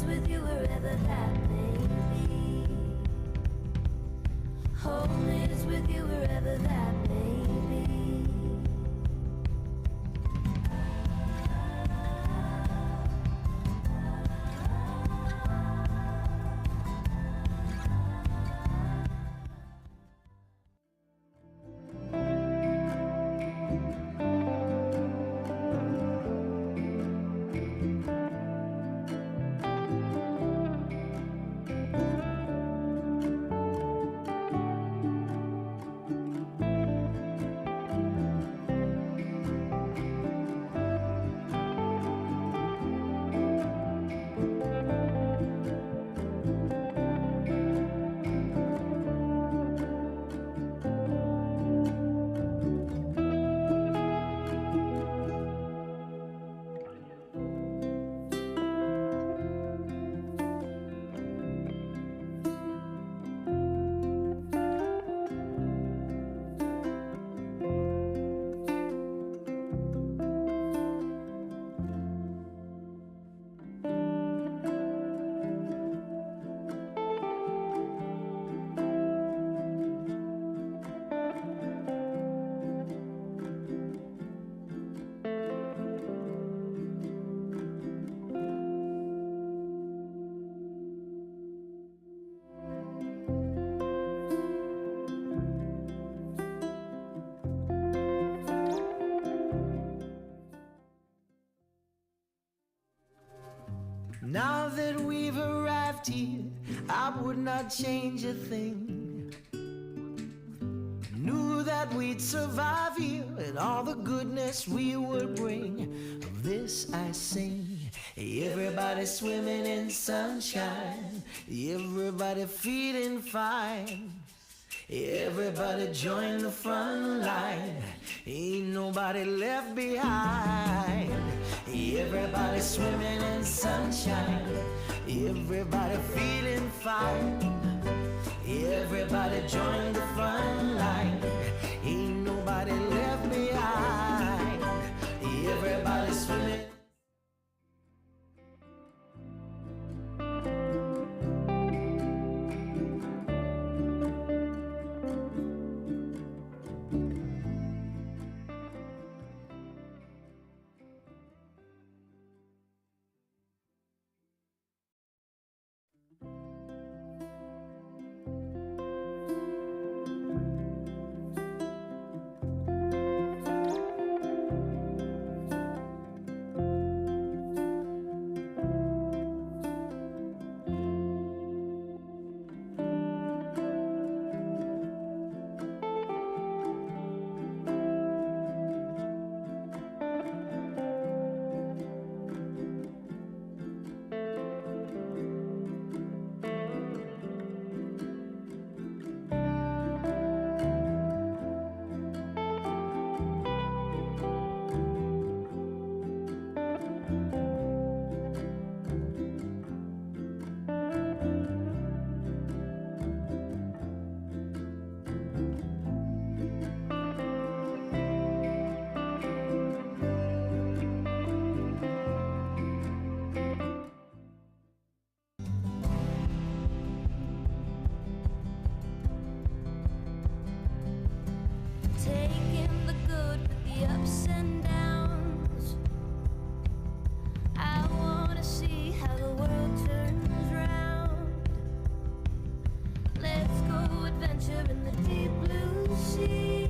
with you wherever that may be. Home is with you wherever that may be. Now that we've arrived here, I would not change a thing. Knew that we'd survive here and all the goodness we would bring. Of this I sing. Everybody swimming in sunshine, everybody feeling fine. Everybody join the front line, ain't nobody left behind. Everybody swimming in sunshine, everybody feeling fine. Everybody join the front line, ain't nobody left behind. Everybody swimming. Taking the good with the ups and downs. I wanna see how the world turns round. Let's go adventure in the deep blue sea.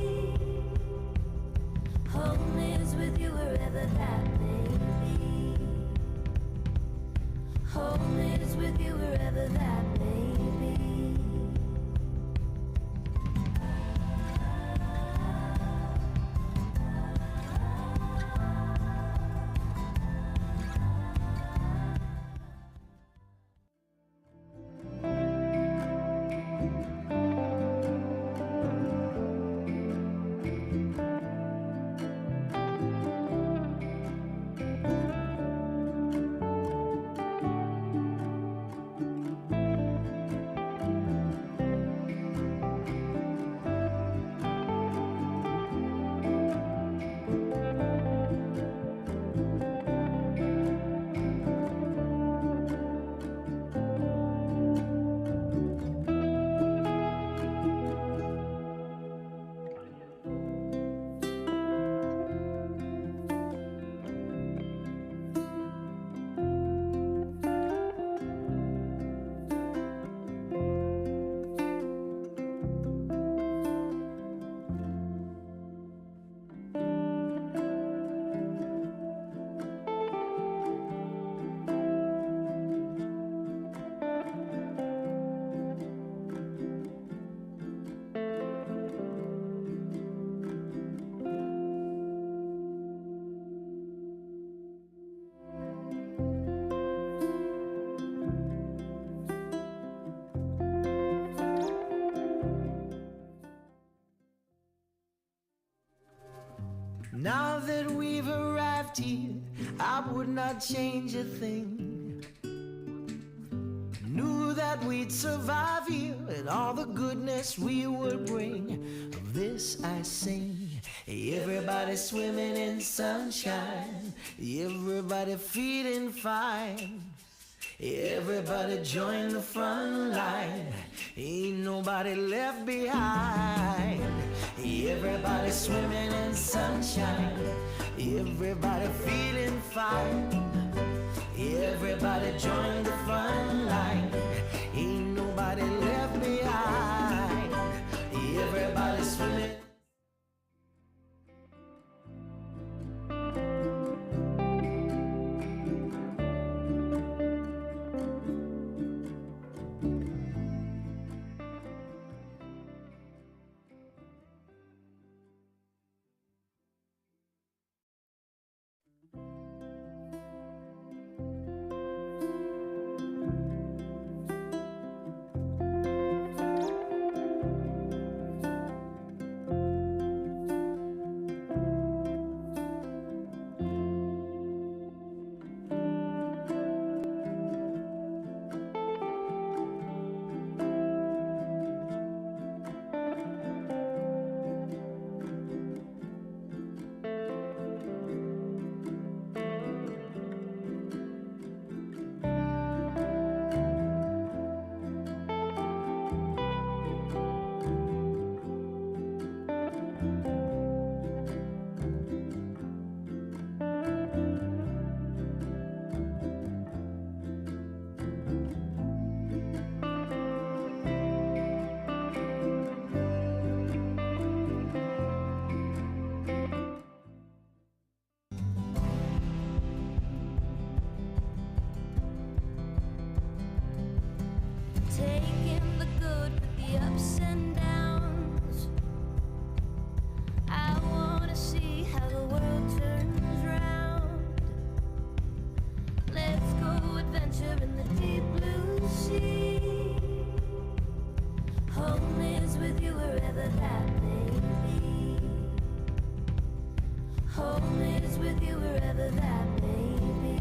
Home is with you wherever that may be. Home is with you wherever that may be. Now that we've arrived here, I would not change a thing. Knew that we'd survive here and all the goodness we would bring. Of this I sing. Everybody swimming in sunshine, everybody feeling fine. Everybody join the front line, ain't nobody left behind. Everybody swimming in sunshine, everybody feeling fine. Everybody join the front line, ain't nobody left behind. Everybody swimming. Taking the good with the ups and downs. I wanna see how the world turns round. Let's go adventure in the deep blue sea. Home is with you wherever that may be. Home is with you wherever that may be.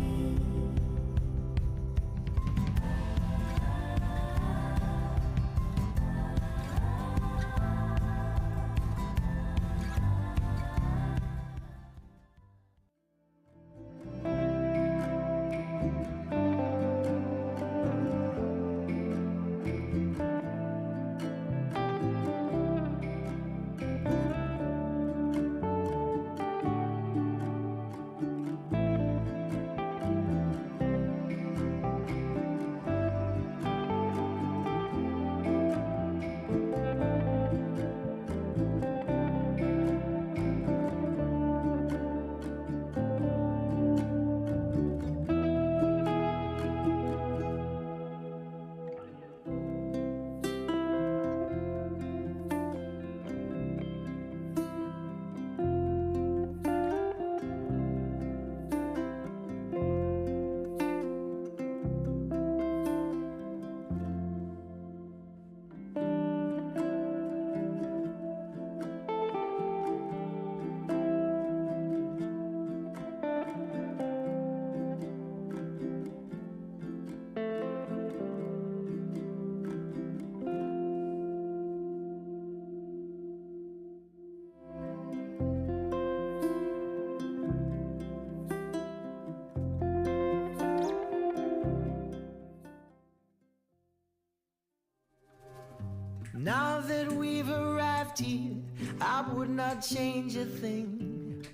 Now that we've arrived here, I would not change a thing.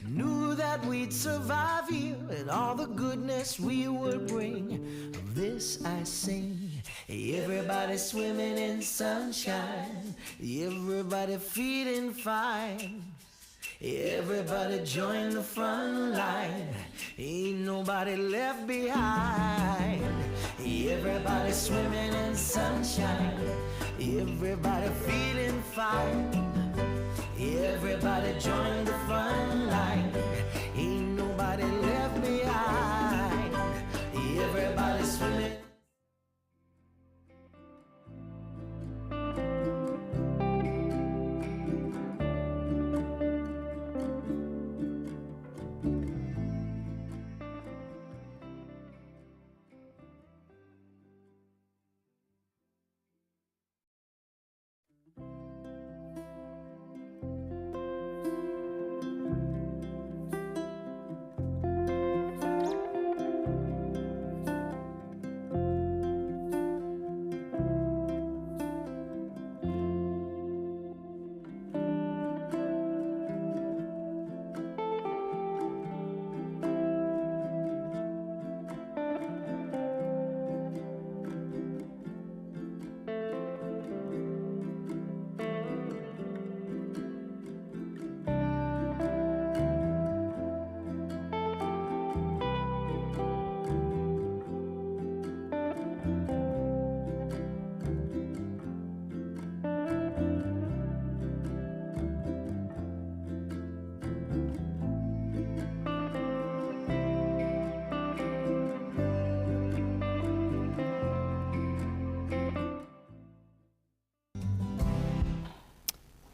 Knew that we'd survive here and all the goodness we would bring. Of this I sing. Everybody swimming in sunshine, everybody feeling fine. Everybody join the front line, ain't nobody left behind. Everybody swimming in sunshine, everybody feeling fine. Everybody join the front line, ain't nobody left behind. Everybody swimming.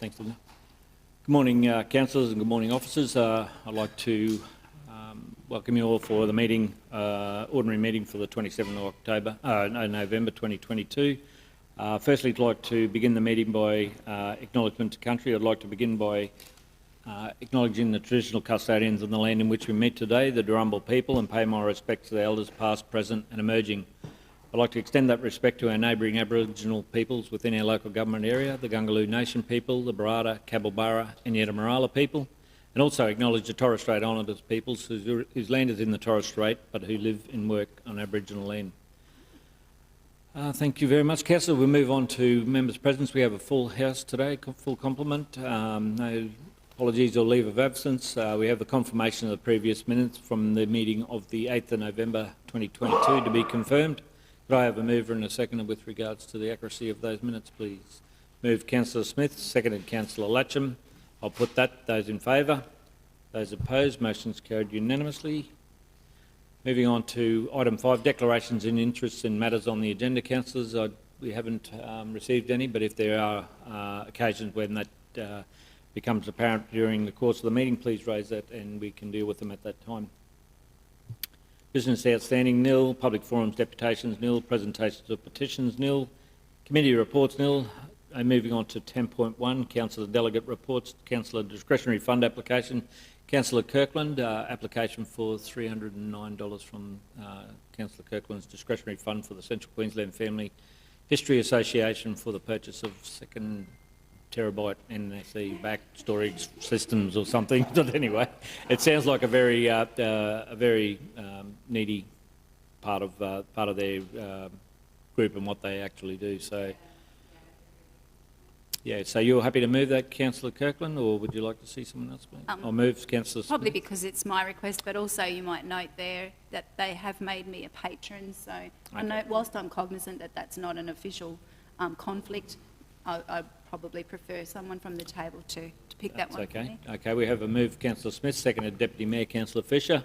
Thanks, Linda. Good morning, councillors, and good morning, officers. I'd like to welcome you all for the meeting, ordinary meeting for the 27th of November 2022. Firstly, I'd like to begin the meeting by acknowledgement to country. I'd like to begin by acknowledging the traditional custodians of the land in which we meet today, the Darumbal people, and pay my respects to the elders past, present and emerging. I'd like to extend that respect to our neighbouring Aboriginal peoples within our local government area, the Gungaloo Nation people, the Barada, Cabelbarra and Yetamarala people, and also acknowledge the Torres Strait Islanders peoples whose land is in the Torres Strait but who live and work on Aboriginal land. Thank you very much, Councillor. We'll move on to members' presence. We have a full house today, full complement. No apologies or leave of absence. We have the confirmation of the previous minutes from the meeting of the 8th of November 2022 to be confirmed. Could I have a mover and a seconder with regards to the accuracy of those minutes, please? Moved Councillor Smith, seconded Councillor Latcham. I'll put that. Those in favour? Those opposed? Motion's carried unanimously. Moving on to item 5, declarations and interests in matters on the agenda, councillors. We haven't received any, but if there are occasions when that becomes apparent during the course of the meeting, please raise that and we can deal with them at that time. Business outstanding, nil. Public forums, deputations, nil. Presentations of petitions, nil. Committee reports, nil. Moving on to 10.1, Councillor Delegate reports. Councillor discretionary fund application. Councillor Kirkland, application for $309 from Councillor Kirkland's discretionary fund for the Central Queensland Family History Association for the purchase of second terabyte NSE back storage systems or something. But anyway, it sounds like a very needy part of their group and what they actually do. So, yeah. So you're happy to move that, Councillor Kirkland, or would you like to see someone else? I'll move Councillor Smith. Probably because it's my request, but also you might note there that they have made me a patron. So okay. I know, whilst I'm cognizant that that's not an official conflict, I probably prefer someone from the table to pick that one. Okay. For me. Okay, we have a move, Councillor Smith, seconded Deputy Mayor Councillor Fisher.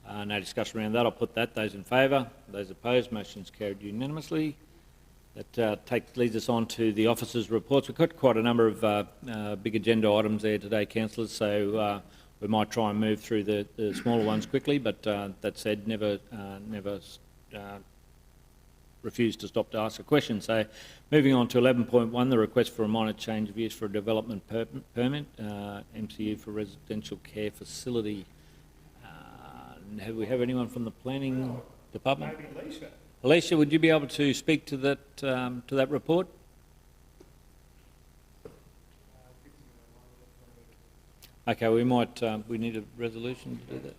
No discussion around that. I'll put that. Those in favour? Those opposed? Motion's carried unanimously. That leads us on to the officers' reports. We've got quite a number of big agenda items there today, councillors, so we might try and move through the smaller ones quickly, but that said, never refuse to stop to ask a question. So moving on to 11.1, the request for a minor change of use for a development permit, MCU for residential care facility. Have we have anyone from the planning department? Maybe Alicia. Alicia, would you be able to speak to that report? Okay, we might. We need a resolution to do that.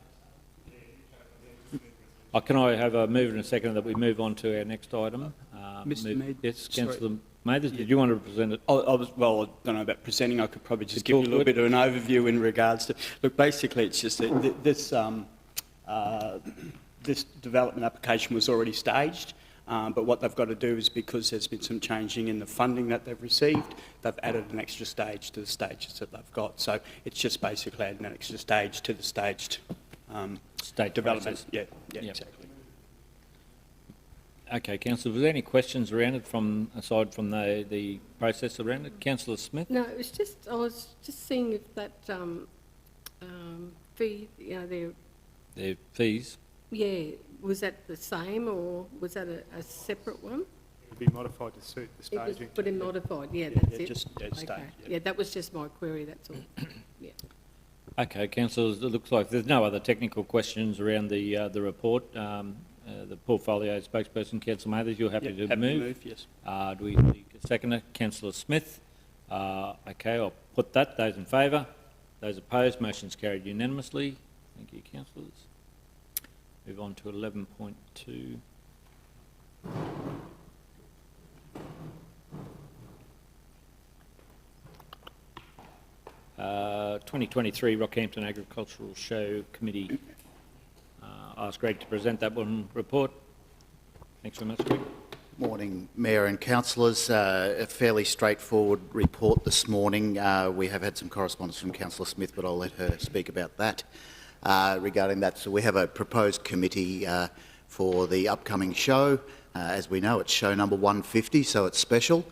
Can I have a mover and a second that we move on to our next item? Mr. Mead. Yes, Councillor Mathers, did you want to present it? Well, I don't know about presenting. I could probably just give you a little bit of an overview in regards to... Look, basically, it's just that this development application was already staged, but what they've got to do is, because there's been some changing in the funding that they've received, they've added an extra stage to the stages that they've got. So it's just basically adding an extra stage to the staged State development. process. Yeah, Yep. exactly. Okay, Councillor, was there any questions around it aside from the process around it? Councillor Smith? No, it was just, I was just seeing if that fee, you know, Their fees? yeah, was that the same or was that a separate one? It would be modified to suit the It was staging. put in modified, yeah, that's it. Just Okay. stage. Yeah, that was just my query, that's all. Yeah. Okay, councillors, it looks like there's no other technical questions around the report. The portfolio spokesperson, Councillor Mathers, you're happy to move? Yes. Do we seek a seconder? Councillor Smith? Okay, I'll put that. Those in favour? Those opposed? Motion's carried unanimously. Thank you, councillors. Move on to 11.2. 2023 Rockhampton Agricultural Show Committee. Ask Greg to present that one report. Thanks very much, Greg. Morning, Mayor and councillors. A fairly straightforward report this morning. We have had some correspondence from Councillor Smith, but I'll let her speak about that. Regarding that, so we have a proposed committee for the upcoming show. As we know, it's show number 150, so it's special.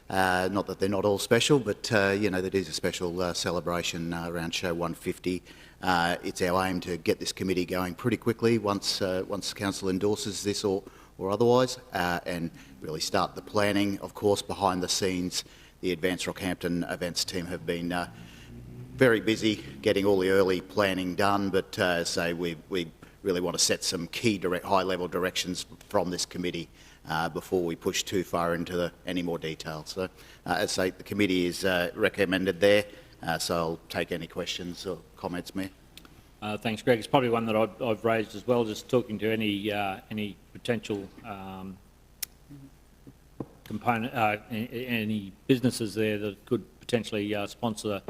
Not that they're not all special, but you know, that is a special celebration around Show 150. It's our aim to get this committee going pretty quickly once council endorses this or otherwise, and really start the planning. Of course, behind the scenes, the Advance Rockhampton events team have been very busy getting all the early planning done, but say we really want to set some key high-level directions from this committee before we push too far into any more detail. So, as I say, the committee is recommended there, so I'll take any questions or comments, Mayor. Thanks, Greg. It's probably one that I've raised as well, just talking to any potential component, any businesses there that could potentially sponsor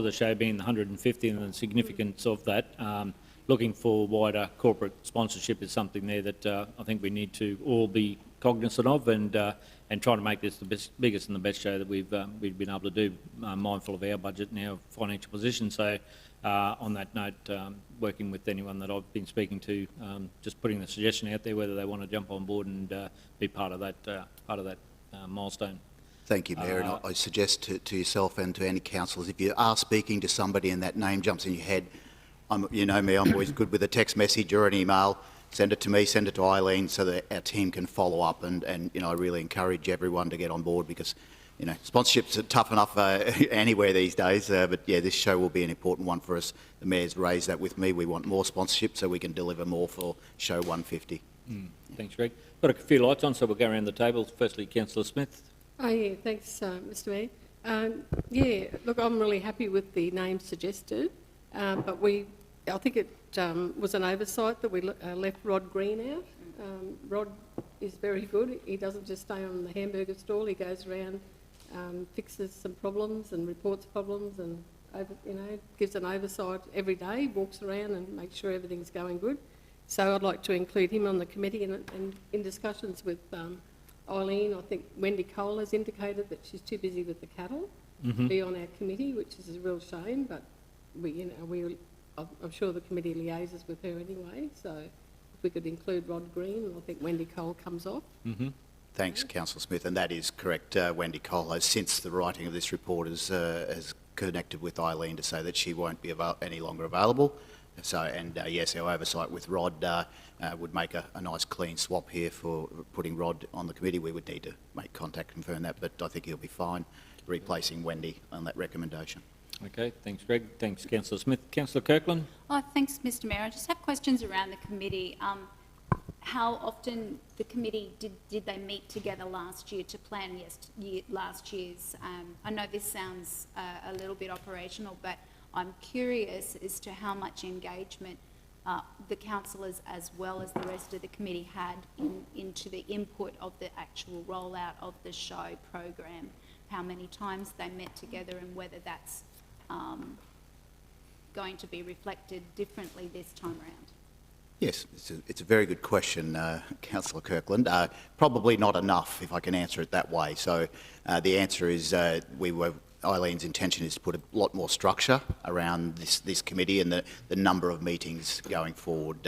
the show, being the 150 and the significance of that. Looking for wider corporate sponsorship is something there that I think we need to all be cognizant of, and trying to make this the biggest and the best show that we've been able to do, mindful of our budget and our financial position. So on that note, working with anyone that I've been speaking to, just putting the suggestion out there whether they want to jump on board and be part of that milestone. Thank you, Mayor. And I suggest to yourself and to any councillors, if you are speaking to somebody and that name jumps in your head, you know me, I'm always good with a text message or an email. Send it to me, send it to Eileen, so that our team can follow up. And you know, I really encourage everyone to get on board, because you know, sponsorships are tough enough anywhere these days. But yeah, this show will be an important one for us. The Mayor's raised that with me. We want more sponsorship so we can deliver more for Show 150. Thanks, Greg. Got a few lights on, so we'll go around the table. Firstly, Councillor Smith. Oh, yeah, thanks, Mr Mayor. Yeah, look, I'm really happy with the name suggested, but I think it was an oversight that we left Rod Green out. Rod is very good. He doesn't just stay on the hamburger stall. He goes around, fixes some problems and reports problems, and gives an oversight every day, walks around and makes sure everything's going good. So I'd like to include him on the committee, and in discussions with Eileen, I think Wendy Cole has indicated that she's too busy with the cattle to be on our committee, which is a real shame, but I'm sure the committee liaises with her anyway, so if we could include Rod Green, I think Wendy Cole comes off. Thanks, Councillor Smith, and that is correct. Wendy Cole has, since the writing of this report, has connected with Eileen to say that she won't be any longer available. So, and yes, our oversight with Rod would make a nice clean swap here for putting Rod on the committee. We would need to make contact, confirm that, but I think he'll be fine replacing Wendy on that recommendation. Okay, thanks, Greg. Thanks, Councillor Smith. Councillor Kirkland. Oh, thanks, Mr Mayor. I just have questions around the committee. How often the committee did they meet together last year to plan last year's? I know this sounds a little bit operational, but I'm curious as to how much engagement the councillors as well as the rest of the committee had into the input of the actual rollout of the show program, how many times they met together, and whether that's going to be reflected differently this time around. Yes, it's a very good question, Councillor Kirkland. Probably not enough, if I can answer it that way. So the answer is Eileen's intention is to put a lot more structure around this committee and the number of meetings going forward.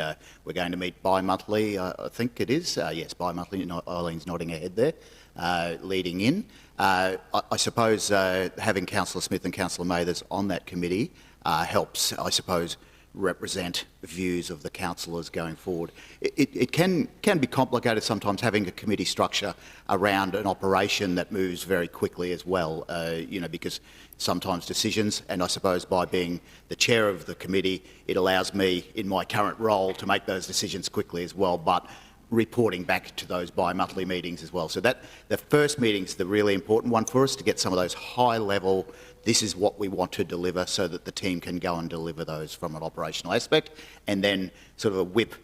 We're going to meet bi-monthly, I think it is. Yes, bi-monthly. Eileen's nodding her head there, leading in. I suppose having Councillor Smith and Councillor Mathers on that committee helps, I suppose, represent views of the councillors going forward. It can be complicated sometimes, having a committee structure around an operation that moves very quickly as well, because sometimes decisions, and I suppose by being the chair of the committee, it allows me in my current role to make those decisions quickly as well, but reporting back to those bi-monthly meetings as well. So that the first meeting's the really important one for us, to get some of those high-level, this is what we want to deliver, so that the team can go and deliver those from an operational aspect, and then sort of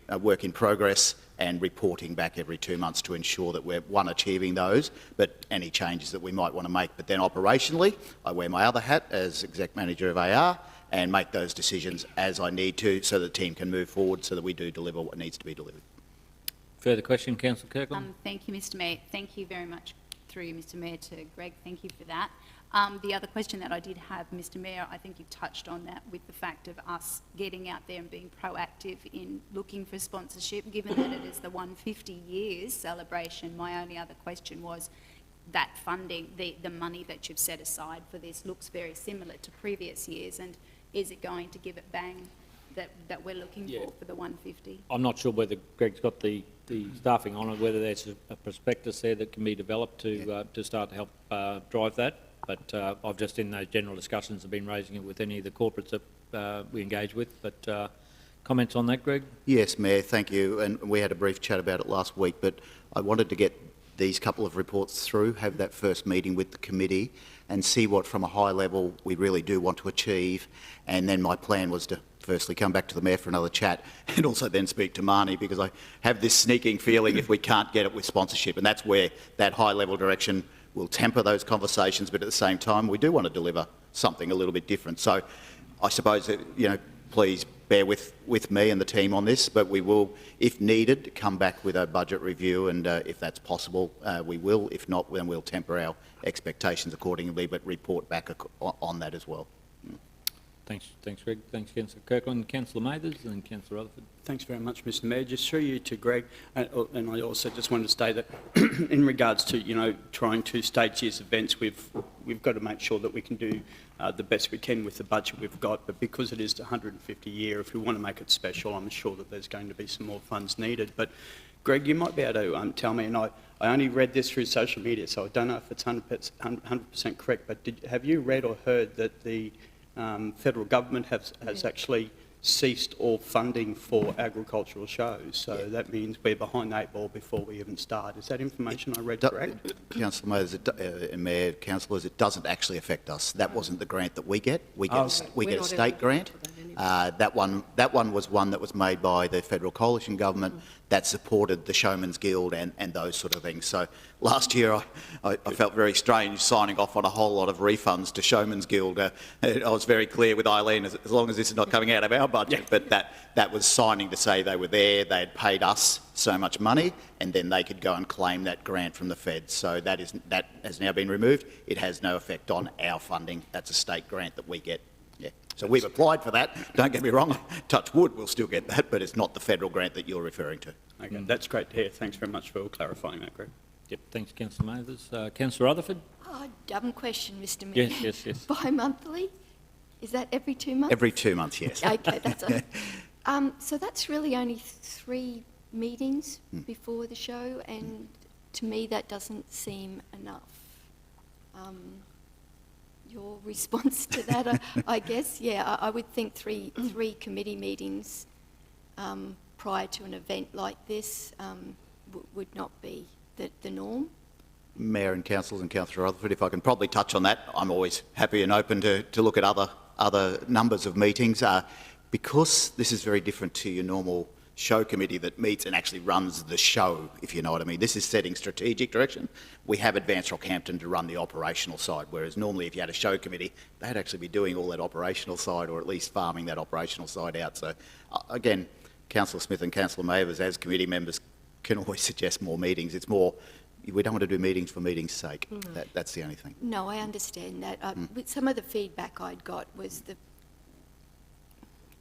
a work in progress and reporting back every 2 months to ensure that we're, achieving those, but any changes that we might want to make. But then operationally, I wear my other hat as Exec Manager of AR and make those decisions as I need to, so the team can move forward, so that we do deliver what needs to be delivered. Further question, Councillor Kirkland? Thank you, Mr Mayor. Thank you very much, through you, Mr Mayor, to Greg. Thank you for that. The other question that I did have, Mr Mayor, I think you touched on that with the fact of us getting out there and being proactive in looking for sponsorship, given that it is the 150 years celebration. My only other question was, that funding, the money that you've set aside for this looks very similar to previous years, and is it going to give it bang that we're looking for the 150? I'm not sure whether Greg's got the staffing on it, whether there's a prospectus there that can be developed to start to help drive that. But I've just, in those general discussions, have been raising it with any of the corporates that we engage with. But comments on that, Greg? Yes, Mayor, thank you. And we had a brief chat about it last week, but I wanted to get these couple of reports through, have that first meeting with the committee and see what from a high level we really do want to achieve. And then my plan was to firstly come back to the Mayor for another chat and also then speak to Marnie, because I have this sneaking feeling if we can't get it with sponsorship, and that's where that high level direction will temper those conversations, but at the same time we do want to deliver something a little bit different. So I suppose that, you know, please bear with me and the team on this, but we will, if needed, come back with a budget review, and if that's possible, we will. If not, then we'll temper our expectations accordingly, but report back on that as well. Thanks, Greg. Thanks, Councillor Kirkland. Councillor Mathers and then Councillor Rutherford. Thanks very much, Mr Mayor. Just through you to Greg, and I also just wanted to state that in regards to, you know, trying to stage these events, we've got to make sure that we can do the best we can with the budget we've got, but because it is the 150 year, if we want to make it special, I'm sure that there's going to be some more funds needed. But Greg, you might be able to tell me, and I only read this through social media, so I don't know if it's 100% correct, but have you read or heard that the federal government has actually ceased all funding for agricultural shows? So that means we're behind the 8 ball before we even start. Is that information I read correct? Councillor Mathers and Mayor, councillors, it doesn't actually affect us. That wasn't the grant that we get. We get, we get a state grant. That one was one that was made by the federal coalition government that supported the Showman's Guild and those sort of things. So last year I felt very strange signing off on a whole lot of refunds to Showman's Guild. I was very clear with Eileen, as long as this is not coming out of our budget, but that was signing to say they were there, they had paid us so much money, and then they could go and claim that grant from the feds. So that has now been removed. It has no effect on our funding. That's a state grant that we get. Yeah. So we've applied for that. Don't get me wrong, touch wood, we'll still get that, but it's not the federal grant that you're referring to. Okay, that's great to hear. Thanks very much for clarifying that, Greg. Yep, thanks, Councillor Mathers. Councillor Rutherford? Dumb question, Mr Mayor. Yes. Bi-monthly? Is that every 2 months? Every 2 months, yes. Okay, that's all. So that's really only 3 meetings before the show, and to me that doesn't seem enough. Your response to that, I guess, I would think three committee meetings prior to an event like this would not be the norm. Mayor and councillors and Councillor Rutherford, if I can probably touch on that, I'm always happy and open to look at other numbers of meetings. Because this is very different to your normal show committee that meets and actually runs the show, if you know what I mean. This is setting strategic direction. We have Advance Rockhampton to run the operational side, whereas normally if you had a show committee, they'd actually be doing all that operational side, or at least farming that operational side out. So again, Councillor Smith and Councillor Mathers, as committee members, can always suggest more meetings. It's more, we don't want to do meetings for meetings' sake. That's the only thing. No, I understand that. With some of the feedback I'd got was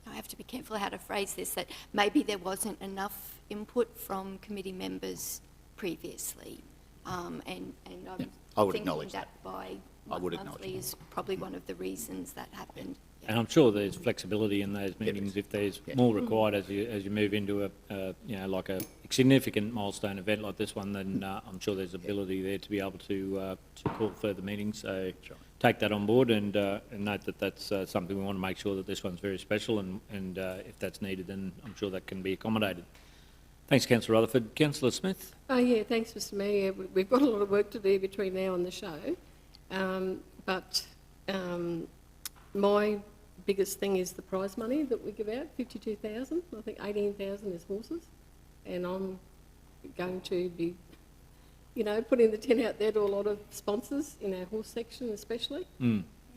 I have to be careful how to phrase this, that maybe there wasn't enough input from committee members previously. And I would thinking acknowledge that by monthly is probably one of the reasons that happened. Yeah. And I'm sure there's flexibility in those meetings if there's more required as you move into like a significant milestone event like this one. Then I'm sure there's ability there to be able to call further meetings. So take that on board and note that that's something we want to make sure that this one's very special. And if that's needed, then I'm sure that can be accommodated. Thanks, Councillor Rutherford. Councillor Smith. Thanks, Mr Mayor. We've got a lot of work to do between now and the show, but my biggest thing is the prize money that we give out, 52,000. I think 18,000 is horses, and I'm going to be, putting the tin out there to a lot of sponsors in our horse section especially,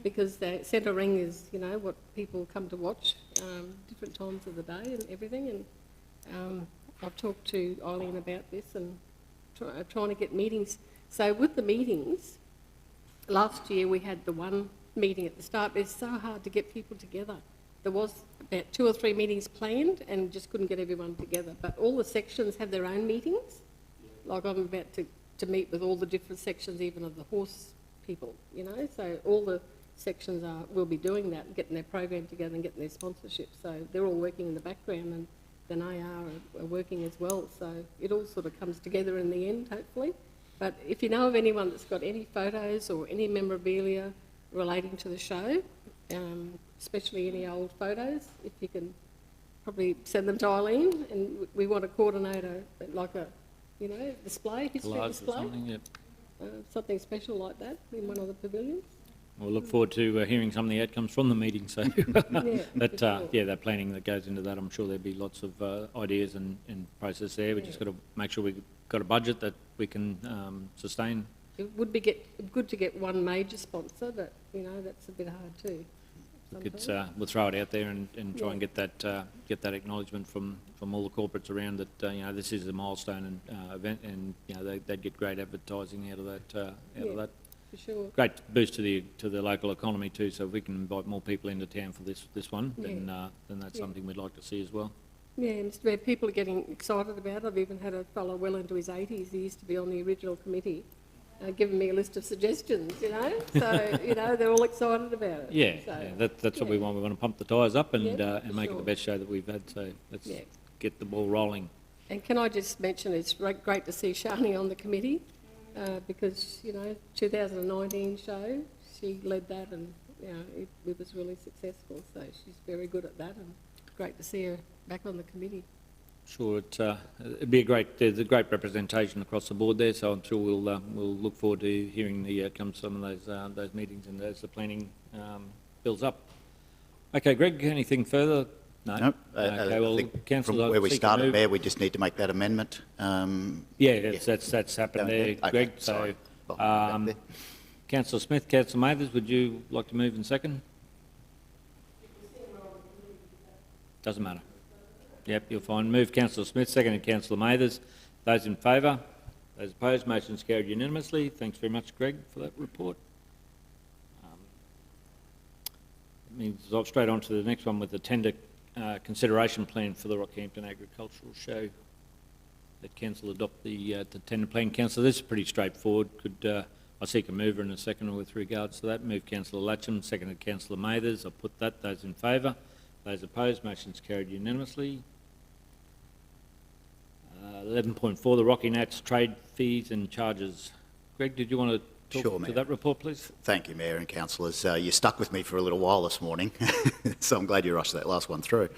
because the centre ring is, what people come to watch different times of the day and everything. And I've talked to Eileen about this and trying to get meetings. So with the meetings, last year we had the one meeting at the start, but it's so hard to get people together. There was about 2 or 3 meetings planned and just couldn't get everyone together. But all the sections have their own meetings. Like I'm about to to meet with all the different sections, even of the horse people, you know. So all the sections will be doing that, and getting their program together and getting their sponsorship. So they're all working in the background, and then are working as well. So it all sort of comes together in the end, hopefully. But if you know of anyone that's got any photos or any memorabilia relating to the show, especially any old photos, if you can probably send them to Eileen, and we want to coordinate a display, history Collage or display, something, yep. something special like that in one of the pavilions. We'll look forward to hearing some of the outcomes from the meeting. So, but for sure. yeah, that planning that goes into that, I'm sure there'll be lots of ideas and process there. We just got to make sure we've got a budget that we can sustain. It would be good to get one major sponsor, but you know that's a bit hard too. We'll throw it out there and try and get that acknowledgement from all the corporates around that this is a milestone and event, and they'd get great advertising out of that. Of that. For sure. Great boost to the local economy too. So if we can invite more people into town for this one, then that's something we'd like to see as well. Yeah, Mr. Mayor, people are getting excited about it. I've even had a fellow well into his 80s. He used to be on the original committee, giving me a list of suggestions. So they're all excited about it. Yeah, so, that's what we want. We want to pump the tyres up and make it sure. the best show that we've had. So let's get the ball rolling. And can I just mention, it's great to see Shani on the committee. Because 2019 show, she led that, and it was really successful. So she's very good at that, and great to see her back on the committee. Sure, it'd be there's a great representation across the board there. So I'm sure we'll look forward to hearing the outcomes of some of those meetings and as the planning builds up. Okay, Greg, anything further? No. Nope. Okay, well, I think Councillor, from where we seek a started move. there, we just need to make that amendment. That's happened there, Okay, Greg. sorry. So, Councillor Smith, Councillor Mathers, would you like to move in second? Doesn't matter. Yep, you're fine. Move Councillor Smith, seconded Councillor Mathers. Those in favour? Those opposed? Motion's carried unanimously. Thanks very much, Greg, for that report. That means I'll straight on to the next one with the tender consideration plan for the Rockhampton Agricultural Show. That Council adopt the tender plan. Councillor, this is pretty straightforward. Could I seek a mover in a second with regards to that? Move Councillor Latcham, seconded Councillor Mathers. I'll put that. Those in favour? Those opposed? Motion's carried unanimously. 11.4, the Rocky Nats trade fees and charges. Greg, did you want to talk to that report, please? Thank you, Mayor and councillors. You stuck with me for a little while this morning, so I'm glad you rushed that last one through.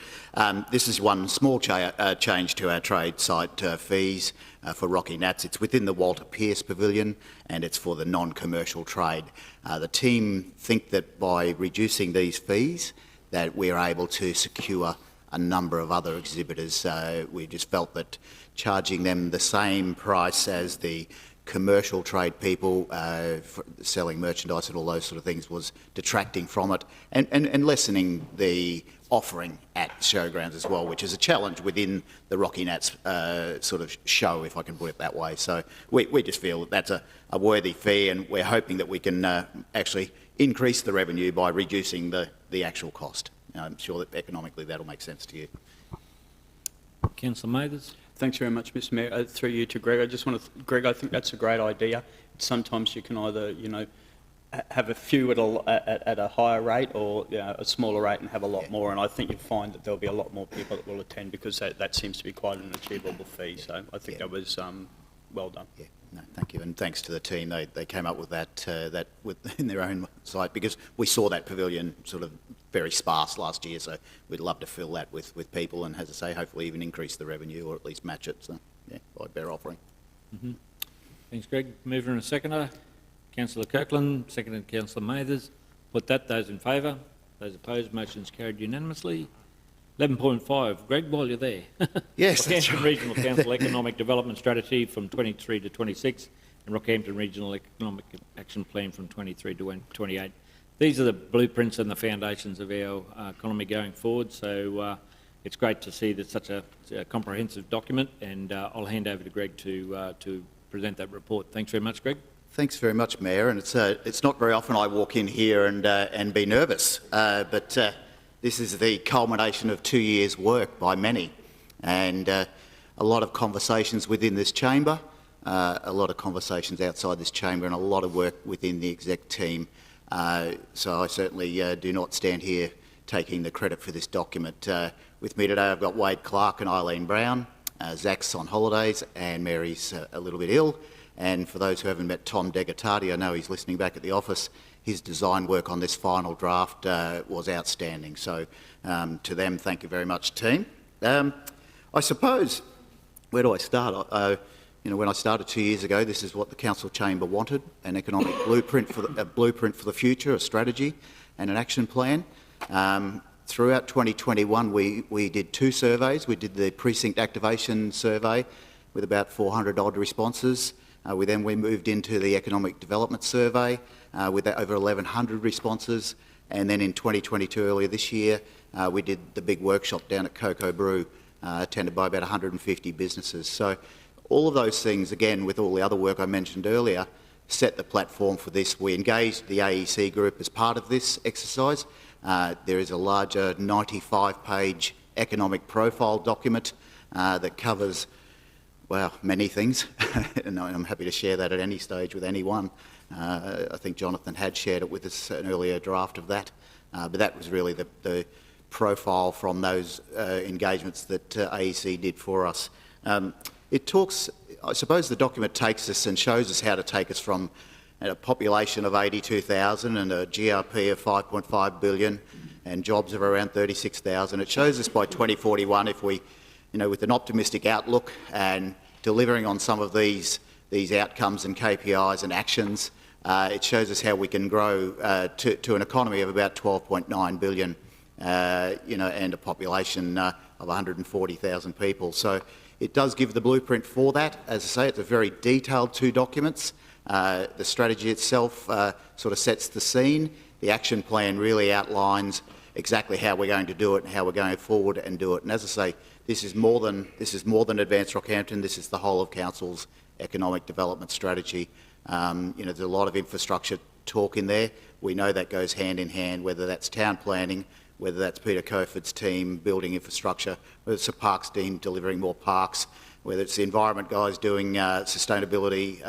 This is one small change to our trade site fees for Rocky Nats. It's within the Walter Pearce Pavilion, and it's for the non-commercial trade. The team think that by reducing these fees, that we're able to secure a number of other exhibitors. We just felt that charging them the same price as the commercial trade people for selling merchandise and all those sort of things was detracting from it and lessening the offering at showgrounds as well, which is a challenge within the Rocky Nats sort of show, if I can put it that way. So we just feel that that's a worthy fee, and we're hoping that we can actually increase the revenue by reducing the actual cost. I'm sure that economically that'll make sense to you. Councillor Mathers. Thanks very much, Mr Mayor. Through you to Greg, Greg, I think that's a great idea. Sometimes you can either, have a few at a higher rate or a smaller rate and have a lot more, and I think you'll find that there'll be a lot more people that will attend because that seems to be quite an achievable fee. So I think that was well done. Yeah, no, thank you, and thanks to the team. They came up with that in their own site, because we saw that pavilion sort of very sparse last year, so we'd love to fill that with people, and as I say, hopefully even increase the revenue or at least match it. So yeah, by better offering. Mm-hmm. Thanks, Greg. Mover and a seconder. Councillor Kirkland, seconded Councillor Mathers. Put that. Those in favour? Those opposed? Motion's carried unanimously. 11.5. Greg, while you're there. Yes, that's Rockhampton right. Regional Council Economic Development Strategy from 23 to 26 and Rockhampton Regional Economic Action Plan from 23 to 28. These are the blueprints and the foundations of our economy going forward. So it's great to see that such a comprehensive document, and I'll hand over to Greg to present that report. Thanks very much, Greg. Thanks very much, Mayor. And it's not very often I walk in here and be nervous, but this is the culmination of 2 years' work by many, and a lot of conversations within this chamber, a lot of conversations outside this chamber and a lot of work within the exec team. So I certainly do not stand here taking the credit for this document. With me today I've got Wade Clark and Eileen Brown. Zach's on holidays and Mary's a little bit ill. And for those who haven't met Tom Degatati, I know he's listening back at the office. His design work on this final draft was outstanding. So to them, thank you very much, team. I suppose, where do I start? When I started 2 years ago, this is what the council chamber wanted: an economic blueprint for the future, a strategy, and an action plan. Throughout 2021, we did 2 surveys. We did the precinct activation survey with about 400 odd responses. We moved into the economic development survey with over 1,100 responses. And then in 2022, earlier this year, we did the big workshop down at Cocoa Brew, attended by about 150 businesses. So all of those things, again, with all the other work I mentioned earlier, set the platform for this. We engaged the AEC group as part of this exercise. There is a larger 95-page economic profile document that covers, well, many things, and I'm happy to share that at any stage with anyone. I think Jonathan had shared it with us, an earlier draft of that, but that was really the profile from those engagements that AEC did for us. It talks, I suppose the document takes us and shows us how to take us from a population of 82,000 and a GRP of 5.5 billion and jobs of around 36,000. It shows us by 2041, if we, with an optimistic outlook and delivering on some of these outcomes and KPIs and actions, it shows us how we can grow to an economy of about 12.9 billion, and a population of 140,000 people. So it does give the blueprint for that. As I say, it's a very detailed 2 documents. The strategy itself sort of sets the scene. The action plan really outlines exactly how we're going to do it and how we're going forward and do it. And as I say, this is more than Advance Rockhampton. This is the whole of council's economic development strategy. There's a lot of infrastructure talk in there. We know that goes hand in hand, whether that's town planning, whether that's Peter Coford's team building infrastructure, whether it's the parks team delivering more parks, whether it's the environment guys doing sustainability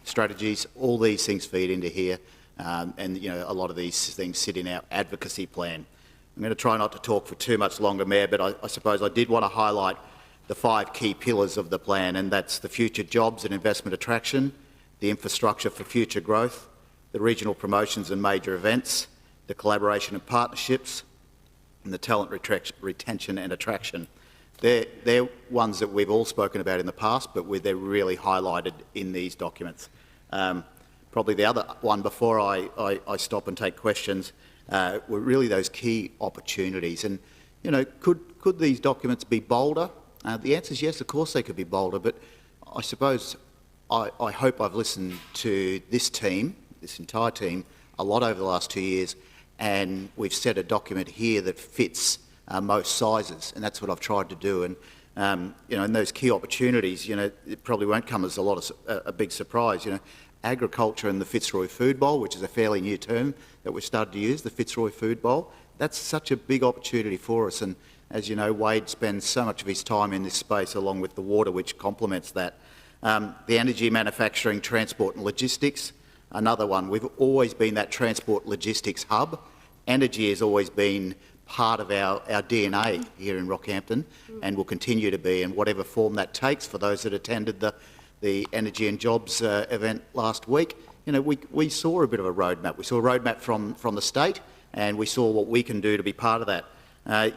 strategies. All these things feed into here, and a lot of these things sit in our advocacy plan. I'm going to try not to talk for too much longer, Mayor, but I suppose I did want to highlight the 5 key pillars of the plan, and that's the future jobs and investment attraction, the infrastructure for future growth, the regional promotions and major events, the collaboration and partnerships, and the talent retention and attraction. They're ones that we've all spoken about in the past, but they're really highlighted in these documents. Probably the other one before I stop and take questions were really those key opportunities. And, could these documents be bolder? The answer is yes, of course they could be bolder, but I suppose I hope I've listened to this team, this entire team, a lot over the last 2 years, and we've set a document here that fits most sizes, and that's what I've tried to do. And in those key opportunities, it probably won't come as a big surprise. Agriculture and the Fitzroy Food Bowl, which is a fairly new term that we've started to use, the Fitzroy Food Bowl, that's such a big opportunity for us. And as you know, Wade spends so much of his time in this space, along with the water, which complements that. The energy, manufacturing, transport and logistics, another one. We've always been that transport logistics hub. Energy has always been part of our DNA here in Rockhampton, and will continue to be, in whatever form that takes. For those that attended the Energy and Jobs event last week, we saw a bit of a roadmap. We saw a roadmap from the state, and we saw what we can do to be part of that.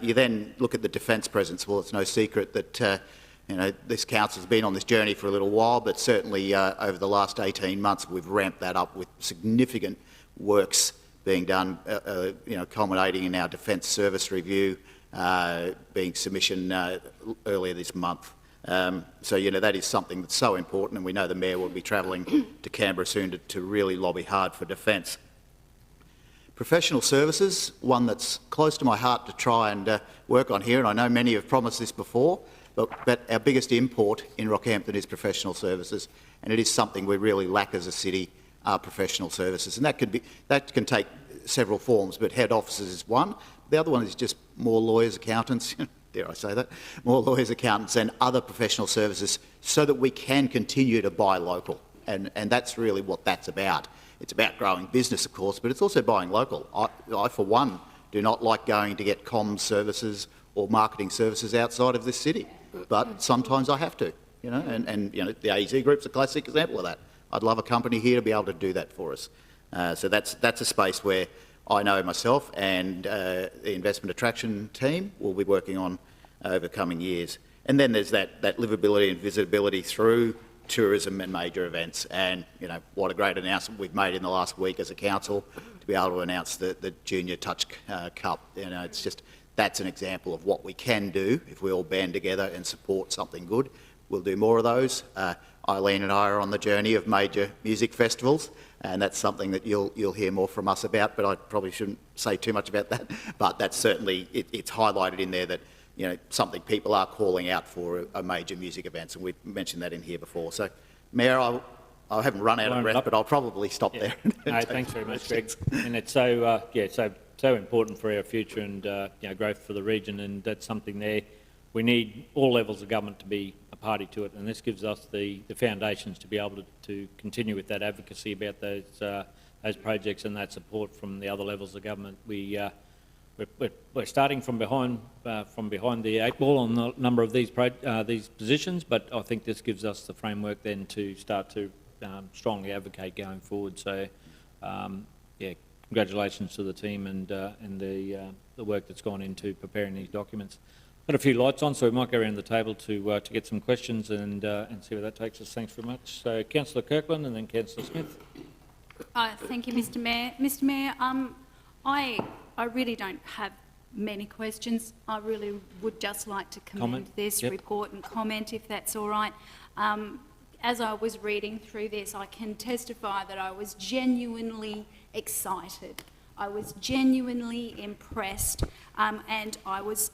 You then look at the defence presence. Well, it's no secret that this council's been on this journey for a little while, but certainly over the last 18 months we've ramped that up with significant works being done, culminating in our Defence Service Review being submission earlier this month. So, that is something that's so important, and we know the Mayor will be travelling to Canberra soon to really lobby hard for defence. Professional services, one that's close to my heart to try and work on here, and I know many have promised this before, but our biggest import in Rockhampton is professional services, and it is something we really lack as a city, professional services. And that can take several forms, but head offices is one. The other one is just more lawyers, accountants, dare I say that, more lawyers, accountants and other professional services so that we can continue to buy local. And that's really what that's about. It's about growing business, of course, but it's also buying local. I, for one, do not like going to get comms services or marketing services outside of this city, but sometimes I have to, you know, and you know, the AZ Group's a classic example of that. I'd love a company here to be able to do that for us. So that's a space where I know myself and the investment attraction team will be working on over coming years. And then there's that livability and visibility through tourism and major events. And, you know, what a great announcement we've made in the last week as a council to be able to announce the Junior Touch Cup. You know, it's just, that's an example of what we can do if we all band together and support something good. We'll do more of those. Eileen and I are on the journey of major music festivals, and that's something that you'll hear more from us about, but I probably shouldn't say too much about that. But that's certainly, it's highlighted in there that, you know, something people are calling out for a major music events, and we've mentioned that in here before. So, Mayor, I haven't run out of breath, but I'll probably stop there. No, thanks very much, Greg. And it's so, so important for our future and you know, growth for the region, and that's something there. We need all levels of government to be a party to it, and this gives us the foundations to be able to continue with that advocacy about those projects and that support from the other levels of government. We're starting from behind the eight ball on the number of these positions, but I think this gives us the framework then to start to strongly advocate going forward. So, yeah, congratulations to the team and the work that's gone into preparing these documents. Got a few lights on, so we might go around the table to get some questions and see where that takes us. Thanks very much. So, Councillor Kirkland and then Councillor Smith. Thank you, Mr Mayor. Mr Mayor, I really don't have many questions. I really would just like to commend this report and comment, if that's all right. As I was reading through this, I can testify that I was genuinely excited. I was genuinely impressed, and I was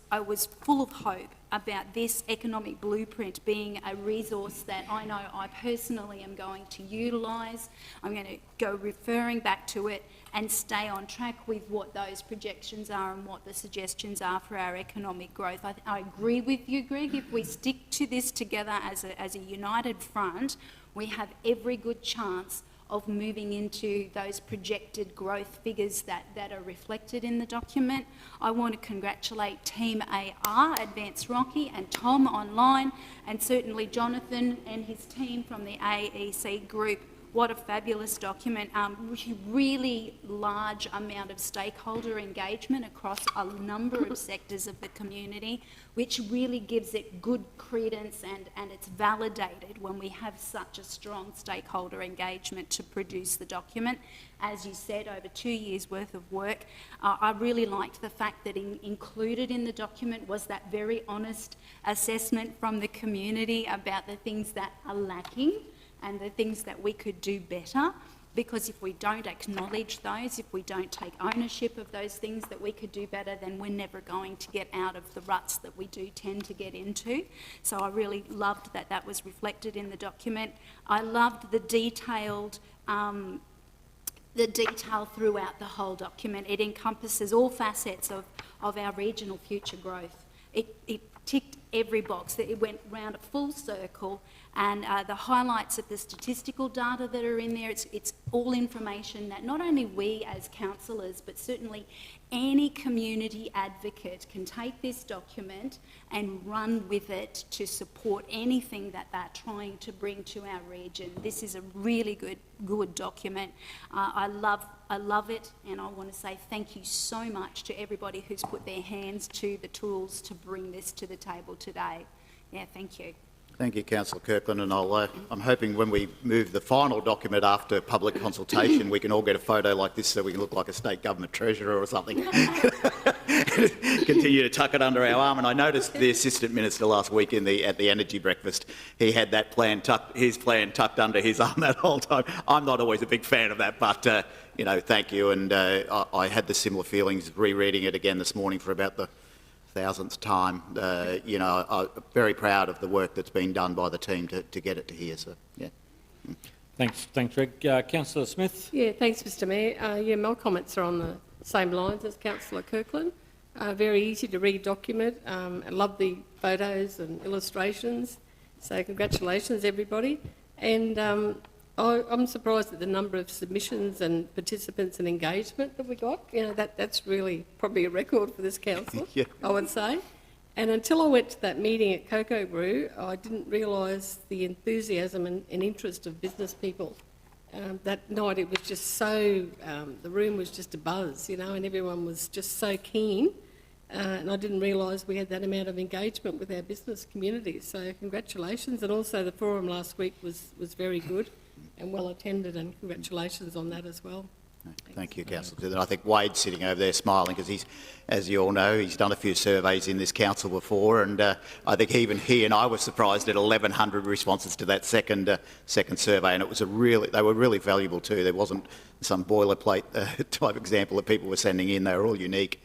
full of hope about this economic blueprint being a resource that I know I personally am going to utilise. I'm going to go referring back to it and stay on track with what those projections are and what the suggestions are for our economic growth. I agree with you, Greg. If we stick to this together as a united front, we have every good chance of moving into those projected growth figures that are reflected in the document. I want to congratulate Team AR, Advance Rocky, and Tom online, and certainly Jonathan and his team from the AEC group. What a fabulous document. Really large amount of stakeholder engagement across a number of sectors of the community, which really gives it good credence, and it's validated when we have such a strong stakeholder engagement to produce the document. As you said, over 2 years' worth of work. I really liked the fact that included in the document was that very honest assessment from the community about the things that are lacking and the things that we could do better, because if we don't acknowledge those, if we don't take ownership of those things that we could do better, then we're never going to get out of the ruts that we do tend to get into. So I really loved that that was reflected in the document. I loved the detail throughout the whole document. It encompasses all facets of our regional future growth. It ticked every box. It went round a full circle, and the highlights of the statistical data that are in there, it's all information that not only we as councillors, but certainly any community advocate can take this document and run with it to support anything that they're trying to bring to our region. This is a really good document. I love it, and I want to say thank you so much to everybody who's put their hands to the tools to bring this to the table today. Yeah, thank you. Thank you, Councillor Kirkland, and I'm hoping when we move the final document after public consultation, we can all get a photo like this so we can look like a state government treasurer or something. Continue to tuck it under our arm. And I noticed the Assistant Minister last week at the energy breakfast, he had that his plan tucked under his arm that whole time. I'm not always a big fan of that, but you know, thank you. And I had the similar feelings rereading it again this morning for about the 1000th time. You know, I'm very proud of the work that's been done by the team to get it to here. So, yeah. Thanks, Greg. Councillor Smith. Yeah, thanks, Mr Mayor. Yeah, my comments are on the same lines as Councillor Kirkland. Very easy to read document. I love the photos and illustrations, So congratulations, everybody. And I'm surprised at the number of submissions and participants and engagement that we got. You know, that's really probably a record for this council, Yeah. I would say. And until I went to that meeting at Cocoa Brew, I didn't realise the enthusiasm and interest of business people. That night it was just so, the room was just abuzz, you know, and everyone was just so keen. And I didn't realise we had that amount of engagement with our business community. So congratulations. And also the forum last week was very good and well attended, and congratulations on that as well. Thank you, Councillor. And I think Wade's sitting over there smiling because he's, as you all know, he's done a few surveys in this council before, and I think even he and I were surprised at 1,100 responses to that second survey, and it was they were really valuable too. There wasn't some boilerplate type example that people were sending in. They were all unique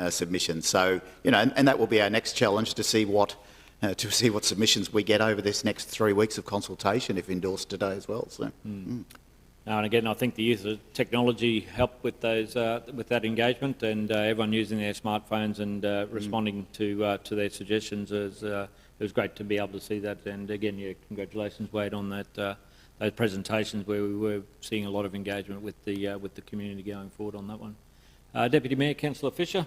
submissions. So, you know, and that will be our next challenge, to see what submissions we get over this next 3 weeks of consultation, if endorsed today as well. So. And again, I think the use of technology helped with those with that engagement, and everyone using their smartphones and responding to their suggestions. It was great to be able to see that. And again, yeah, congratulations, Wade, on that those presentations where we were seeing a lot of engagement with the community going forward on that one. Deputy Mayor, Councillor Fisher.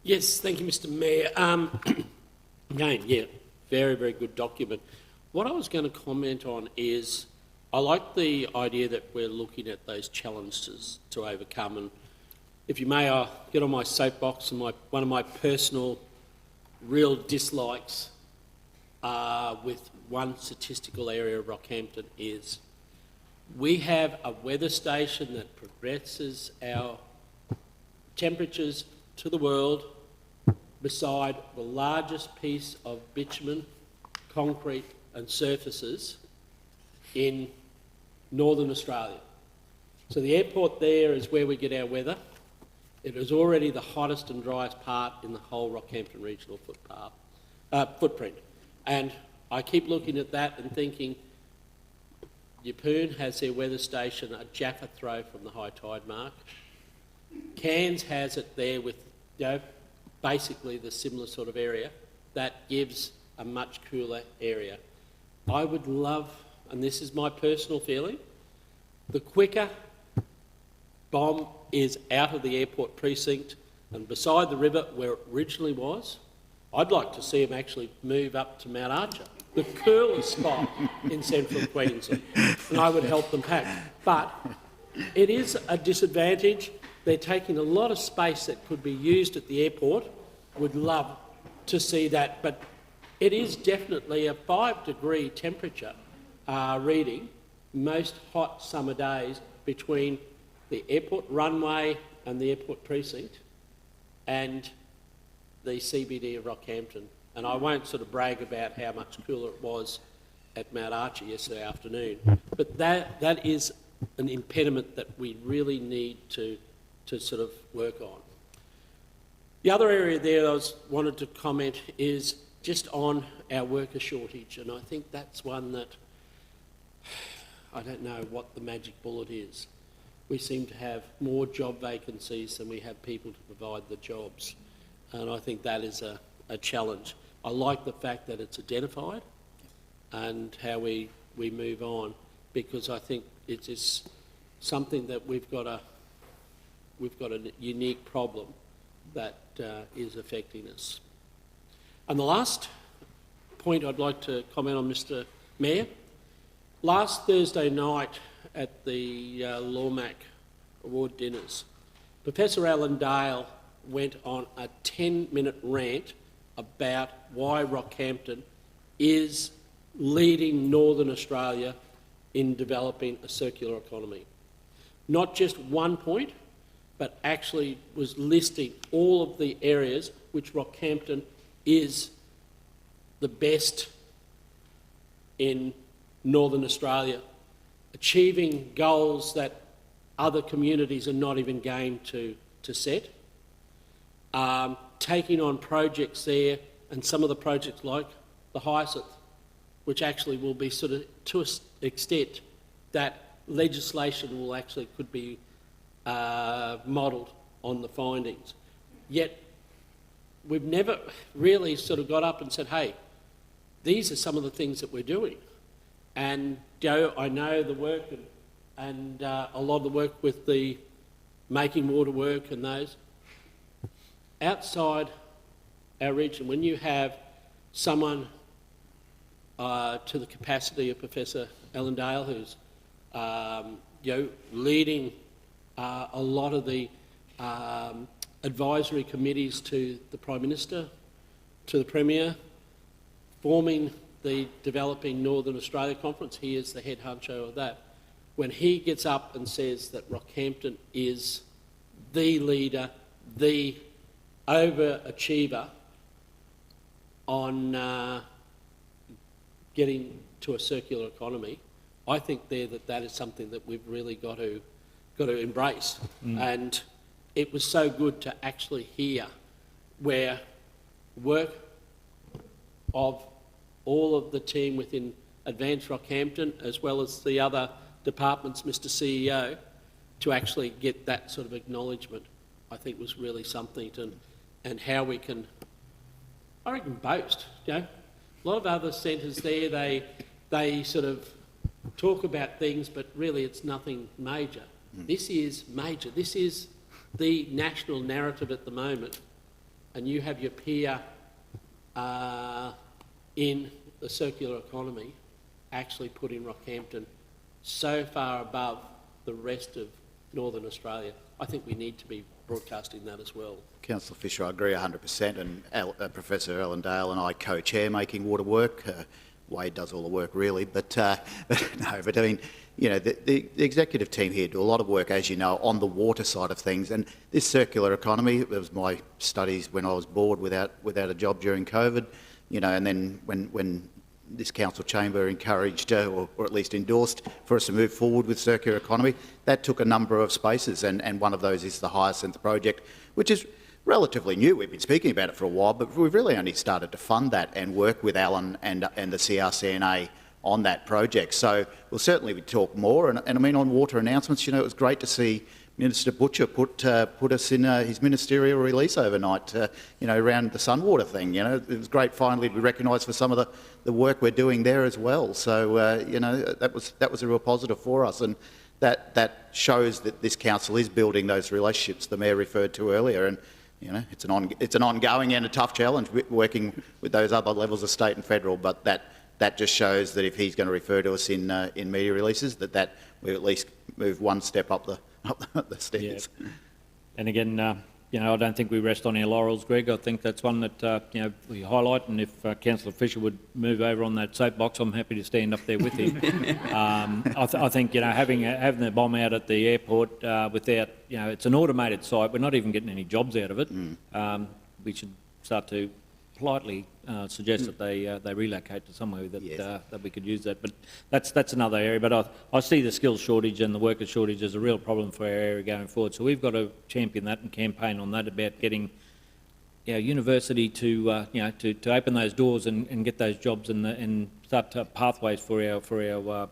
Yes, thank you, Mr. Mayor. Again, yeah, very, very good document. What I was going to comment on is, I like the idea that we're looking at those challenges to overcome, and if you may, I'll get on my soapbox, and one of my personal real dislikes with one statistical area of Rockhampton is we have a weather station that progresses our temperatures to the world beside the largest piece of bitumen, concrete and surfaces in Northern Australia. So the airport there is where we get our weather. It is already the hottest and driest part in the whole Rockhampton regional footprint. And I keep looking at that and thinking, Yeppoon has their weather station a Jaffa throw from the high tide mark. Cairns has it there with, you know, basically the similar sort of area that gives a much cooler area. I would love, and this is my personal feeling, the quicker bomb is out of the airport precinct and beside the river where it originally was, I'd like to see them actually move up to Mount Archer, the coolest spot in central Queensland, and I would help them pack. But it is a disadvantage. They're taking a lot of space that could be used at the airport. Would love to see that, but it is definitely a 5-degree temperature reading most hot summer days between the airport runway and the airport precinct and the CBD of Rockhampton. And I won't sort of brag about how much cooler it was at Mount Archer yesterday afternoon, but that is an impediment that we really need to sort of work on. The other area there I wanted to comment is just on our worker shortage, and I think that's one that I don't know what the magic bullet is. We seem to have more job vacancies than we have people to provide the jobs, and I think that is a challenge. I like the fact that it's identified and how we move on, because I think it is something that we've got a unique problem that is affecting us. And the last point I'd like to comment on, Mr. Mayor, last Thursday night at the Lawmac Award dinners, Professor Alan Dale went on a 10-minute rant about why Rockhampton is leading Northern Australia in developing a circular economy. Not just one point, but actually was listing all of the areas which Rockhampton is the best in Northern Australia, achieving goals that other communities are not even game to set, taking on projects there, and some of the projects like the Hyacinth, which actually will be sort of to an extent that legislation will actually could be modelled on the findings. Yet we've never really sort of got up and said, hey, these are some of the things that we're doing. And Joe, I know the work and a lot of the work with the making water work and those. Outside our region, when you have someone to the capacity of Professor Allendale, who's leading a lot of the advisory committees to the Prime Minister, to the Premier, forming the Developing Northern Australia Conference. He is the head honcho of that. When he gets up and says that Rockhampton is the leader, the overachiever on getting to a circular economy, I think there that is something that we've really got to embrace. And it was so good to actually hear where work of all of the team within Advance Rockhampton, as well as the other departments, Mr. CEO, to actually get that sort of acknowledgement, I think was really something. And how we can, I reckon, boast. A lot of other centres there, they sort of talk about things, but really it's nothing major. This is major. This is the national narrative at the moment, and you have your peer in the circular economy actually putting Rockhampton so far above the rest of Northern Australia. I think we need to be broadcasting that as well. Councillor Fisher, I agree 100%, and Professor Allendale and I co-chair Making Water Work. Wade does all the work really, but I mean, the executive team here do a lot of work, as you know, on the water side of things, and this circular economy, it was my studies when I was bored without a job during COVID, and then when this council chamber encouraged or at least endorsed for us to move forward with circular economy, that took a number of spaces, and one of those is the Hyacinth project, which is relatively new. We've been speaking about it for a while, but we've really only started to fund that and work with Alan and the CRCNA on that project. So we'll certainly talk more. And I mean, on water announcements, it was great to see Minister Butcher put us in his ministerial release overnight, around the Sunwater thing. It was great finally to be recognised for some of the work we're doing there as well. So, that was a real positive for us. And that shows that this council is building those relationships the Mayor referred to earlier. And, it's an ongoing and a tough challenge working with those other levels of state and federal, but that just shows that if he's going to refer to us in media releases, that we at least move one step up the stairs. Yeah. And again, I don't think we rest on our laurels, Greg. I think that's one that we highlight, and if Councillor Fisher would move over on that soapbox, I'm happy to stand up there with him. I think having the bomb out at the airport without it's an automated site. We're not even getting any jobs out of it. We should start to politely suggest that they relocate to somewhere that we could use that. But that's another area. But I see the skills shortage and the worker shortage as a real problem for our area going forward. So we've got to champion that and campaign on that about getting university to open those doors and get those jobs and start pathways for our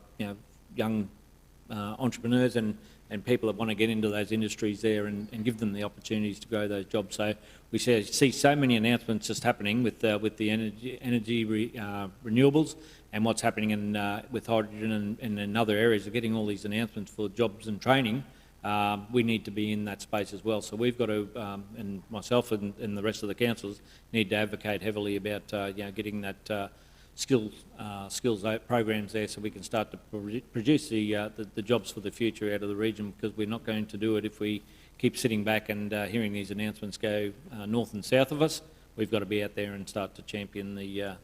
young entrepreneurs and people that want to get into those industries there and give them the opportunities to grow those jobs. So we see so many announcements just happening with the energy renewables and what's happening with hydrogen and in other areas of getting all these announcements for jobs and training. We need to be in that space as well. So we've got to, and myself and the rest of the councils need to advocate heavily about getting that skills programs there, so we can start to produce the jobs for the future out of the region, because we're not going to do it if we keep sitting back and hearing these announcements go north and south of us. We've got to be out there and start to champion the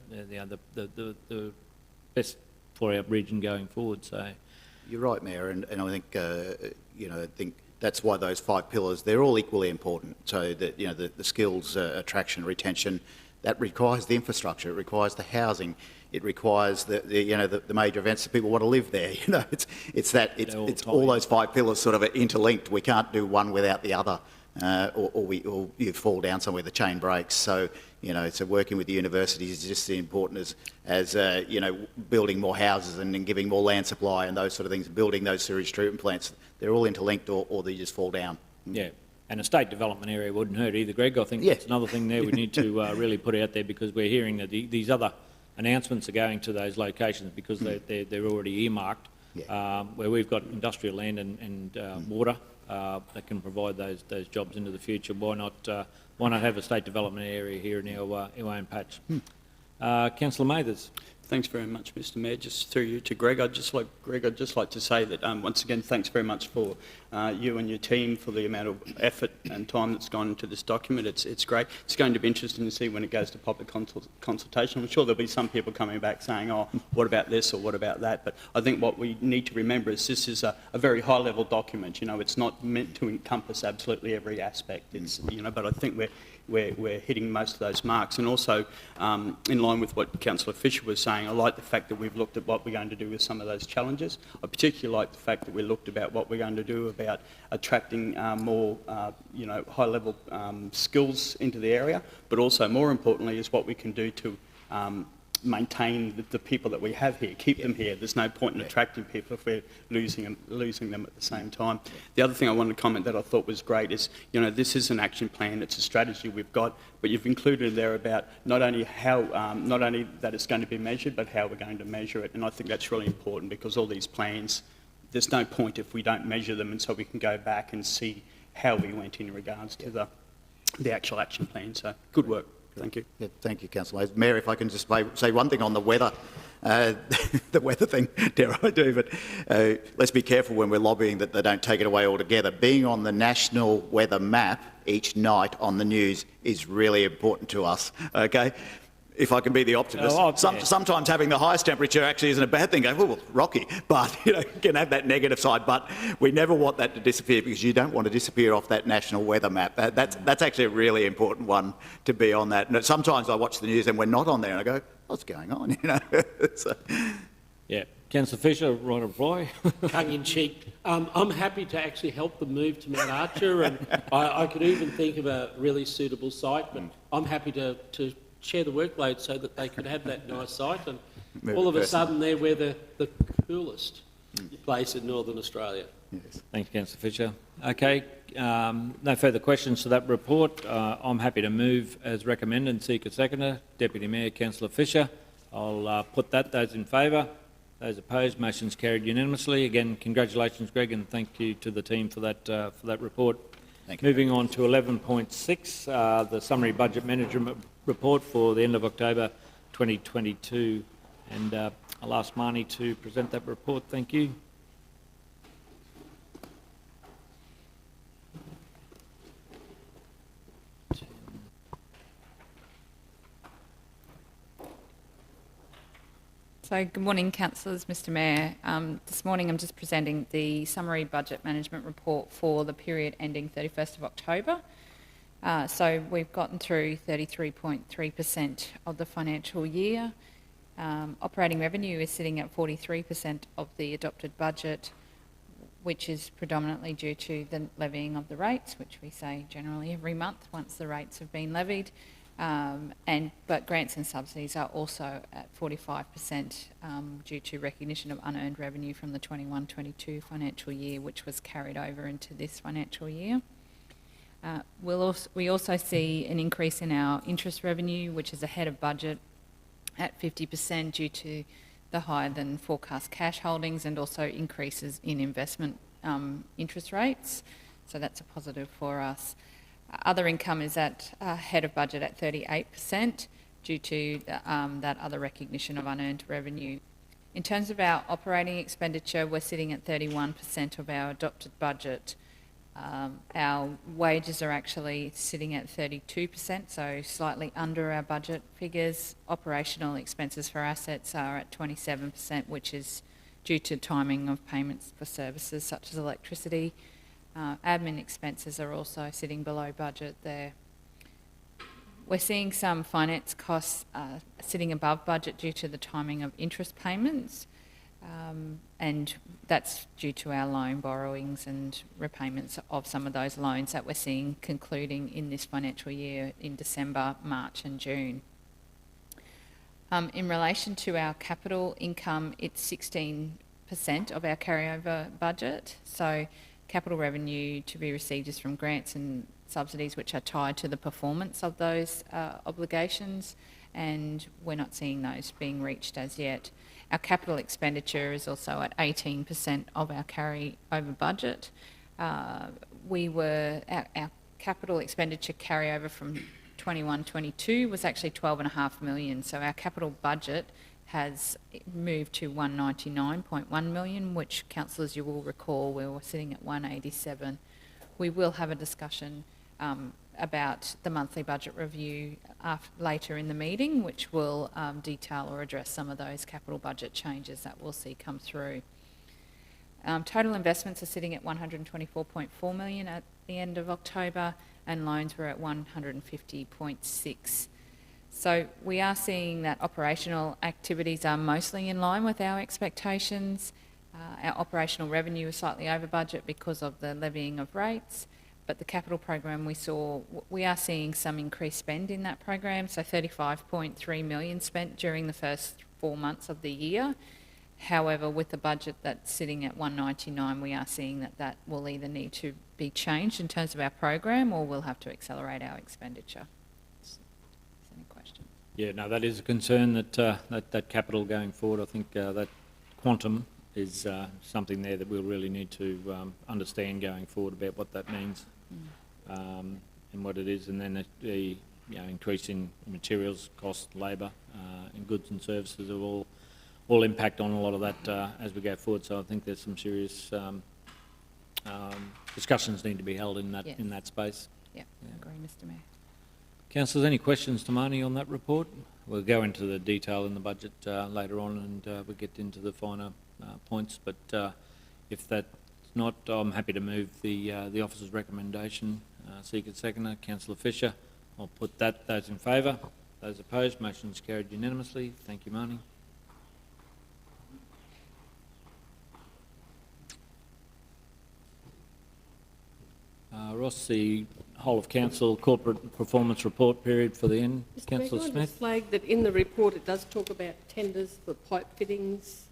best for our region going forward. So you're right, Mayor, and I think I think that's why those 5 pillars, they're all equally important. So that the skills, attraction, retention. That requires the infrastructure, it requires the housing, it requires the major events that people want to live there. It's all those 5 pillars sort of are interlinked. We can't do one without the other, or you fall down somewhere, the chain breaks. So so working with the universities is just as important as building more houses and giving more land supply and those sort of things. Building those sewage treatment plants, they're all interlinked, or they just fall down. Yeah. And a state development area wouldn't hurt either, Greg. I think that's another thing there we need to really put out there, because we're hearing that these other announcements are going to those locations because they're already earmarked, where we've got industrial land and water that can provide those jobs into the future. Why not have a state development area here in our own patch? Councillor Mathers. Thanks very much, Mr. Mayor. Just through you to Greg, I'd just like to say that once again, thanks very much for you and your team for the amount of effort and time that's gone into this document. It's great. It's going to be interesting to see when it goes to public consultation. I'm sure there'll be some people coming back saying, "Oh, what about this or what about that?" But I think what we need to remember is this is a very high-level document. You know, it's not meant to encompass absolutely every aspect. It's but I think we're hitting most of those marks. And also, in line with what Councillor Fisher was saying, I like the fact that we've looked at what we're going to do with some of those challenges. I particularly like the fact that we looked about what we're going to do about attracting more, high-level skills into the area, but also, more importantly, is what we can do to maintain the people that we have here, keep them here. There's no point in attracting people if we're losing them at the same time. The other thing I wanted to comment that I thought was great is, this is an action plan, it's a strategy we've got, but you've included there about not only that it's going to be measured, but how we're going to measure it. And I think that's really important because all these plans, there's no point if we don't measure them, and so we can go back and see how we went in regards to the actual action plan. So good work. Thank you. Yeah, thank you, Councillor Mathers. Mayor, if I can just say one thing on the weather, the weather thing, dare I do, but let's be careful when we're lobbying that they don't take it away altogether. Being on the national weather map each night on the news is really important to us, okay? If I can be the optimist. Sometimes having the highest temperature actually isn't a bad thing. Go, well, rocky, but you can have that negative side. But we never want that to disappear because you don't want to disappear off that national weather map. That's actually a really important one to be on that. And sometimes I watch the news and we're not on there, and I go, what's going on? So. Yeah, Councillor Fisher, right reply. Tongue in cheek. I'm happy to actually help them move to Mount Archer, and I could even think of a really suitable site. But I'm happy to share the workload so that they could have that nice site, and all of a sudden there we're the coolest place in Northern Australia. Yes. Thanks, Councillor Fisher. Okay, no further questions to that report. I'm happy to move as recommended and seek a seconder. Deputy Mayor, Councillor Fisher. I'll put that. Those in favour? Those opposed? Motion's carried unanimously. Again, congratulations, Greg, and thank you to the team for that report. Thank you. Moving on to 11.6, the summary budget management report for the end of October 2022. And I'll ask Marnie to present that report. Thank you. So good morning, councillors, Mr Mayor. This morning I'm just presenting the summary budget management report for the period ending 31st of October. So we've gotten through 33.3% of the financial year. Operating revenue is sitting at 43% of the adopted budget, which is predominantly due to the levying of the rates, which we say generally every month once the rates have been levied. But grants and subsidies are also at 45% due to recognition of unearned revenue from the 21-22 financial year, which was carried over into this financial year. We also see an increase in our interest revenue, which is ahead of budget at 50% due to the higher than forecast cash holdings and also increases in investment interest rates. So that's a positive for us. Other income is at ahead of budget at 38% due to that other recognition of unearned revenue. In terms of our operating expenditure, we're sitting at 31% of our adopted budget. Our wages are actually sitting at 32%, so slightly under our budget figures. Operational expenses for assets are at 27%, which is due to timing of payments for services such as electricity. Admin expenses are also sitting below budget there. We're seeing some finance costs sitting above budget due to the timing of interest payments, and that's due to our loan borrowings and repayments of some of those loans that we're seeing concluding in this financial year in December, March and June. In relation to our capital income, it's 16% of our carryover budget. So capital revenue to be received is from grants and subsidies which are tied to the performance of those obligations, and we're not seeing those being reached as yet. Our capital expenditure is also at 18% of our carry over budget. Our capital expenditure carryover from 21-22 was actually 12.5 million, so our capital budget has moved to 199.1 million, which, councillors, you will recall we were sitting at 187. We will have a discussion about the monthly budget review later in the meeting, which will detail or address some of those capital budget changes that we'll see come through. Total investments are sitting at 124.4 million at the end of October, and loans were at 150.6. So we are seeing that operational activities are mostly in line with our expectations. Our operational revenue is slightly over budget because of the levying of rates, but the capital program we are seeing some increased spend in that program, so 35.3 million spent during the first 4 months of the year. However, with the budget that's sitting at 199, we are seeing that will either need to be changed in terms of our program, or we'll have to accelerate our expenditure. Any questions? Yeah, no, that is a concern that capital going forward. I think that quantum is something there that we'll really need to understand going forward about what that means and what it is, and then the increase in materials cost, labour, and goods and services are all impact on a lot of that as we go forward. So I think there's some serious discussions need to be held in that in that space. Yeah, I agree, Mr. Mayor. Councillors, any questions to Marnie on that report? We'll go into the detail in the budget later on, and we'll get into the finer points. But if that's not, I'm happy to move the officer's recommendation. Secret seconder, Councillor Fisher. I'll put that. Those in favour? Those opposed? Motion is carried unanimously. Thank you, Marnie. Ross, the whole of council corporate performance report period for the end. Councillor Smith. Smith. Flag that in the report it does talk about tenders for pipe fittings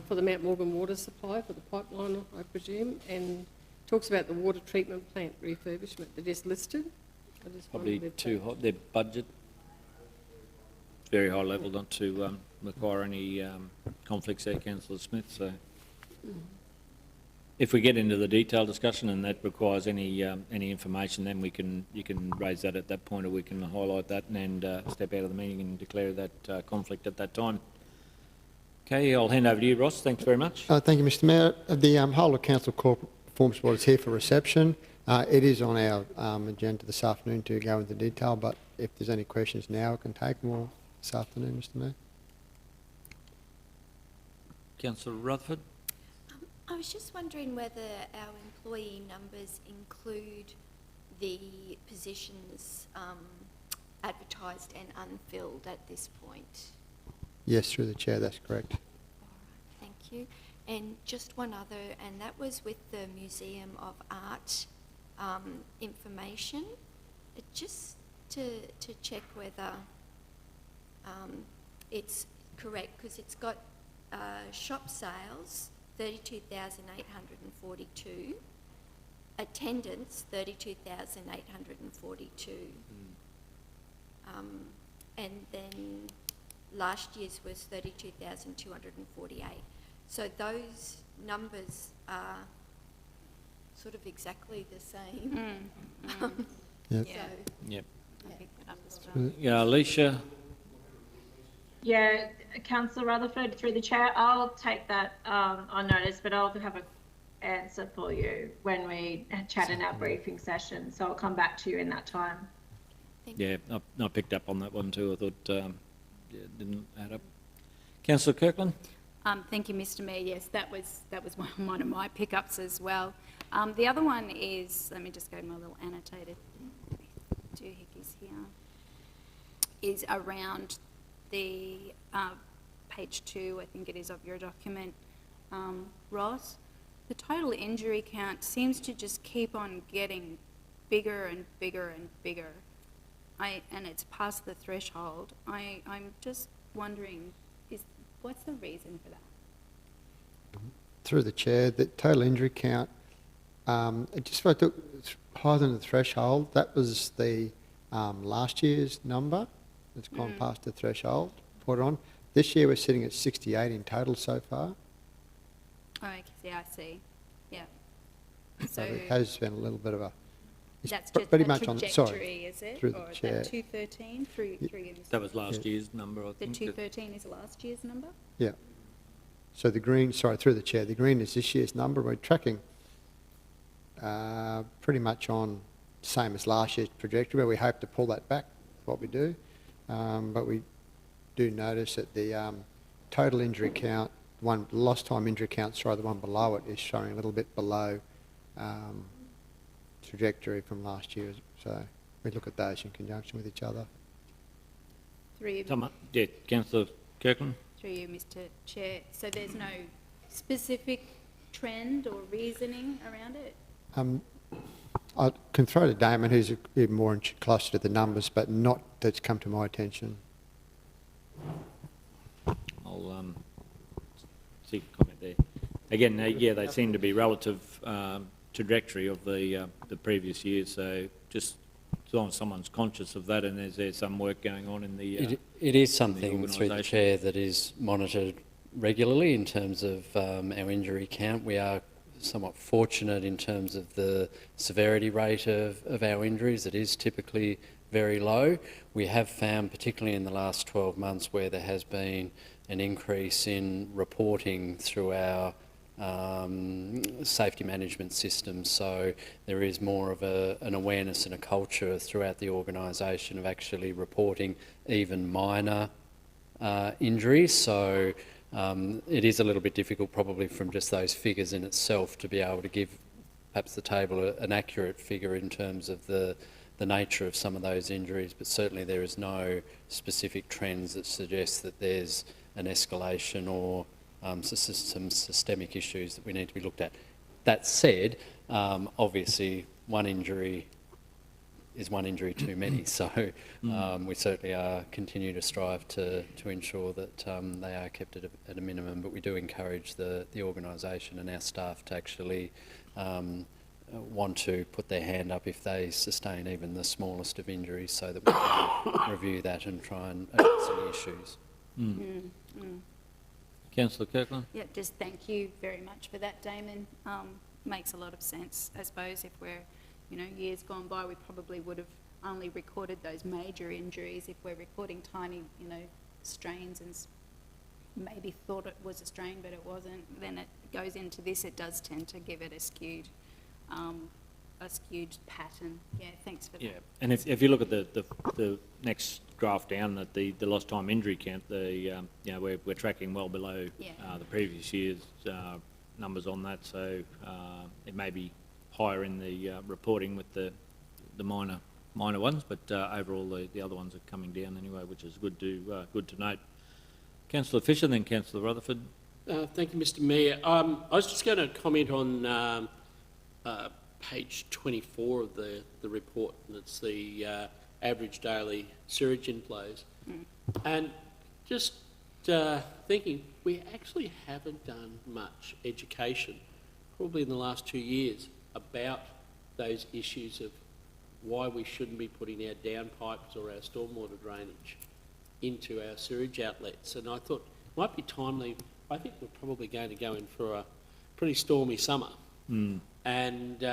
for the Mount Morgan water supply for the pipeline, I presume, and talks about the water treatment plant refurbishment that is listed. Probably too hot. Their budget very high level, not to require any conflicts there, Councillor Smith. So. If we get into the detailed discussion and that requires any information, then you can raise that at that point, or we can highlight that and step out of the meeting and declare that conflict at that time. Okay, I'll hand over to you, Ross. Thanks very much. Thank you, Mr. Mayor. The whole of council corporate performance report is here for reception. It is on our agenda this afternoon to go into detail, but if there's any questions now, I can take them all this afternoon, Mr. Mayor. Councillor Rutherford. I was just wondering whether our employee numbers include the positions advertised and unfilled at this point. Yes, through the chair, that's correct. All right, thank you. And just one other, and that was with the Museum of Art information. Just to check whether it's correct, because it's got shop sales 32,842, attendance 32,842, and then last year's was 32,248. So those numbers are sort of exactly the same. Yep. So, Yep. I picked that up as well. Yeah, Alicia. Yeah, Councillor Rutherford, through the chair, I'll take that on notice, but I'll have an answer for you when we chat in our briefing session. So I'll come back to you in that time. Yeah, I picked up on that one too. I thought it didn't add up. Councillor Kirkland. Thank you, Mr. Mayor. Yes, that was one of my pickups as well. The other one is, let me just go to my little annotated doohickeys here, is around the page 2, I think it is, of your document, Ross. The total injury count seems to just keep on getting bigger and bigger and bigger, and it's past the threshold. I'm just wondering, what's the reason for that? Through the chair, the total injury count, it just about took higher than the threshold. That was the last year's number. that's gone past the threshold, put on. This year we're sitting at 68 in total so far. Oh, okay, I see. Yeah. So So it has been a little bit of a... it's that's pr- just pretty a much on, trajectory, sorry, is it? through the Or is chair. that 213 through you, Mr. That was last year's number, I The think. 213 is last year's number? Yeah. So the green, sorry, through the chair, the green is this year's number. We're tracking pretty much on same as last year's trajectory, where we hope to pull that back, what we do. But we do notice that the total injury count, one lost time injury count, sorry, the one below it is showing a little bit below trajectory from last year. So we look at those in conjunction with each other. Yeah, Councillor Kirkland? Through you, Mr. Chair. So there's no specific trend or reasoning around it? I can throw to Damon, who's a bit more closer to the numbers, but not that's come to my attention. I'll see if comment there. Again, yeah, they seem to be relative trajectory of the previous years, so just as long as someone's conscious of that and there's some work going on in the It is something through the organisation. chair that is monitored regularly in terms of our injury count. We are somewhat fortunate in terms of the severity rate of our injuries. It is typically very low. We have found, particularly in the last 12 months, where there has been an increase in reporting through our safety management system. So there is more of an awareness and a culture throughout the organisation of actually reporting even minor injuries. So it is a little bit difficult probably from just those figures in itself to be able to give perhaps the table an accurate figure in terms of the nature of some of those injuries, but certainly there is no specific trends that suggest that there's an escalation or some systemic issues that we need to be looked at. That said, obviously one injury is one injury too many, so we certainly continue to strive to ensure that they are kept at a minimum, but we do encourage the organisation and our staff to actually want to put their hand up if they sustain even the smallest of injuries, so that we can review that and try and address any issues. Councillor Kirkland? Yeah, just thank you very much for that, Damon. Makes a lot of sense. I suppose if we're, years gone by, we probably would have only recorded those major injuries. If we're recording tiny, strains and maybe thought it was a strain but it wasn't, then it goes into this, it does tend to give it a skewed pattern. Yeah, thanks for that. Yeah, and if you look at the next graph down at the lost time injury count, we're tracking well below the previous year's numbers on that, so it may be higher in the reporting with the minor ones, but overall the other ones are coming down anyway, which is good to note. Councillor Fisher, then Councillor Rutherford. Thank you, Mr. Mayor. I was just going to comment on page 24 of the report, and it's the average daily sewage inflows. And just thinking, we actually haven't done much education, probably in the last 2 years, about those issues of why we shouldn't be putting our downpipes or our stormwater drainage into our sewage outlets. And I thought it might be timely. I think we're probably going to go in for a pretty stormy summer. And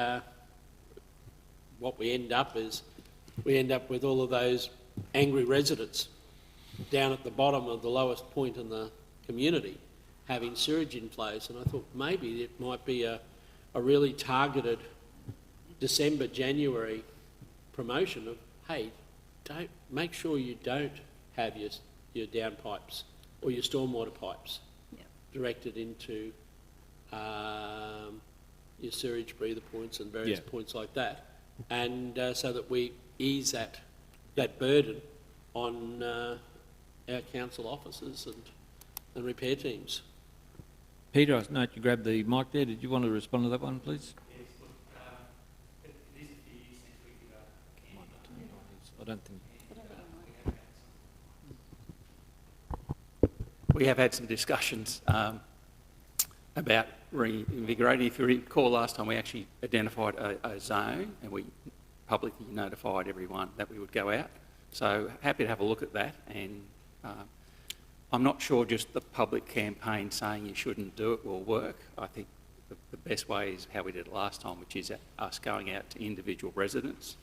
what we end up with all of those angry residents down at the bottom of the lowest point in the community having sewage inflows. And I thought maybe it might be a really targeted December, January promotion of, hey, don't make sure you don't have your downpipes or your stormwater pipes directed into your sewage breather points and various points like that, and so that we ease that burden on our council officers and repair teams. Peter, I note you grabbed the mic there. Did you want to respond to that one, please? Yes, look, it is a few years since we did I don't think. We have had some discussions about reinvigorating. If you recall, last time we actually identified a zone and we publicly notified everyone that we would go out So happy to have a look at that, and I'm not sure just the public campaign saying you shouldn't do it will work. I think the best way is how we did it last time, which is us going out to individual residents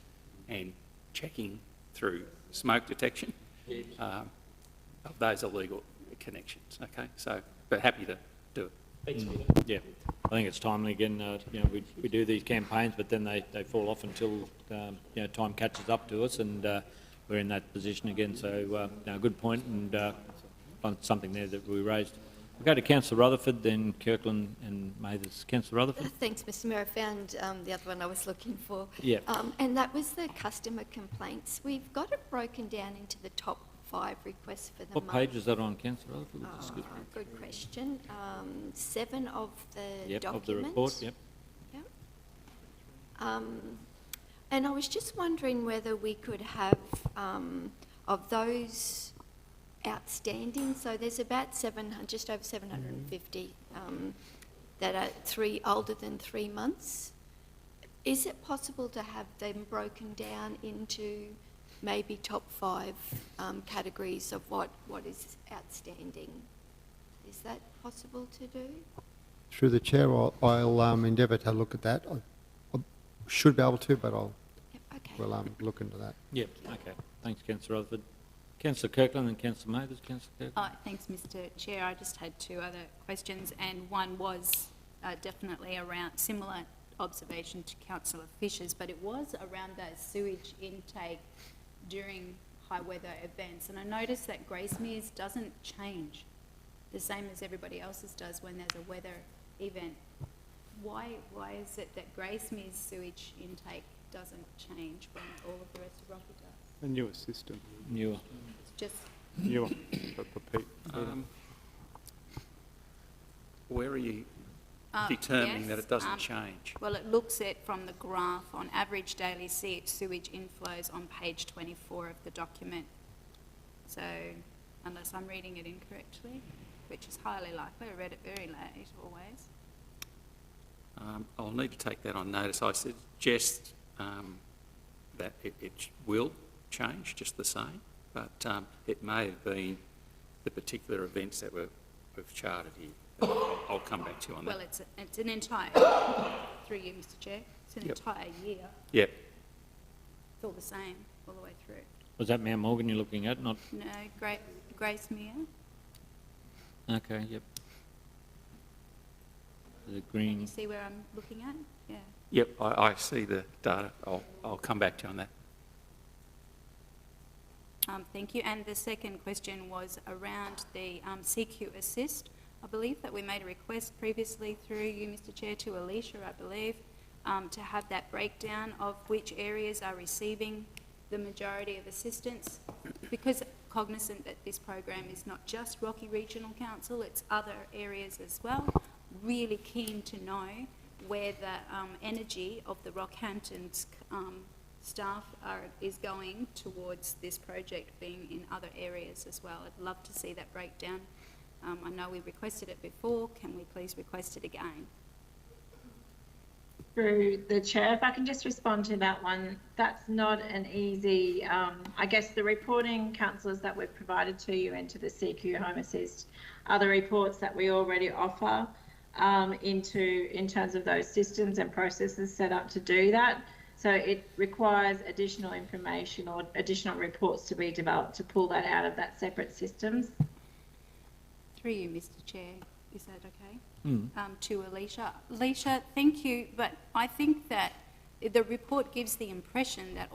and checking through smoke detection of those illegal connections. Okay, so but happy to do it. Thanks, Peter. Yeah, I think it's timely again. You know, we do these campaigns, but then they fall off until you know, time catches up to us, and we're in that position again. So, no, good point, and something there that we raised. We'll go to Councillor Rutherford, then Kirkland and Mathers. Councillor Rutherford. Thanks, Mr Mayor. I found the other one I was looking for. Yeah. And that was the customer complaints. We've got it broken down into the top 5 requests for the What month. page is that on, Councillor Rutherford? Just give- Good question. 7 of the Yep, document. of the report, yep. Yep. And I was just wondering whether we could have, of those outstanding, so there's about just over 750 that are older than 3 months. Is it possible to have them broken down into maybe top 5 categories of what is outstanding? Is that possible to do? Through the chair, I'll endeavour to look at that. I should be able to, but Yep, okay. we'll look into that. Yep, okay. Thanks, Councillor Rutherford. Councillor Kirkland and Councillor Mathers. Councillor Kirkland. Thanks, Mr Chair. I just had 2 other questions, and one was definitely around similar observation to Councillor Fisher's, but it was around the sewage intake during high weather events. And I noticed that Gracemere's doesn't change the same as everybody else's does when there's a weather event. Why is it that Gracemere's sewage intake doesn't change when all of the rest of Rocky does? A newer system. Newer. It's just Newer. Pete. Where are you determining that it doesn't change? Well, it looks at from the graph on average daily sewage inflows on page 24 of the document. So, unless I'm reading it incorrectly, which is highly likely, I read it very late always. I'll need to take that on notice. I suggest that it will change just the same, but it may have been the particular events that we've charted here. I'll come back to you on that. Well, it's an entire, through you, Mr Chair, it's an entire year. Yep. It's all the same all the way through. Was that Mount Morgan you're looking at? Not. No, Gracemere. Okay. Yep. The You green. see where I'm looking at? Yeah. Yep, I see the data. I'll come back to you on that. Thank you. And the second question was around the CQ Assist. I believe that we made a request previously through you, Mr Chair, to Alicia, I believe, to have that breakdown of which areas are receiving the majority of assistance, because cognizant that this program is not just Rocky Regional Council, it's other areas as well. Really keen to know where the energy of the Rockhampton's staff is going towards this project being in other areas as well. I'd love to see that breakdown. I know we requested it before. Can we please request it again? Through the chair, if I can just respond to that one, that's not an easy, I guess the reporting, councillors, that we've provided to you into the CQ Home Assist are the reports that we already offer in terms of those systems and processes set up to do that. So it requires additional information or additional reports to be developed to pull that out of that separate systems. Through you, Mr Chair, is that okay? To Alicia. Alicia, thank you, but I think that the report gives the impression that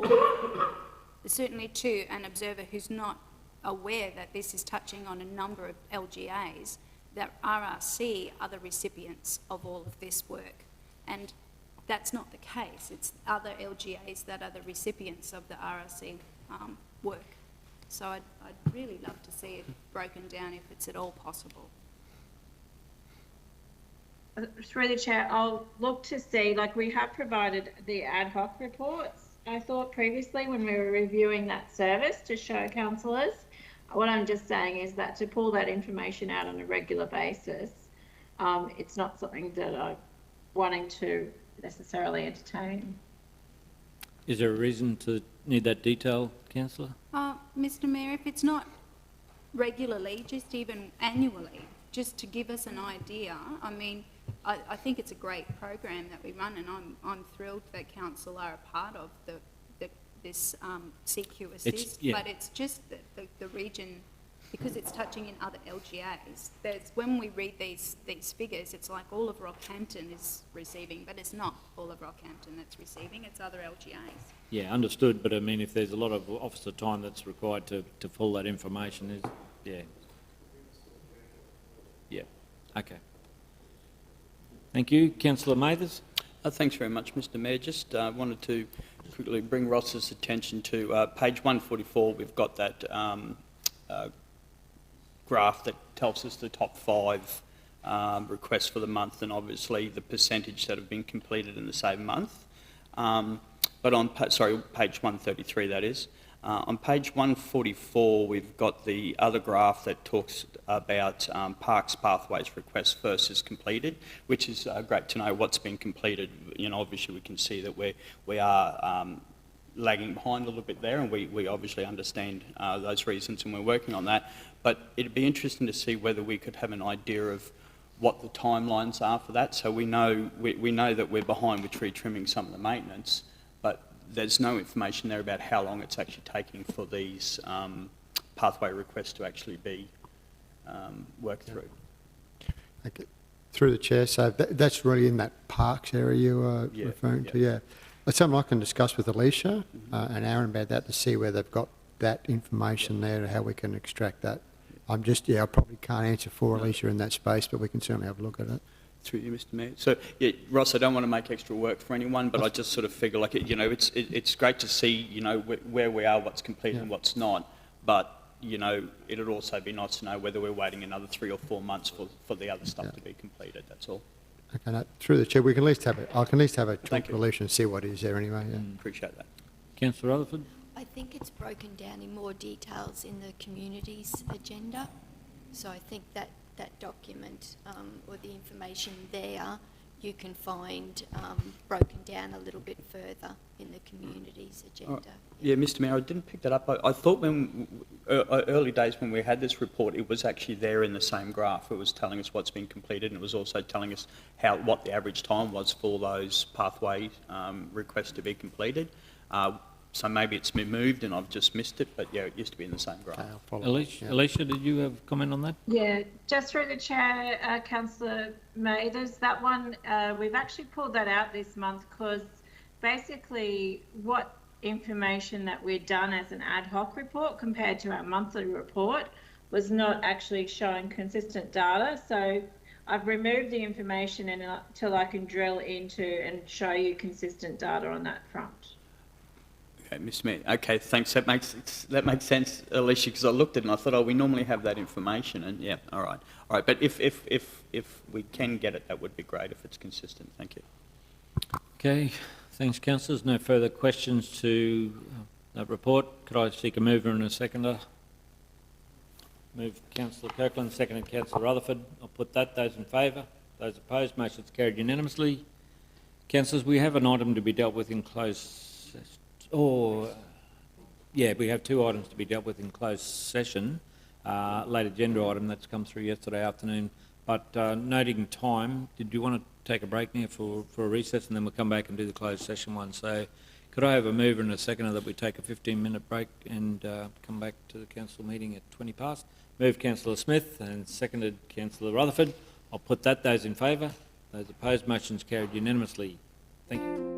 certainly to an observer who's not aware that this is touching on a number of LGAs, that RRC are the recipients of all of this work. And that's not the case. It's other LGAs that are the recipients of the RRC work. So I'd really love to see it broken down if it's at all possible. Through the chair, I'll look to see, like we have provided the ad hoc reports, I thought previously when we were reviewing that service to show councillors. What I'm just saying is that to pull that information out on a regular basis, it's not something that I'm wanting to necessarily entertain. Is there a reason to need that detail, councillor? Mr Mayor, if it's not regularly, just even annually, just to give us an idea. I mean, I think it's a great program that we run, and I'm thrilled that council are a part of this CQ Assist. But it's just that the region, because it's touching in other LGAs. When we read these figures, it's like all of Rockhampton is receiving, but it's not all of Rockhampton that's receiving. It's other LGAs. Yeah, understood, but I mean, if there's a lot of officer time that's required to pull that information, yeah, okay. Thank you. Councillor Mathers? Thanks very much, Mr Mayor. Just wanted to quickly bring Ross's attention to page 144. We've got that graph that tells us the top 5 requests for the month, and obviously the percentage that have been completed in the same month. But on, page 133 that is. On page 144, we've got the other graph that talks about parks pathways requests versus completed, which is great to know what's been completed. You know, obviously we can see that we are lagging behind a little bit there, and we obviously understand those reasons, and we're working on that. But it'd be interesting to see whether we could have an idea of what the timelines are for that. So we know that we're behind with tree trimming, some of the maintenance, but there's no information there about how long it's actually taking for these pathway requests to actually be worked through. Okay. Through the chair, so that's really in that parks area you were referring to, yeah. It's something I can discuss with Alicia and Aaron about that to see where they've got that information there and how we can extract that. I'm just, I probably can't answer for Alicia in that space, but we can certainly have a look at it. Through you, Mr Mayor. So, yeah, Ross, I don't want to make extra work for anyone, but I just sort of figure, like, it's great to see, where we are, what's completed and what's not, but, it'd also be nice to know whether we're waiting another 3 or 4 months for the other stuff to be completed, that's all. Okay, no, through the chair, we can at least have I can at least have a talk to Alicia and see what is there anyway, yeah. Appreciate that. Councillor Rutherford? I think it's broken down in more details in the communities agenda. So I think that document or the information there you can find broken down a little bit further in the communities agenda. Yeah, Mr Mayor, I didn't pick that up. I thought when early days when we had this report, it was actually there in the same graph. It was telling us what's been completed, and it was also telling us what the average time was for those pathway requests to be completed. So maybe it's been moved and I've just missed it, but yeah, it used to be in the same graph. Alicia, did you have a comment on that? Yeah, just through the chair, Councillor May, there's that one, we've actually pulled that out this month because basically what information that we'd done as an ad hoc report compared to our monthly report was not actually showing consistent data. So I've removed the information until I can drill into and show you consistent data on that front. Okay, Ms. Mayor. Okay, thanks. That makes sense, Alicia, because I looked at it and I thought, we normally have that information, and yeah, all right. But if we can get it, that would be great if it's consistent. Thank you. Okay, thanks, councillors. No further questions to that report. Could I seek a mover and a seconder? Move Councillor Kirkland, seconded Councillor Rutherford. I'll put that. Those in favour? Those opposed? Motion's carried unanimously. Councillors, we have an item to be dealt with in closed session. We have 2 items to be dealt with in closed session. Late agenda item that's come through yesterday afternoon. But noting time, did you want to take a break now for a recess, and then we'll come back and do the closed session one? So could I have a mover and a seconder that we take a 15-minute break and come back to the council meeting at 20 past? Moved Councillor Smith and seconded Councillor Rutherford. I'll put that. Those in favour? Those opposed? Motion's carried unanimously. Thank you.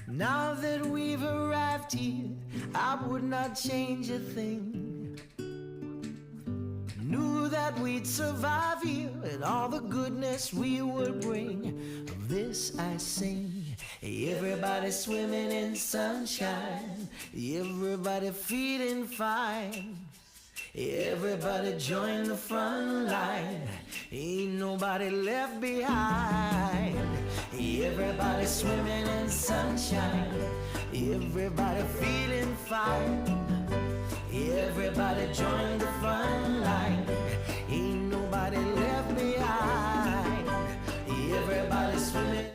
Now that we've arrived here, I would not change a thing. Knew that that we'd survive here and all the goodness we would bring. Of this I sing. Everybody swimming in sunshine, everybody feeling fine. Everybody join the front line, ain't nobody left behind. Everybody swimming in sunshine, everybody feeling fine. Everybody join the front line, ain't nobody left behind. Everybody swimming.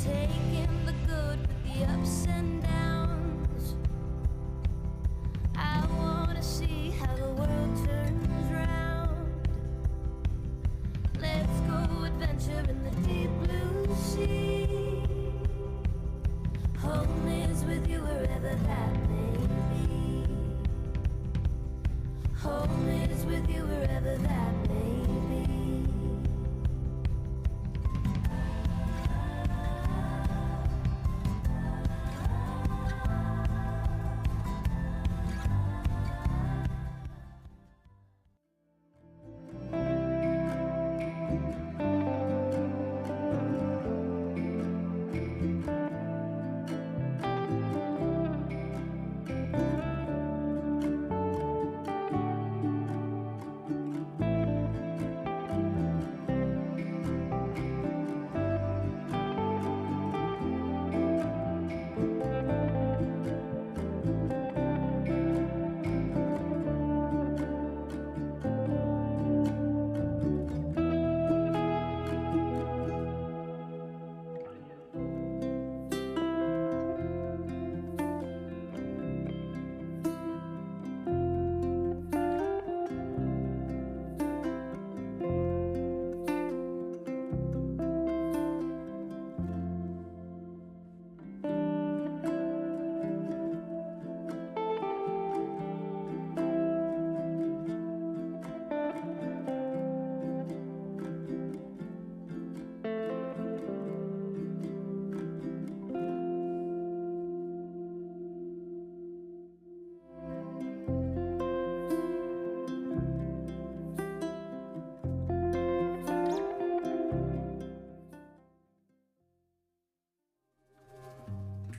Taking the good with the ups and downs. I wanna see how the world turns round. Let's go adventure in the deep blue sea. Home is with you wherever that may be. Home is with you wherever that may be.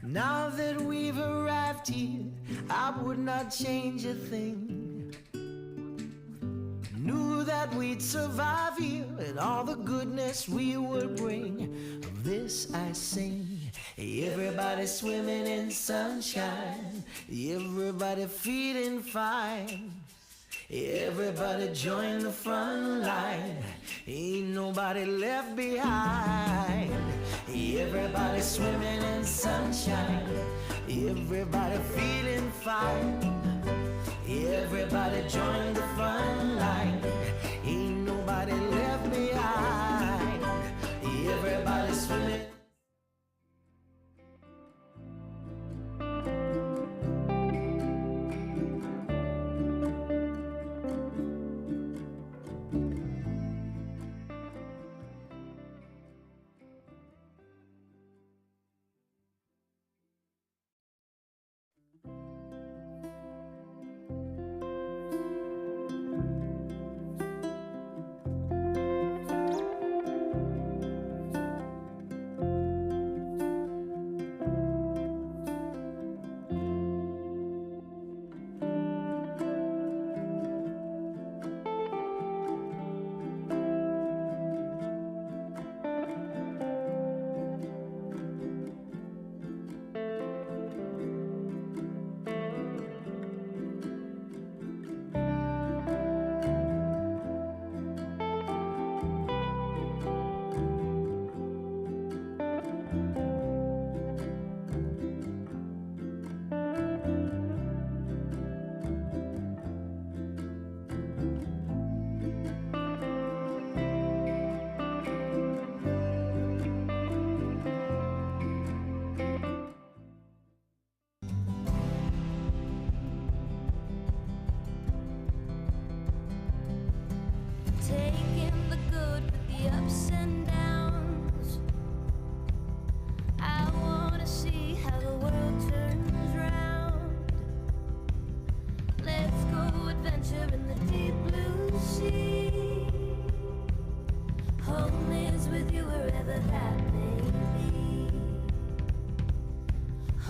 Now that we've arrived here, I would not change a thing. Knew that we'd survive here and all the goodness we would bring. Of this I sing. Everybody swimming in sunshine, everybody feeling fine. Everybody join the front line, ain't nobody left behind. Everybody swimming in sunshine, everybody feeling fine. Everybody join the front line, ain't nobody left behind. Everybody swimming.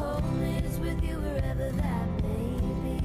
Home is with you wherever that may be.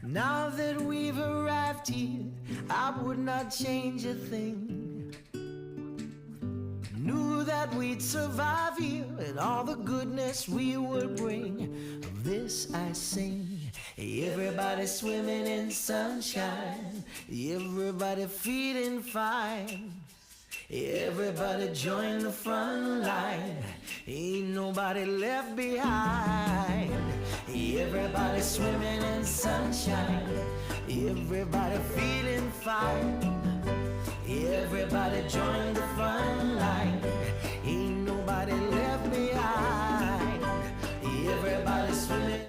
Now that we've arrived here, I would not change a thing. Knew that we'd survive here and all the goodness we would bring. Of this I sing. Everybody swimming in sunshine, everybody feeling fine. Everybody join the front line, ain't nobody left behind. Everybody swimming in sunshine, everybody feeling fine. Everybody join the front line, ain't nobody left behind. Everybody swimming.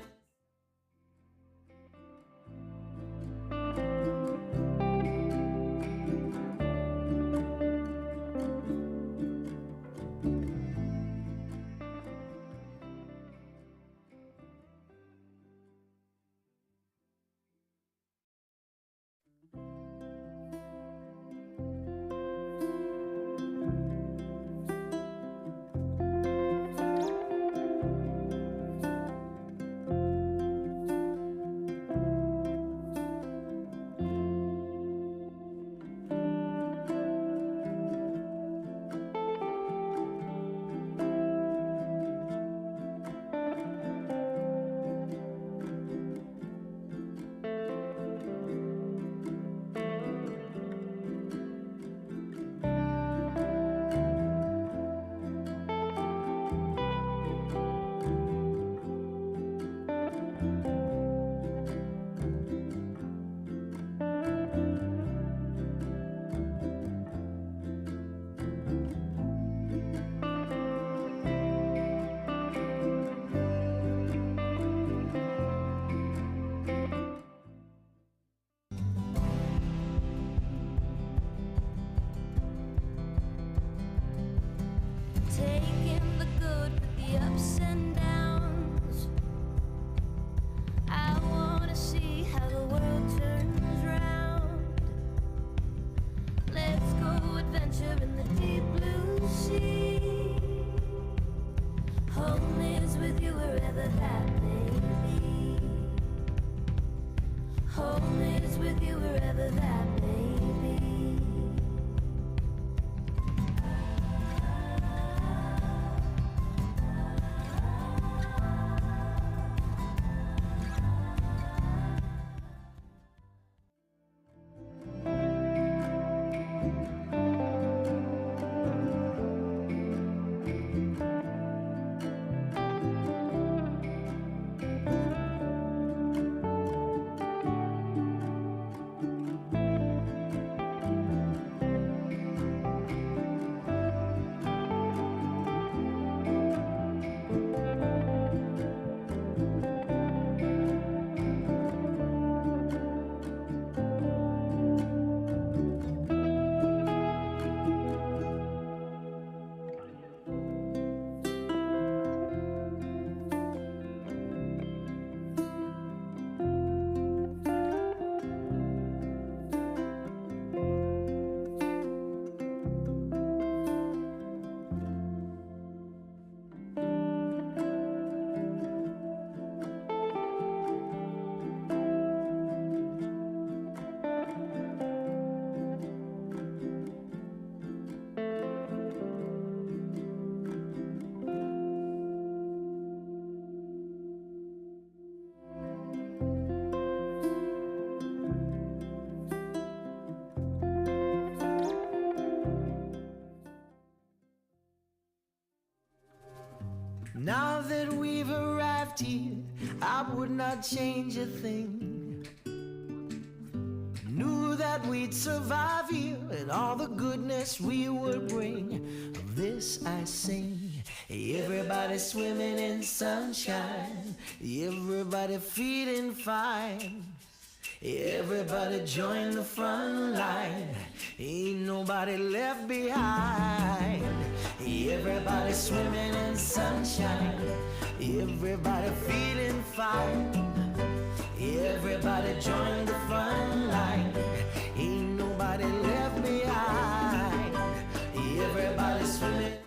Taking the good with the ups and downs. I wanna see how the world turns round. Let's go adventure in the deep blue sea. Home is with you wherever that may be. Home is with you wherever that may be. Now that we've arrived here, I would not change a thing. Knew that we'd survive here and all the goodness we would bring. Of this I sing. Everybody swimming in sunshine, everybody feeling fine. Everybody join the front line, ain't nobody left behind. Everybody swimming in sunshine, everybody feeling fine. Everybody join the front line, ain't nobody left behind. Everybody swimming.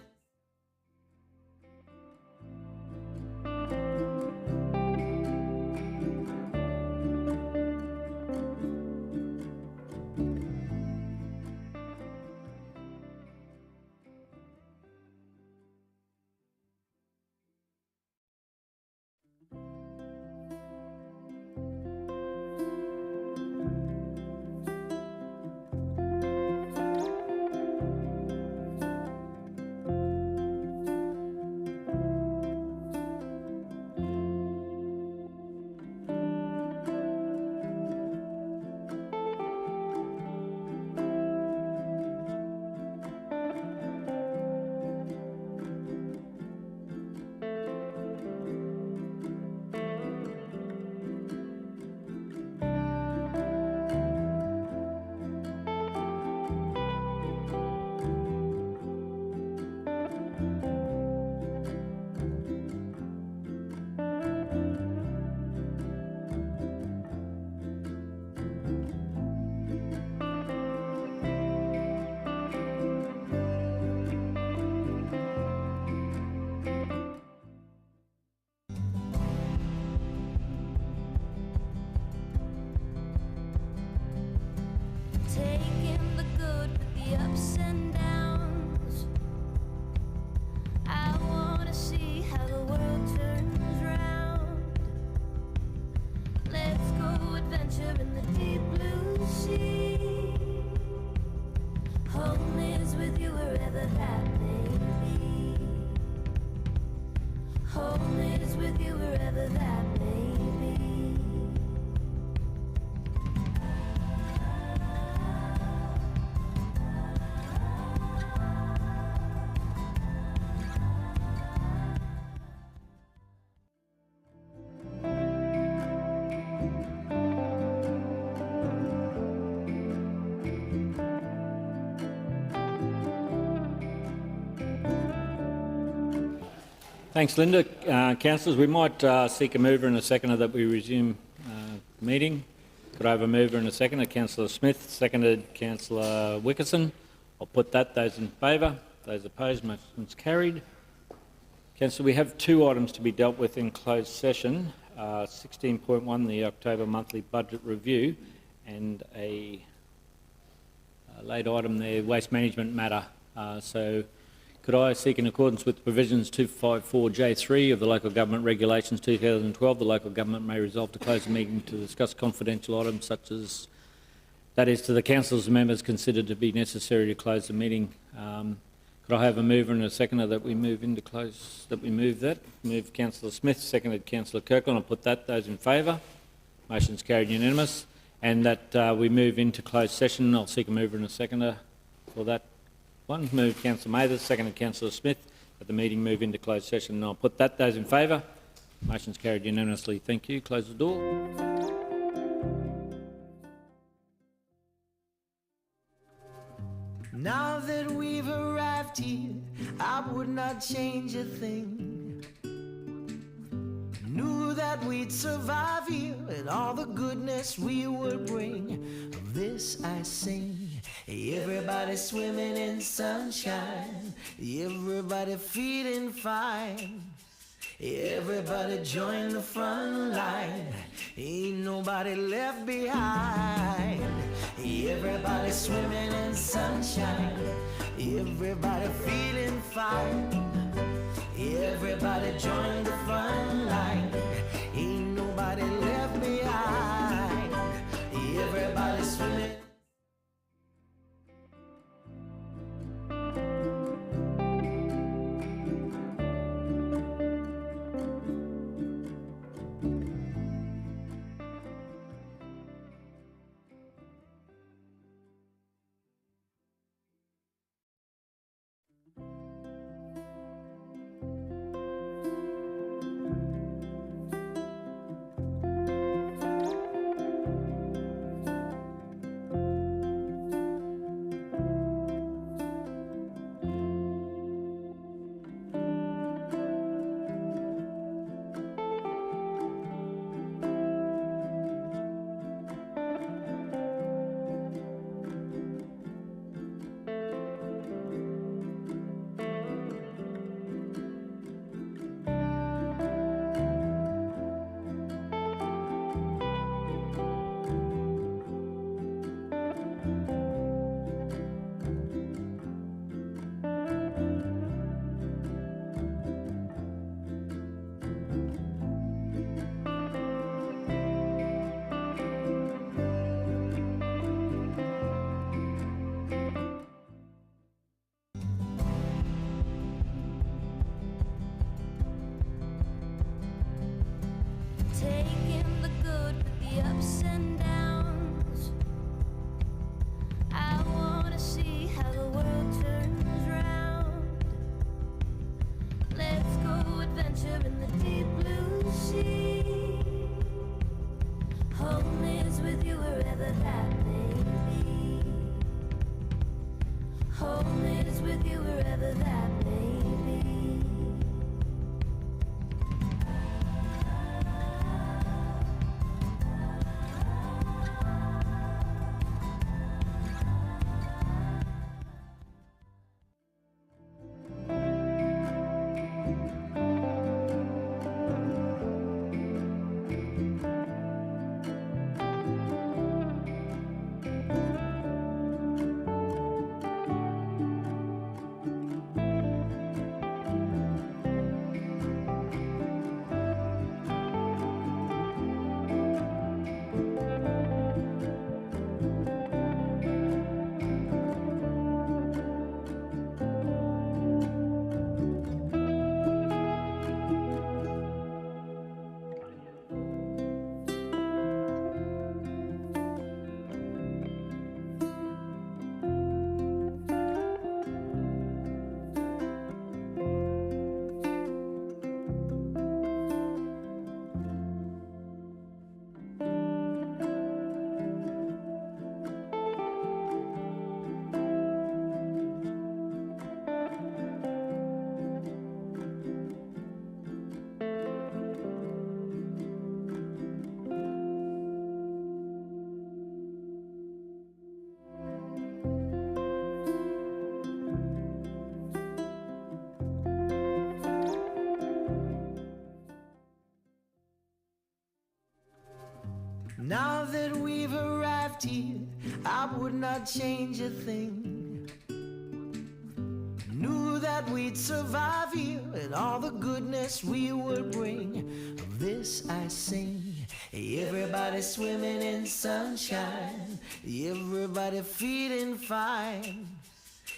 Taking the good with the ups and downs. I wanna see how the world turns round. Let's go adventure in the deep blue sea. Home is with you wherever that may be. Home is with you wherever that may be. Thanks, Linda. Councillors, we might seek a mover and a seconder that we resume the meeting. Could I have a mover and a seconder? Councillor Smith, seconded Councillor Wickerson. I'll put that. Those in favour? Those opposed? Motion's carried. Councillor, we have two items to be dealt with in closed session. 16.1, the October monthly budget review, and a late item there, waste management matter. So could I seek, in accordance with provisions 254J3 of the Local Government Regulations 2012, the local government may resolve to close the meeting to discuss confidential items such as, that is, to the councillors and members considered to be necessary to close the meeting. Could I have a mover and a seconder that we move into close, that we move that? Move Councillor Smith, seconded Councillor Kirkland. I'll put that. Those in favour? Motion's carried unanimous. And that we move into closed session. I'll seek a mover and a seconder for that one. Move Councillor Mathers, seconded Councillor Smith, that the meeting move into closed session. And I'll put that. Those in favour? Motion's carried unanimously. Thank you. Close the door. Now that we've arrived here, I would not change a thing. Knew that we'd survive here and all the goodness we would bring. Of this I sing. Everybody swimming in sunshine, everybody feeling fine. Everybody join the front line, ain't nobody left behind. Everybody swimming in sunshine, everybody feeling fine. Everybody join the front line, ain't nobody left behind. Everybody swimming. Home is with you wherever that may be. Now that we've arrived here, I would not change a thing. Knew that we'd survive here and all the goodness we would bring. Of this I sing. Everybody swimming in sunshine, everybody feeling fine.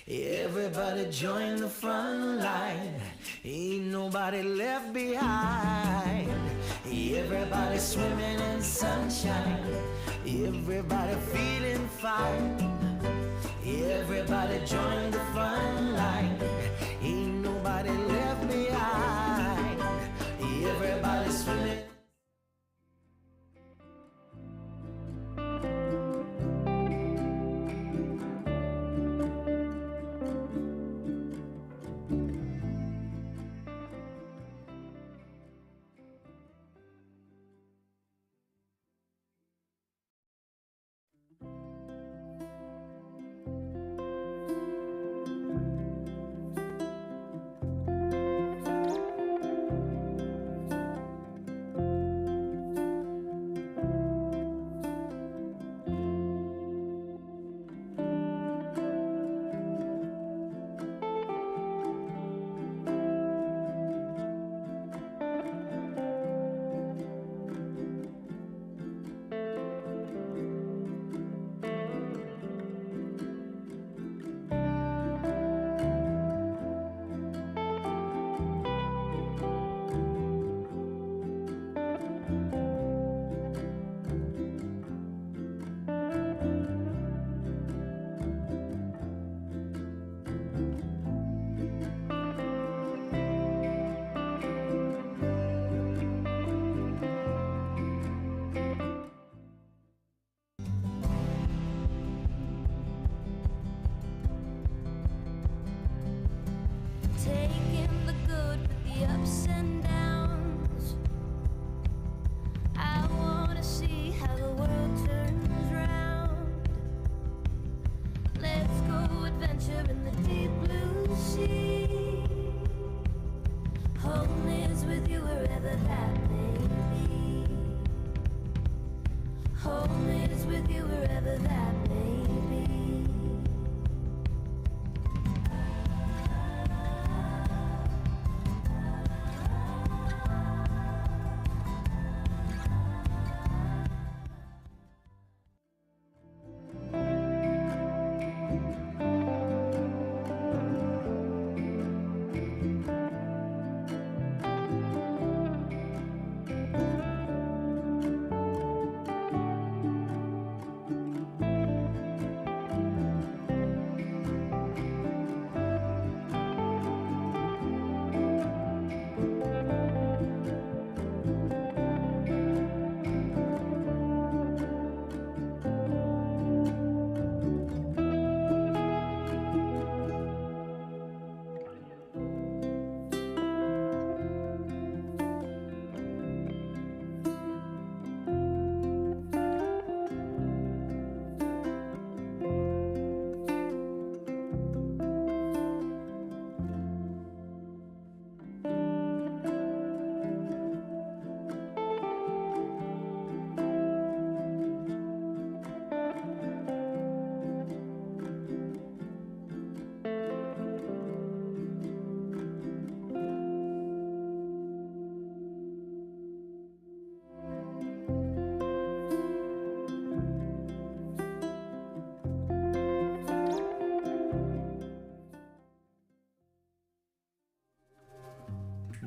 Everybody join the front line, ain't nobody left behind. Everybody swimming in sunshine, everybody feeling fine. Everybody join the front line, ain't nobody left behind. Everybody swimming. Taking the good with the ups and downs. I wanna see how the world turns round. Let's go adventure in the deep blue sea. Home is with you wherever that may be. Home is with you wherever that may be.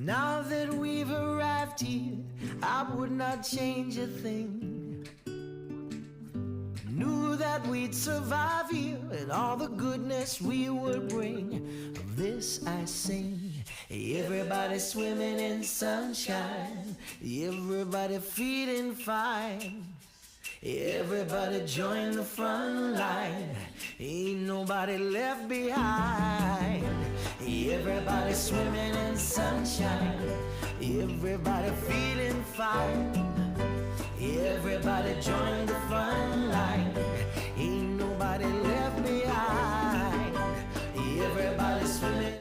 Now that we've arrived here, I would not change a thing. Knew that we'd survive here and all the goodness we would bring. Of this I sing. Everybody swimming in sunshine, everybody feeling fine. Everybody join the front line, ain't nobody left behind. Everybody swimming in sunshine, everybody feeling fine. Everybody join the front line, ain't nobody left behind. Everybody swimming.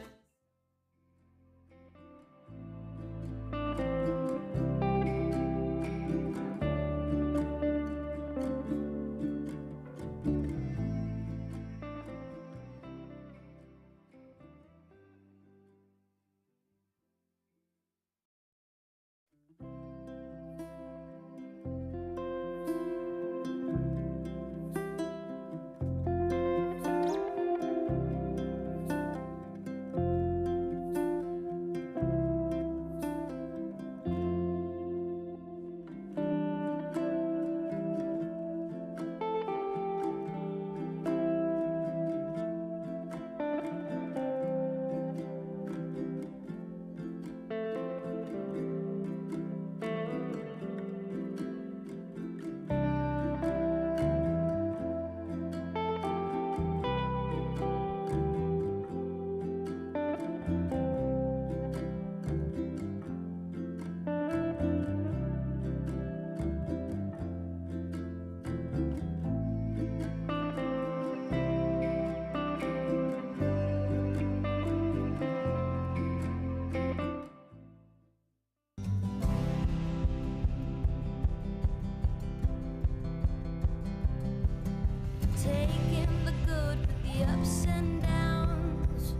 Taking the good with the ups and downs.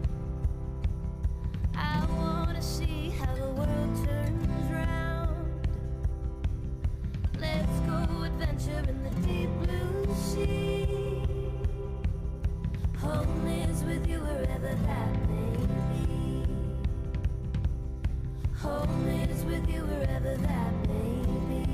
I wanna see how the world turns round. Let's go adventure in the deep blue sea. Home is with you wherever that may be. Home is with you wherever that may be.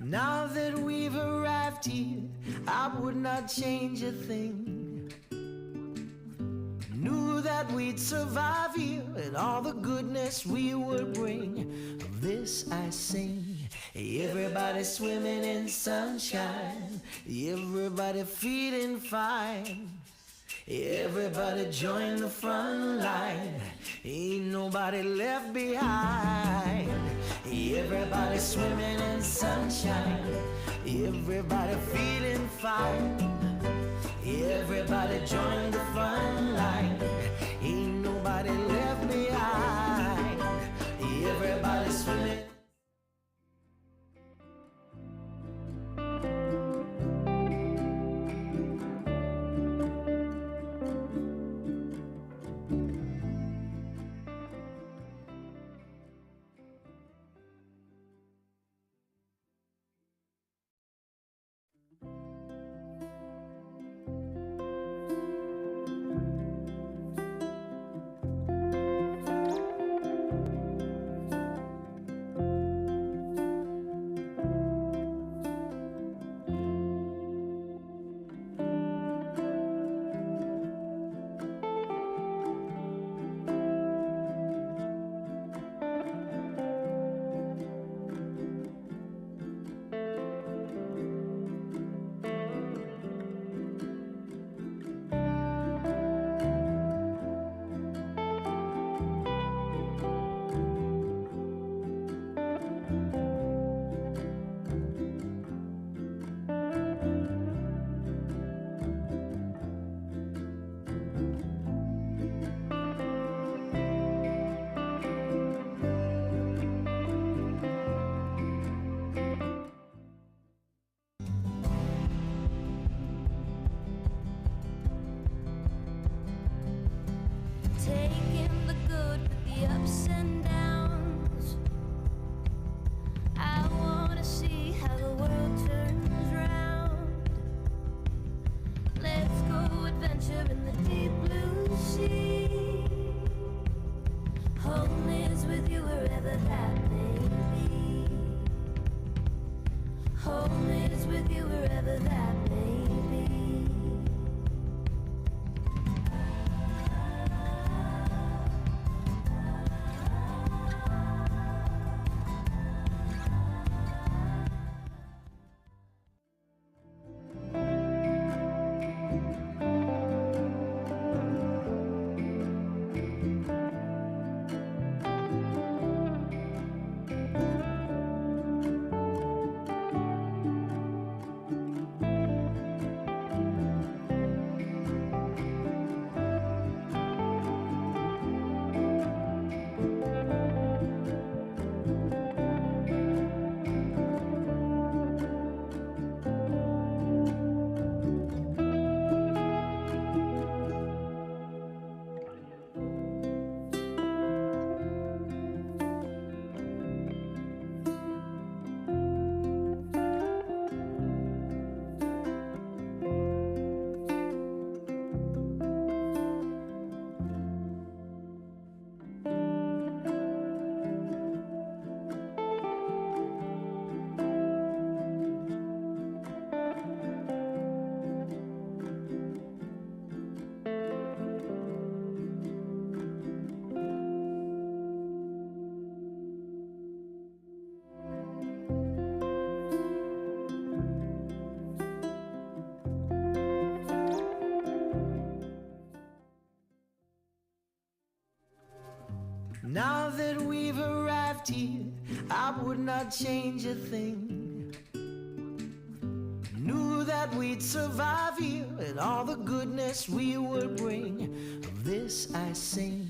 Now that we've arrived here, I would not change a thing. Knew that we'd survive here and all the goodness we would bring. Of this I sing. Everybody swimming in sunshine, everybody feeling fine. Everybody join the front line, ain't nobody left behind. Everybody swimming in sunshine, everybody feeling fine. Everybody join the front line, ain't nobody left behind. Everybody swimming. Home is with you wherever that may be. Now that we've arrived here, I would not change a thing. Knew that we'd survive here and all the goodness we would bring. Of this I sing.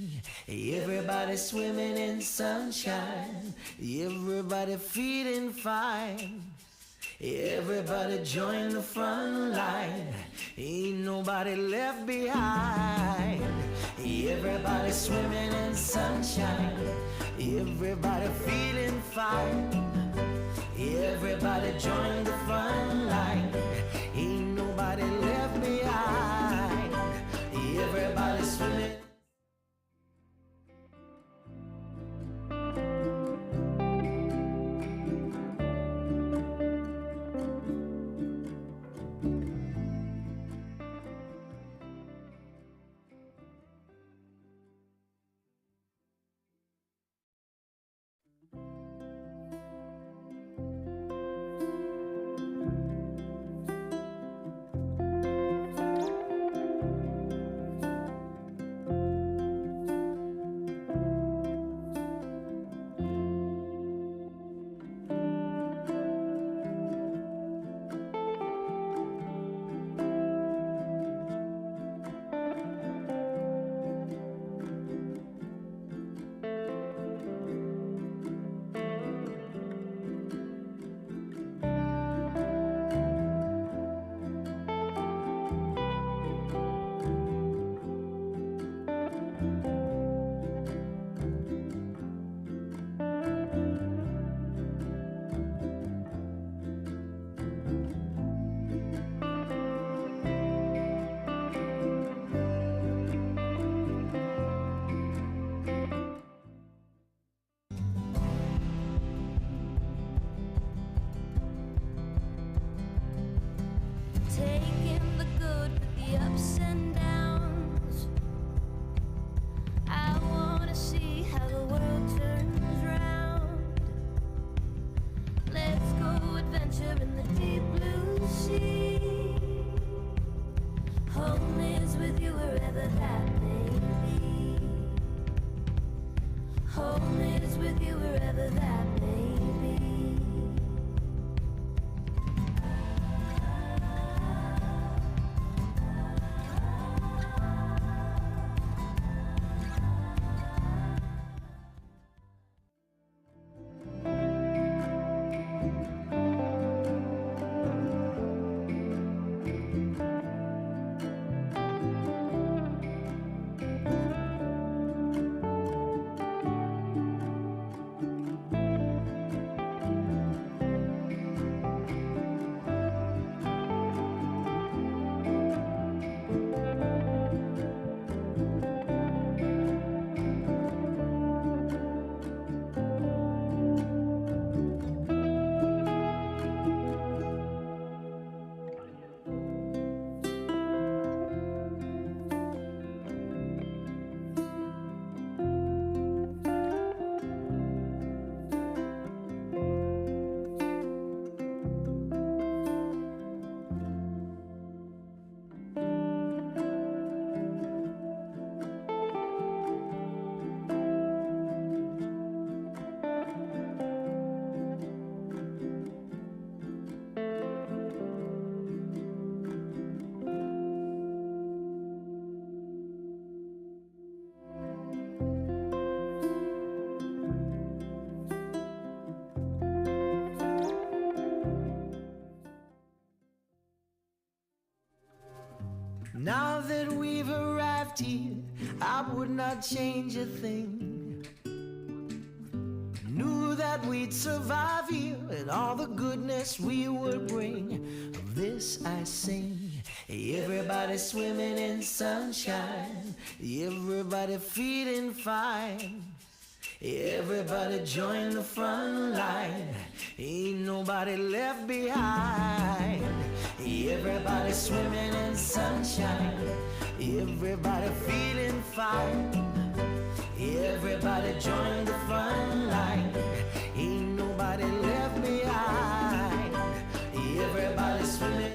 Everybody swimming in sunshine, everybody feeling fine. Everybody join the front line, ain't nobody left behind. Everybody swimming in sunshine, everybody feeling fine. Everybody join the front line, ain't nobody left behind. Everybody swimming. Taking the good with the ups and downs. I wanna see how the world turns round. Let's go adventure in the deep blue sea. Home is with you wherever that may be. Home is with you wherever that may be. Now that we've arrived here, I would not change a thing. Knew that we'd survive here and all the goodness we would bring. Of this I sing. Everybody swimming in sunshine, everybody feeling fine. Everybody join the front line, ain't nobody left behind. Everybody swimming in sunshine, everybody feeling fine. Everybody join the front line, ain't nobody left behind. Everybody swimming.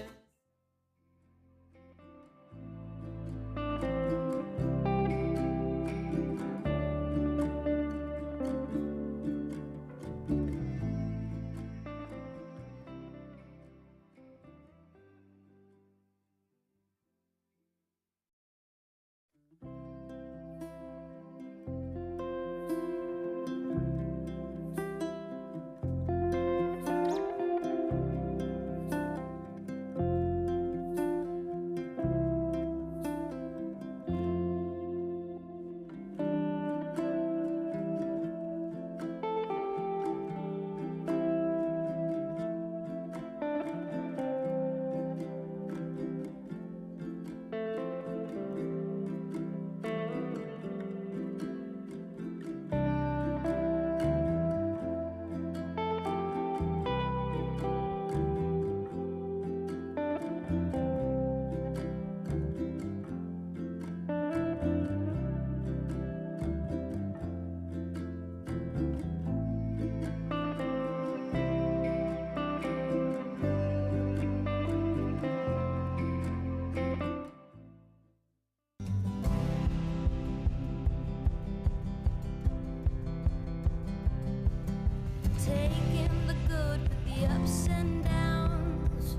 Taking the good with the ups and downs.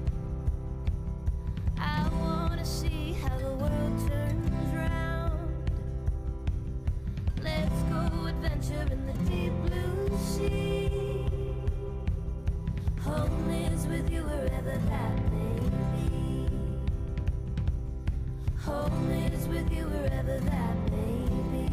I wanna see how the world turns round. Let's go adventure in the deep blue sea. Home is with you wherever that may be. Home is with you wherever that may be.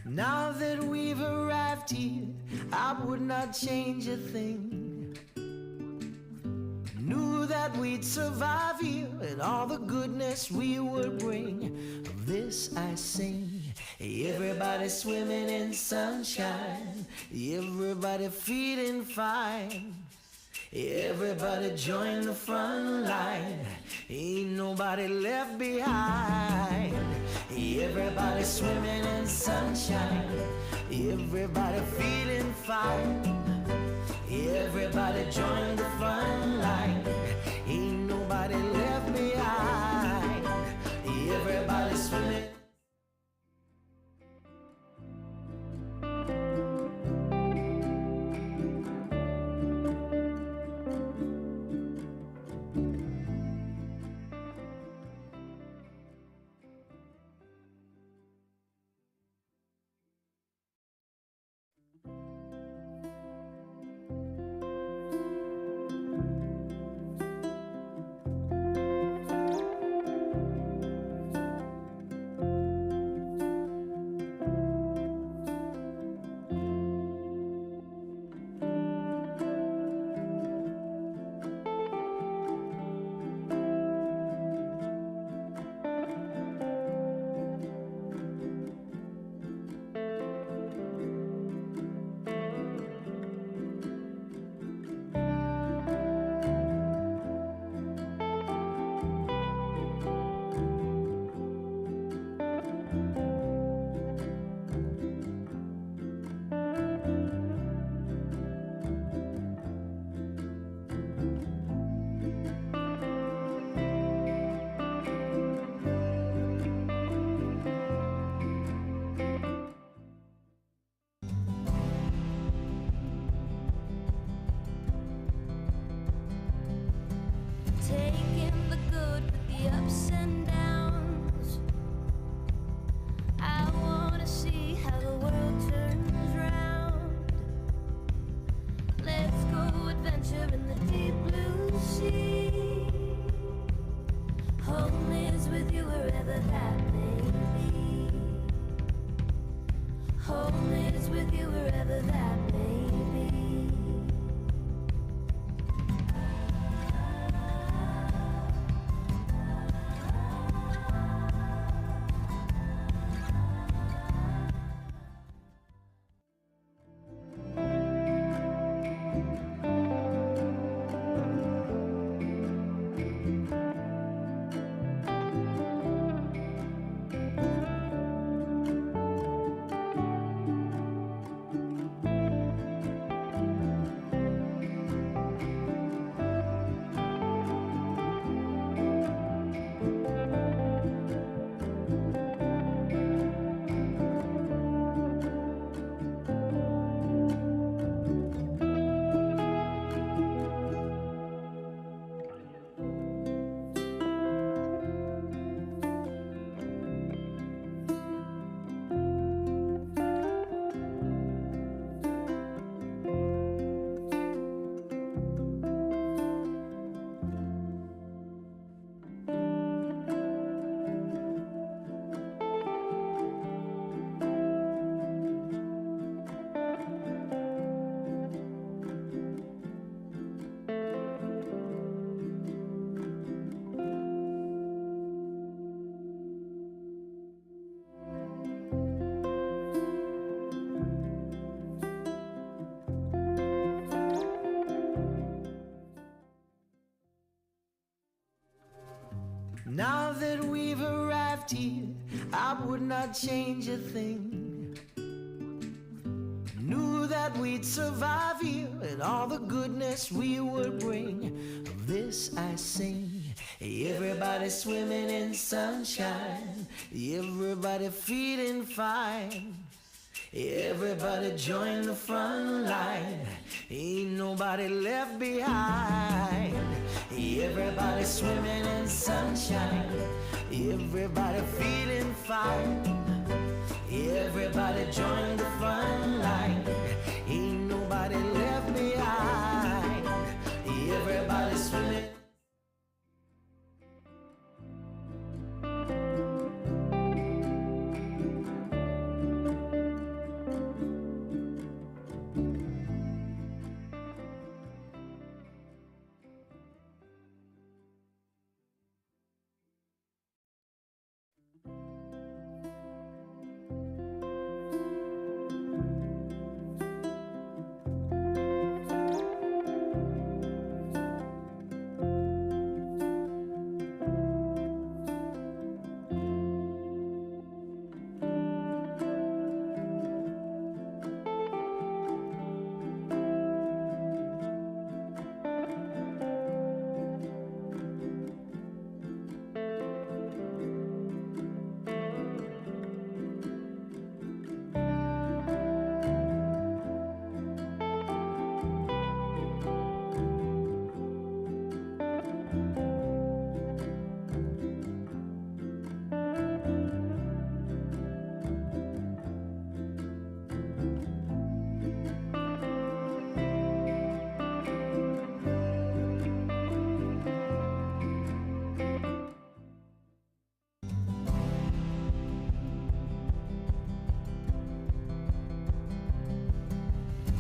Now that we've arrived here, I would not change a thing. Knew that we'd survive here and all the goodness we would bring. Of this I sing. Everybody swimming in sunshine, everybody feeling fine. Everybody join the front line, ain't nobody left behind. Everybody swimming in sunshine, everybody feeling fine. Everybody join the front line, ain't nobody left behind. Everybody swimming. ups and downs. I wanna see how the world turns round. Let's go adventure in the deep blue sea. Home is with you wherever that may be. Home is with you wherever that may be. Now that we've arrived here, I would not change a thing. Knew that we'd survive here and all the goodness we would bring. Of this I sing. Everybody swimming in sunshine. Everybody feeling fine. Everybody join the front line. Ain't nobody left behind. Everybody swimming in sunshine. Everybody feeling fine. Everybody join the front line. Ain't nobody left behind. Everybody swimming.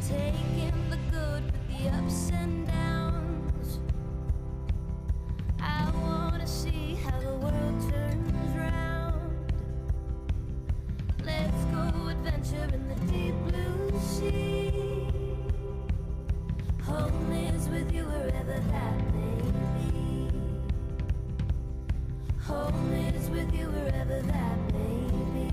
Taking the good with the ups and downs. I wanna see how the world turns round. Let's go adventure in the deep blue sea. Home is with you wherever that may be. Home is with you wherever that may be.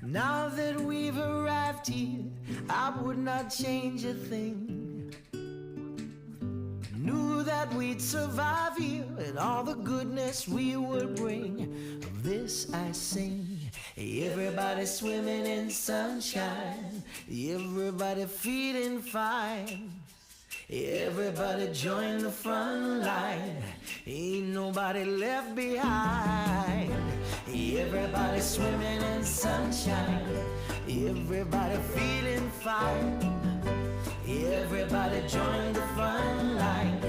Now that we've arrived here, I would not change a thing. Knew that we'd survive here and all the goodness we would bring. Of this I sing. Everybody swimming in sunshine, everybody feeling fine. Everybody join the front line, ain't nobody left behind. Everybody swimming in sunshine, everybody feeling fine. Everybody join the front line,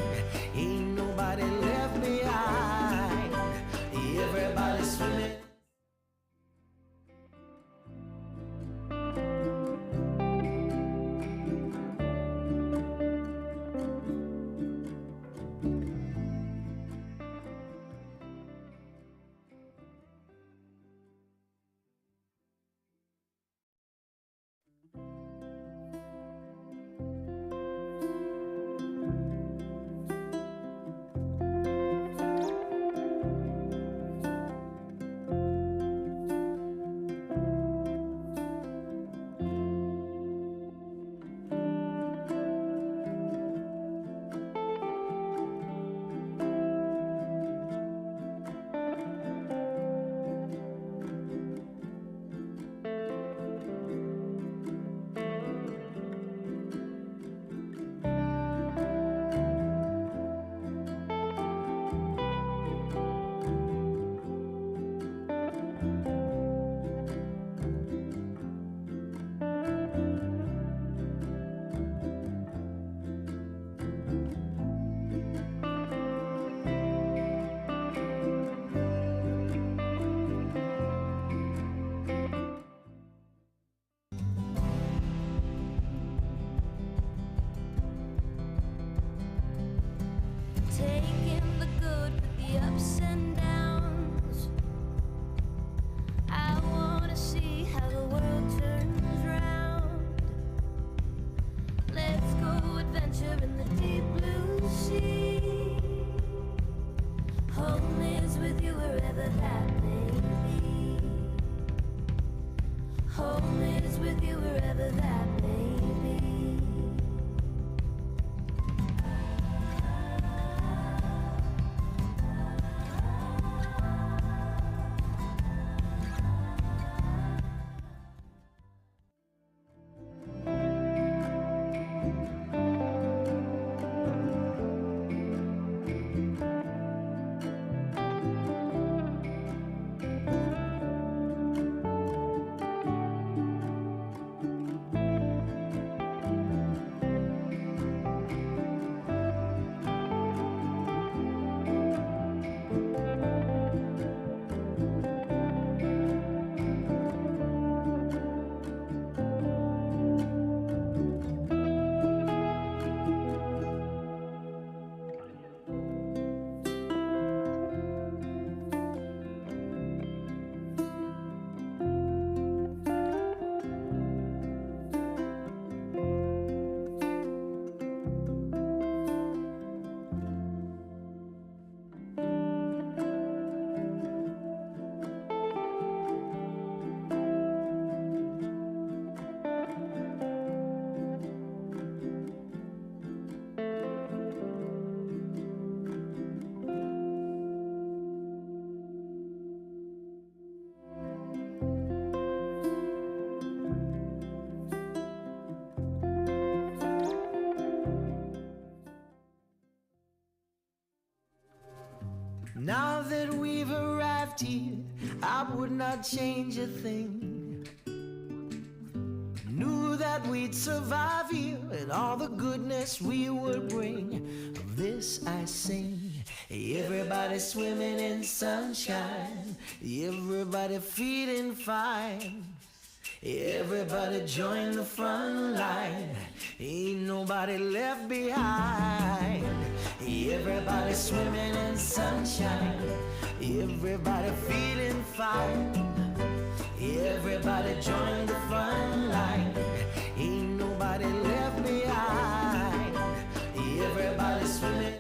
ain't nobody left behind. Everybody swimming. Taking the good with the ups and downs. I wanna see how the world turns round. Let's go adventure in the deep blue sea. Home is with you wherever that may be. Home is with you wherever that may be. Now that we've arrived here, I would not change a thing. Knew that we'd survive here and all the goodness we would bring. Of this I sing. Everybody swimming in sunshine, everybody feeling fine. Everybody join the front line, ain't nobody left behind. Everybody swimming in sunshine, everybody feeling fine. Everybody join the front line, ain't nobody left behind. Everybody swimming.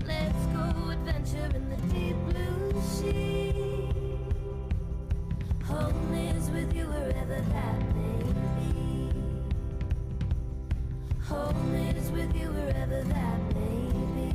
Let's go adventure in the deep blue sea. Home is with you wherever that may be. Home is with you wherever that may be.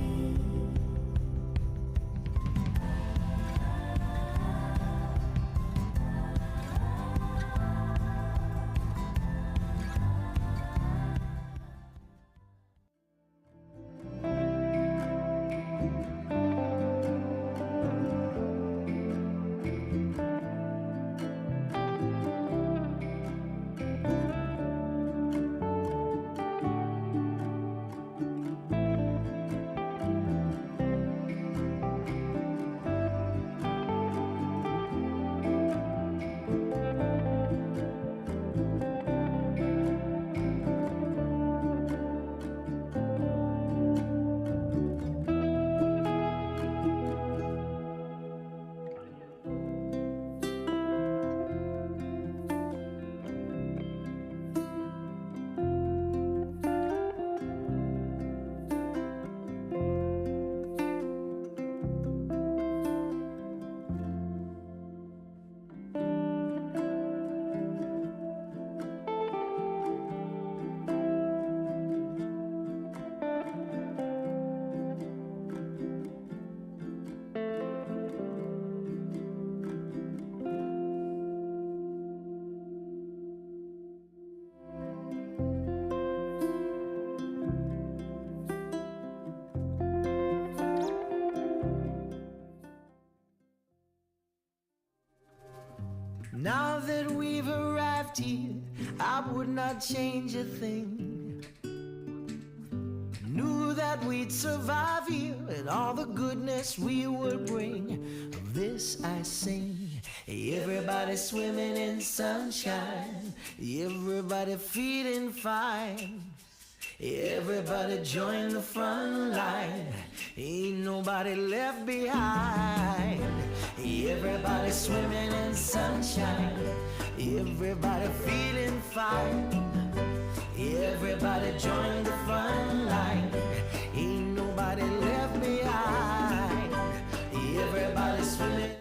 Now that we've arrived here, I would not change a thing. Knew that we'd survive here and all the goodness we would bring. Of this I sing. Everybody swimming in sunshine. Everybody feeling fine. Everybody join the front line. Ain't nobody left behind. Everybody swimming in sunshine. Everybody feeling fine. Everybody join the front line. Ain't nobody left behind. Everybody swimming.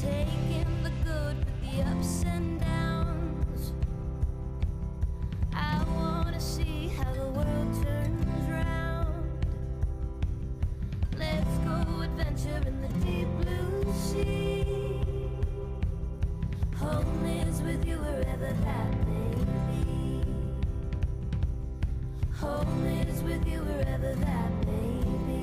Taking the good with the ups and downs. I wanna see how the world turns round. Let's go adventure in the deep blue sea. Home is with you wherever that may be. Home is with you wherever that may be.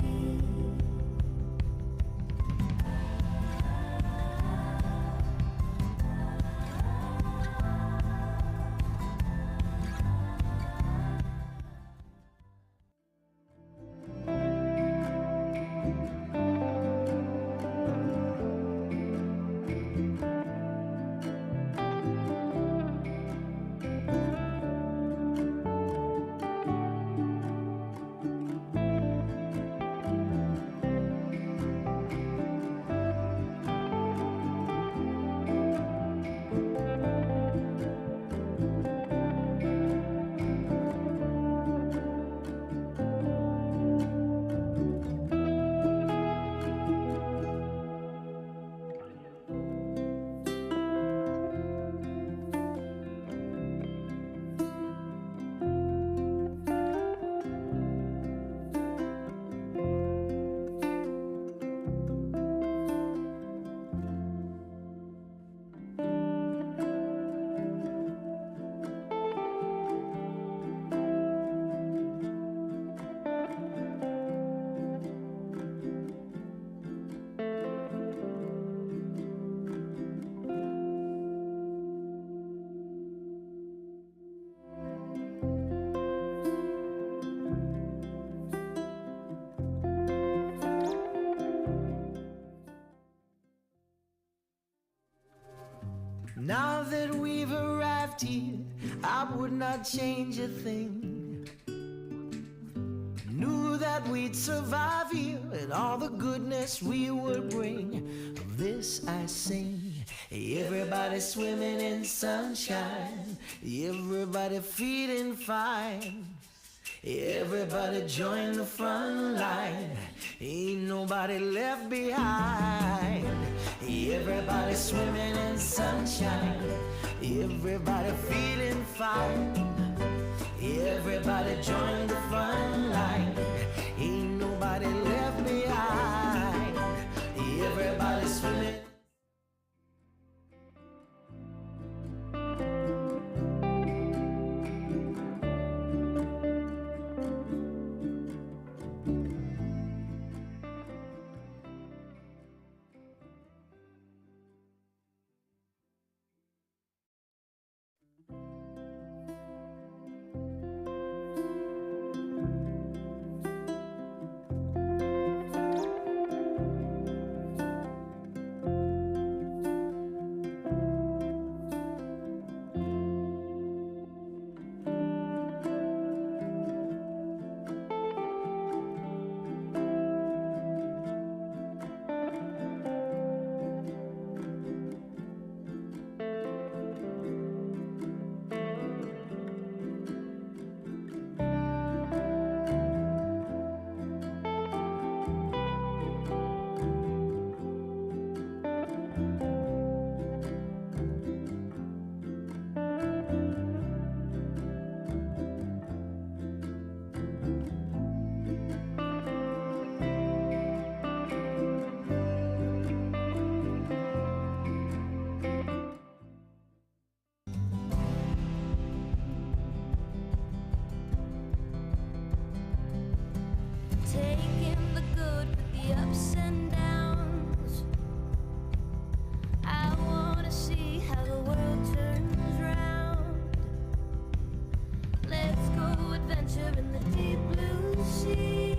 Now that we've arrived here, I would not change a thing. Knew that we'd survive here and all the goodness we would bring. Of this I sing. Everybody swimming in sunshine, everybody feeling fine. Everybody join the front line, ain't nobody left behind. Everybody swimming in sunshine, everybody feeling fine. Everybody join the front line, ain't nobody left behind. Everybody swimming. Taking the good with the ups and downs. I wanna see how the world turns round. Let's go adventure in the deep blue sea.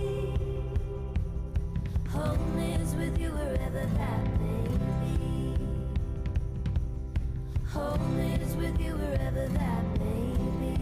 Home is with you wherever that may be. Home is with you wherever that may be.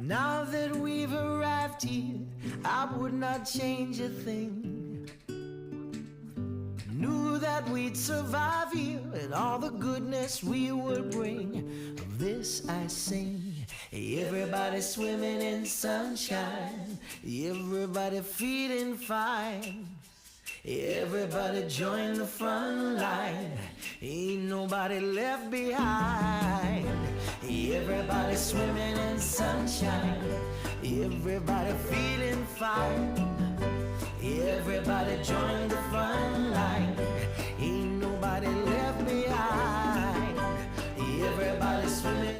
Now that we've arrived here, I would not change a thing. Knew that we'd survive here and all the goodness we would bring. Of this I sing. Everybody swimming in sunshine, everybody feeling fine. Everybody join the front line, ain't nobody left behind. Everybody swimming in sunshine, everybody feeling fine. Everybody join the front line, ain't nobody left behind. Everybody swimming.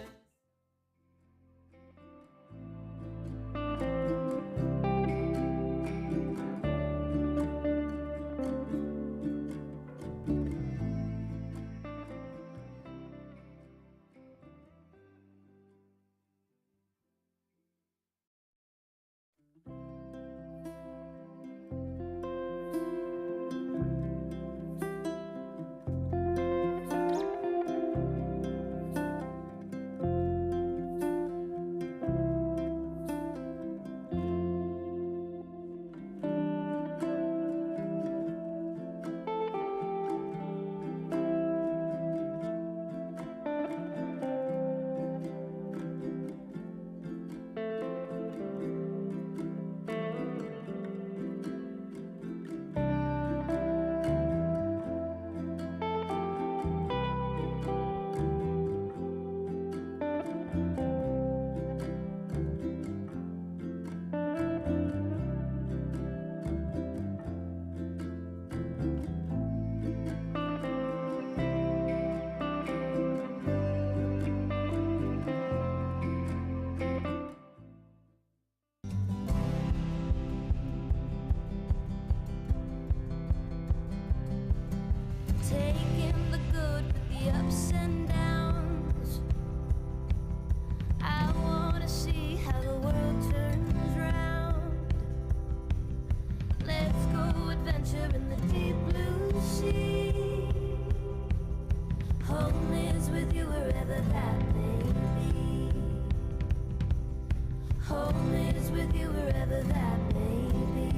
Taking the good with the ups and downs. I wanna see how the world turns round. Let's go adventure in the deep blue sea. Home is with you wherever that may be. Home is with you wherever that may be.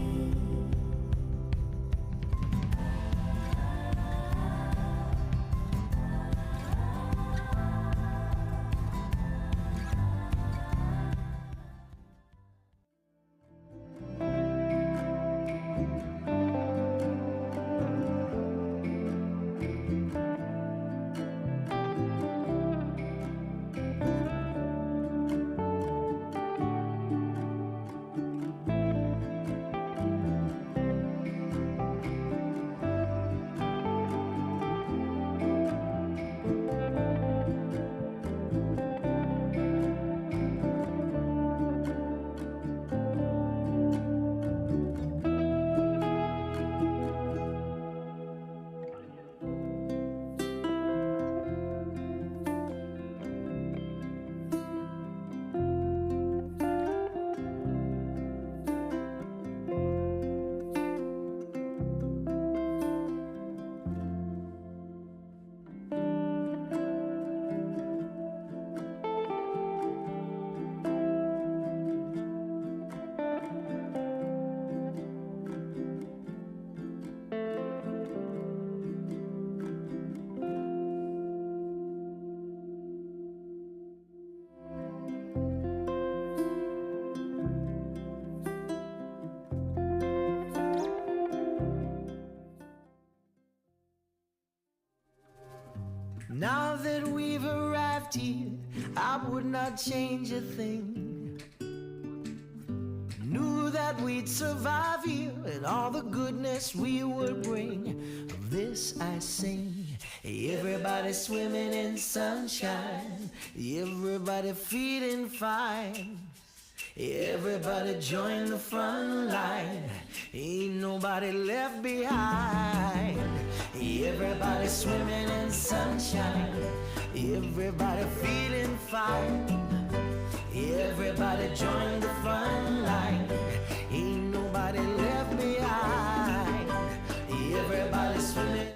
Now that we've arrived here, I would not change a thing. Knew that we'd survive here and all the goodness we would bring. Of this I sing. Everybody swimming in sunshine. Everybody feeling fine. Everybody join the front line. Ain't nobody left behind. Everybody swimming in sunshine. Everybody feeling fine. Everybody join the front line. Ain't nobody left behind. Everybody swimming.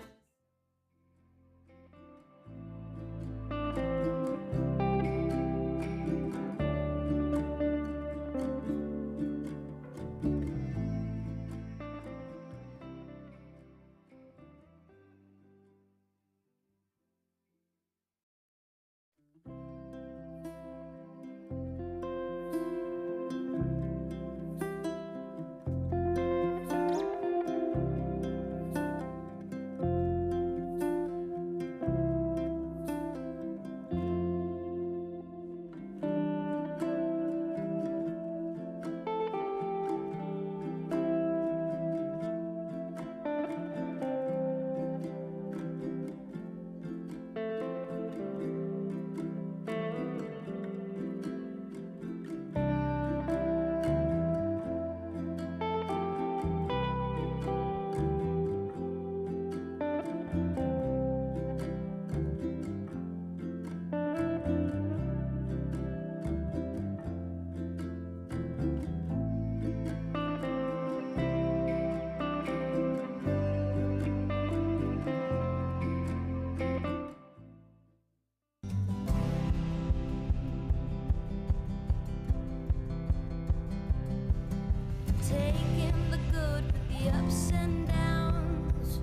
Taking the good with the ups and downs.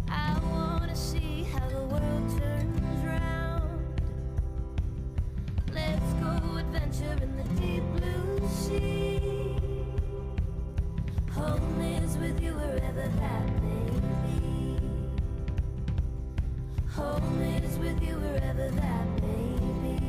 I wanna see how the world turns round. Let's go adventure in the deep blue sea. Home is with you wherever that may be. Home is with you wherever that may be.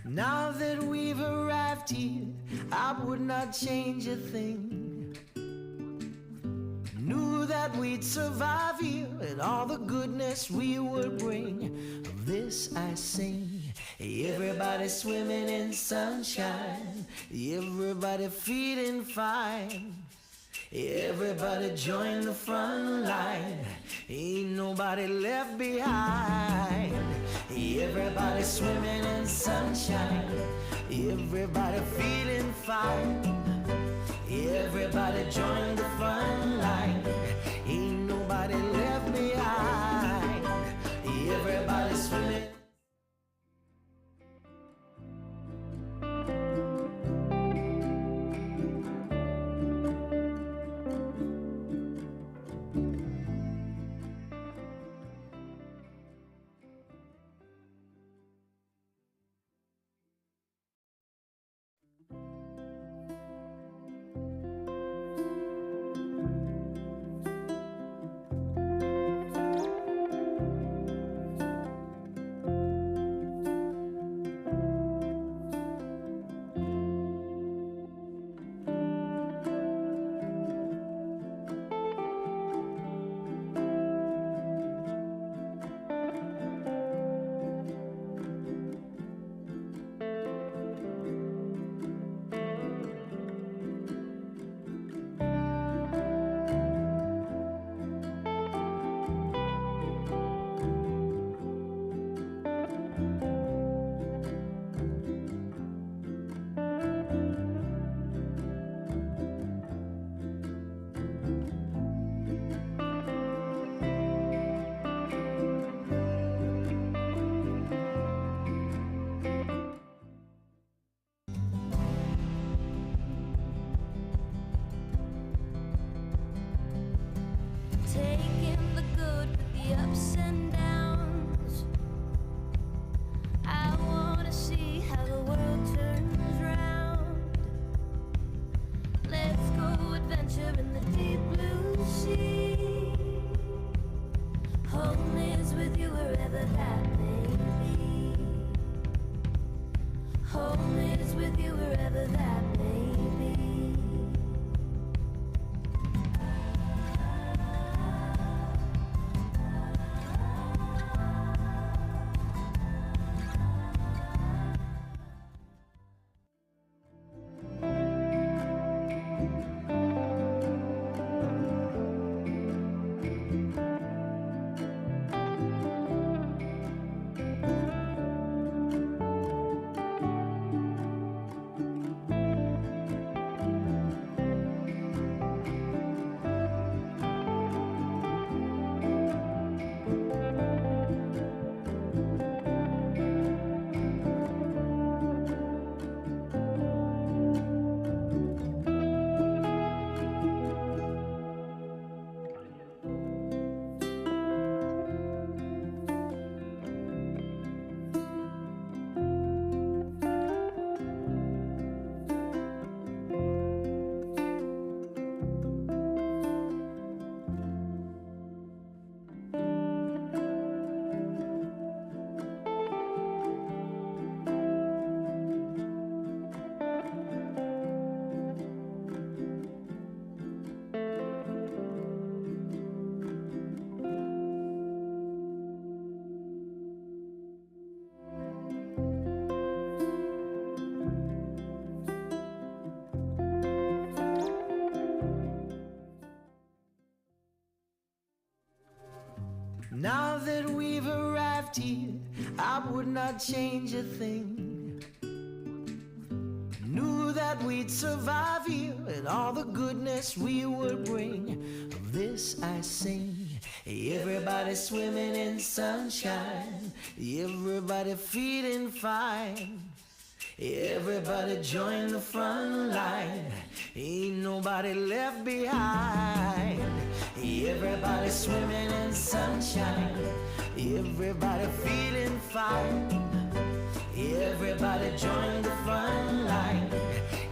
Now that we've arrived here, I would not change a thing. Knew that we'd survive here and all the goodness we would bring. Of this I sing. Everybody swimming in sunshine, everybody feeling fine. Everybody join the front line, ain't nobody left behind. Everybody swimming in sunshine, everybody feeling fine. Everybody join the front line, ain't nobody left behind. Everybody swimming. Taking the good with the ups and downs. I wanna see how the world turns round. Let's go adventure in the deep blue sea. Home is with you wherever that may be. Home is with you wherever that may be. Now that we've arrived here, I would not change a thing. Knew that we'd survive here and all the goodness we would bring. Of this I sing. Everybody swimming in sunshine, everybody feeling fine. Everybody join the front line, ain't nobody left behind. Everybody swimming in sunshine, everybody feeling fine. Everybody join the front line,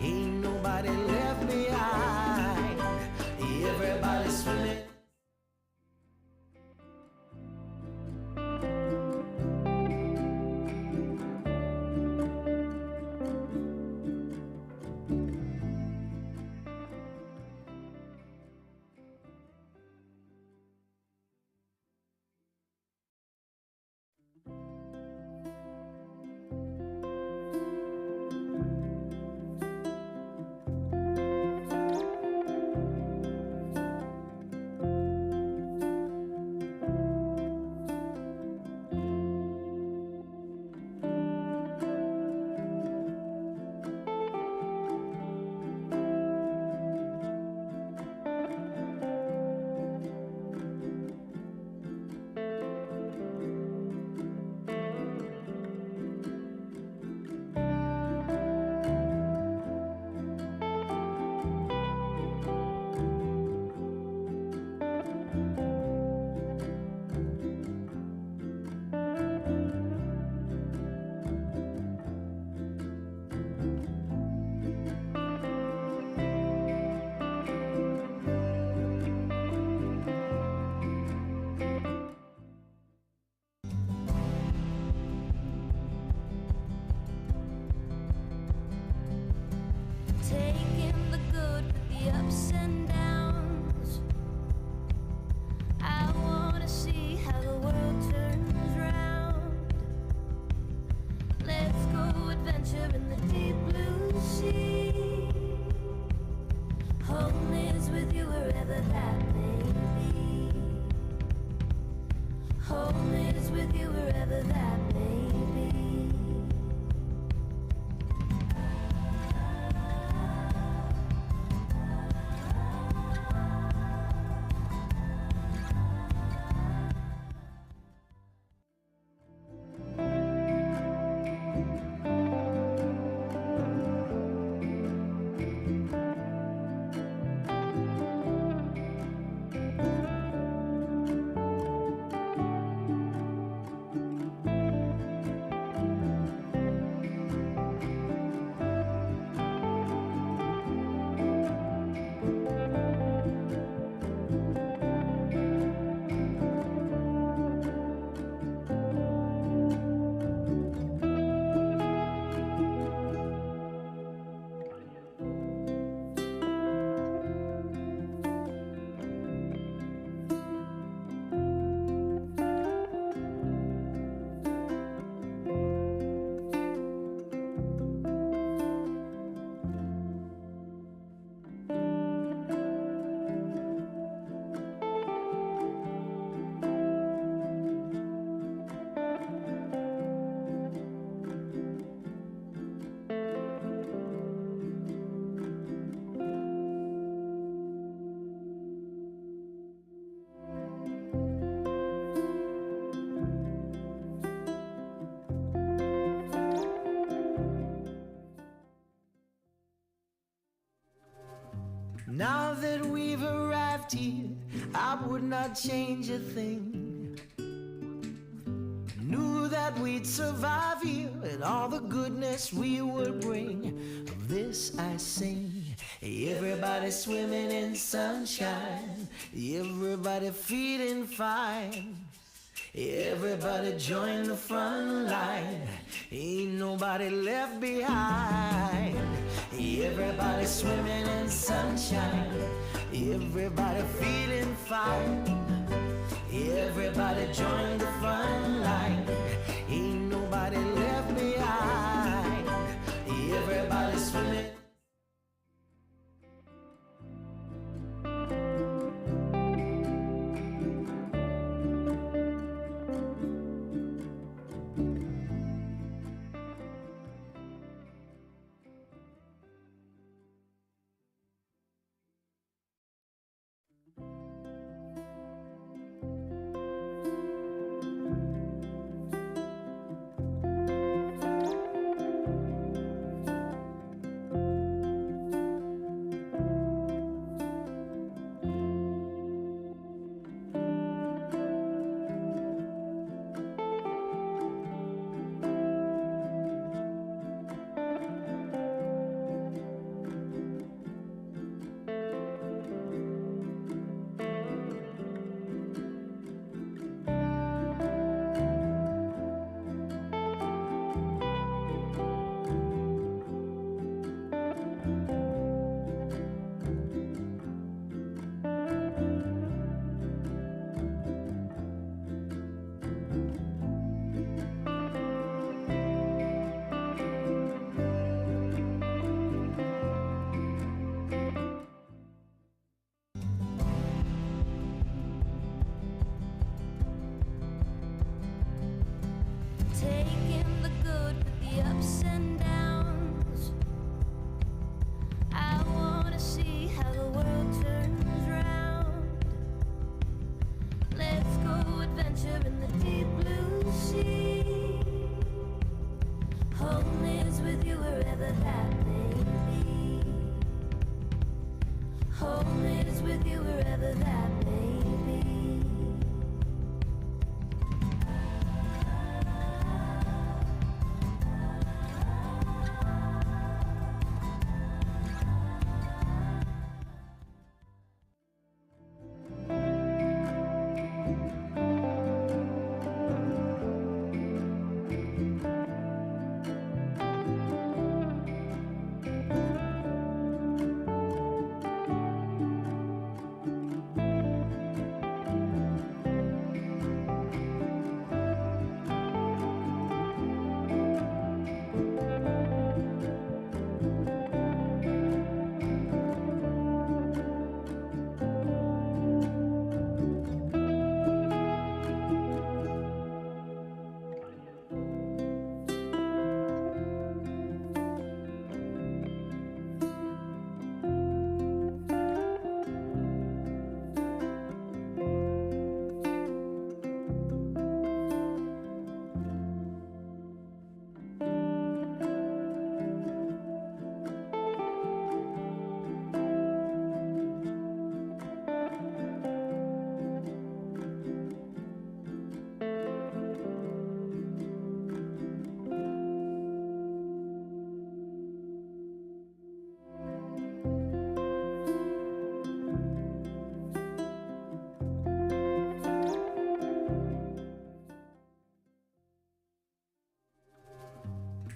ain't nobody left behind. Everybody swimming. the ups and downs. I wanna see how the world turns round. Let's go adventure in the deep blue sea. Home is with you wherever that may be. Home is with you wherever that may be. Now that we've arrived here, I would not change a thing. Knew that we'd survive here and all the goodness we would bring. Of this I sing. Everybody swimming in sunshine, everybody feeling fine. Everybody join the front line, ain't nobody left behind. Everybody swimming in sunshine, everybody feeling fine. Everybody join the front line, ain't nobody left behind. Everybody swimming. Taking the good with the ups and downs. I wanna see how the world turns round. Let's go adventure in the deep blue sea. Home is with you wherever that may be. Home is with you wherever that may be.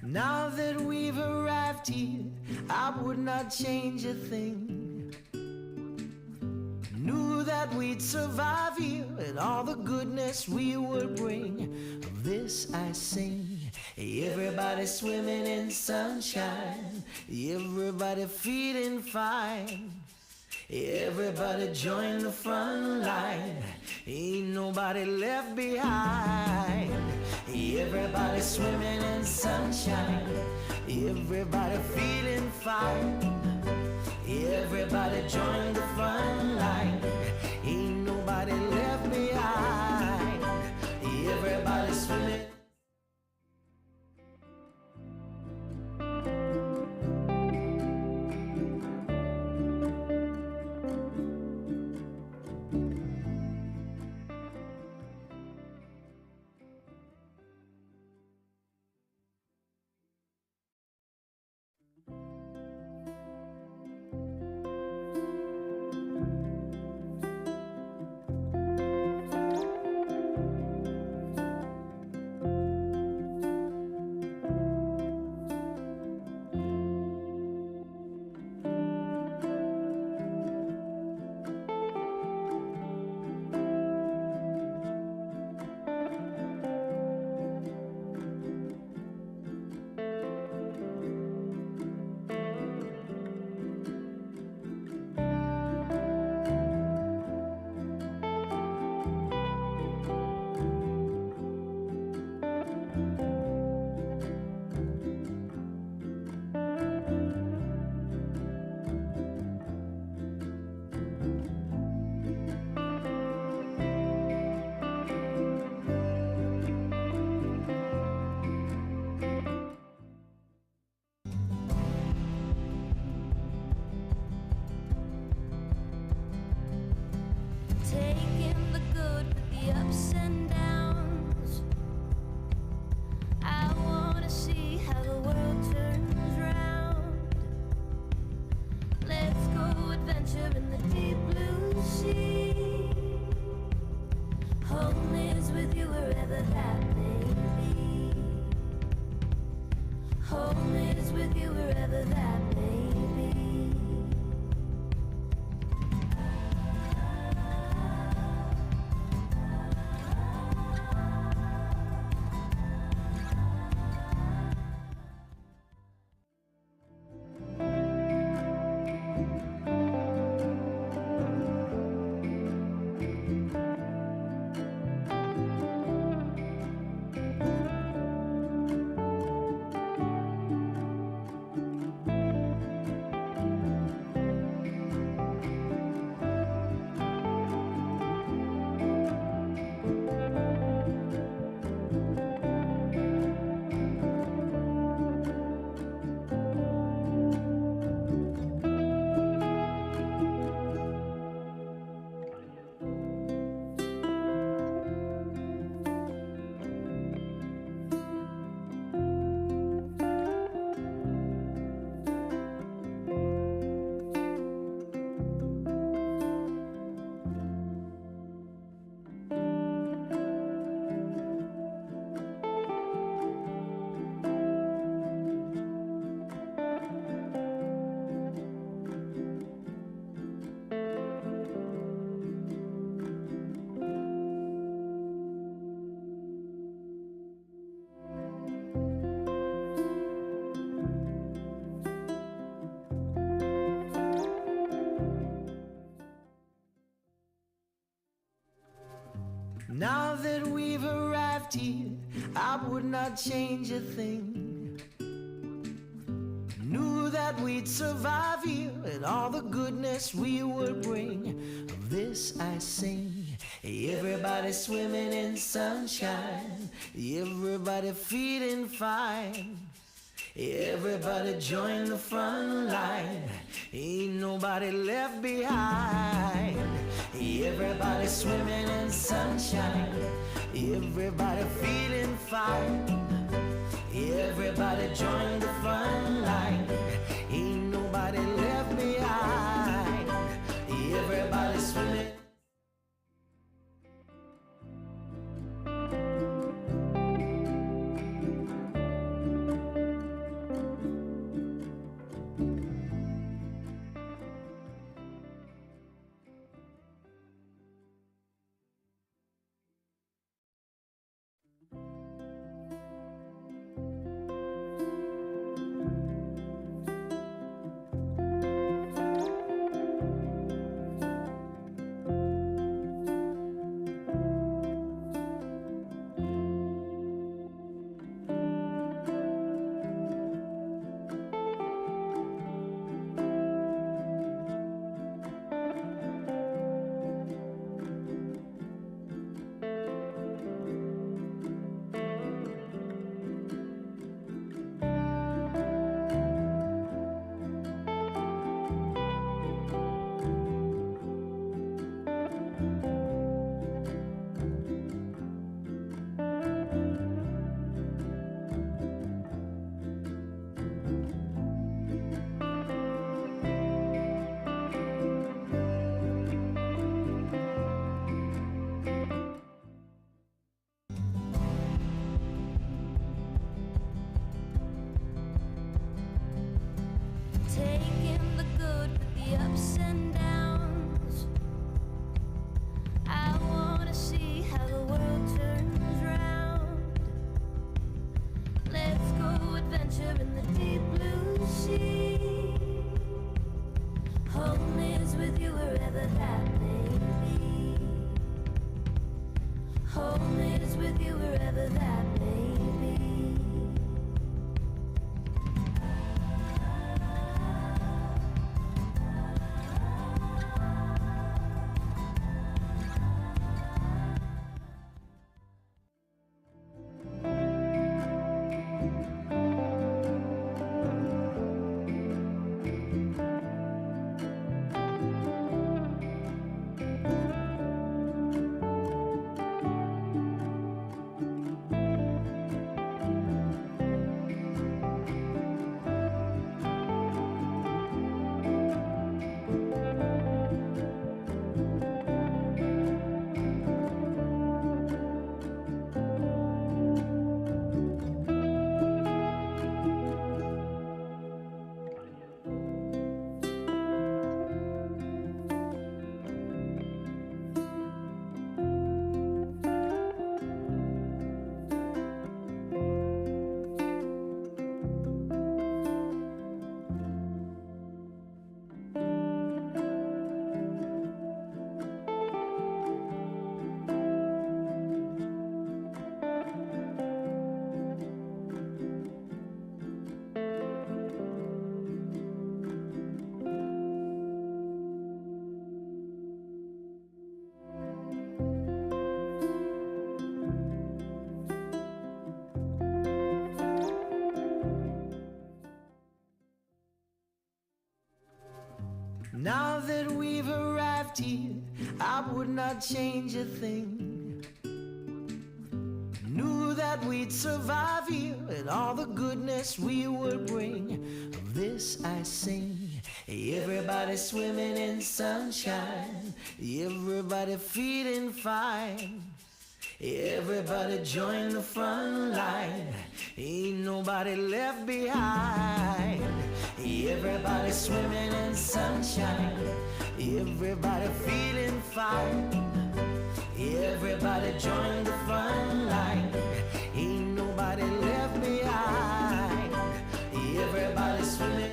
Now that we've arrived here, I would not change a thing. Knew that we'd survive here and all the goodness we would bring. Of this I sing. Everybody swimming in sunshine, everybody feeling fine. Everybody join the front line, ain't nobody left behind. Everybody swimming in sunshine, everybody feeling fine. Everybody join the front line, ain't nobody left behind. Everybody swimming. Taking the good with the ups and downs. I wanna see how the world turns round. Let's go adventure in the deep blue sea. Home is with you wherever that may be. Home is with you wherever that may be. Now that we've arrived here, I would not change a thing. Knew that we'd survive here and all the goodness we would bring. Of this I sing. Everybody swimming in sunshine, everybody feeling fine. Everybody join the front line, ain't nobody left behind. Everybody swimming in sunshine, everybody feeling fine. Everybody join the front line, ain't nobody left behind. Everybody swimming. ups and downs. I wanna see how the world turns round. Let's go adventure in the deep blue sea. Home is with you wherever that may be. Home is with you wherever that may be. Now that we've arrived here, I would not change a thing. Knew that we'd survive here and all the goodness we would bring. Of this I sing. Everybody swimming in sunshine, everybody feeling fine. Everybody join the front line, ain't nobody left behind. Everybody swimming in sunshine, everybody feeling fine. Everybody join the front line, ain't nobody left behind. Everybody swimming.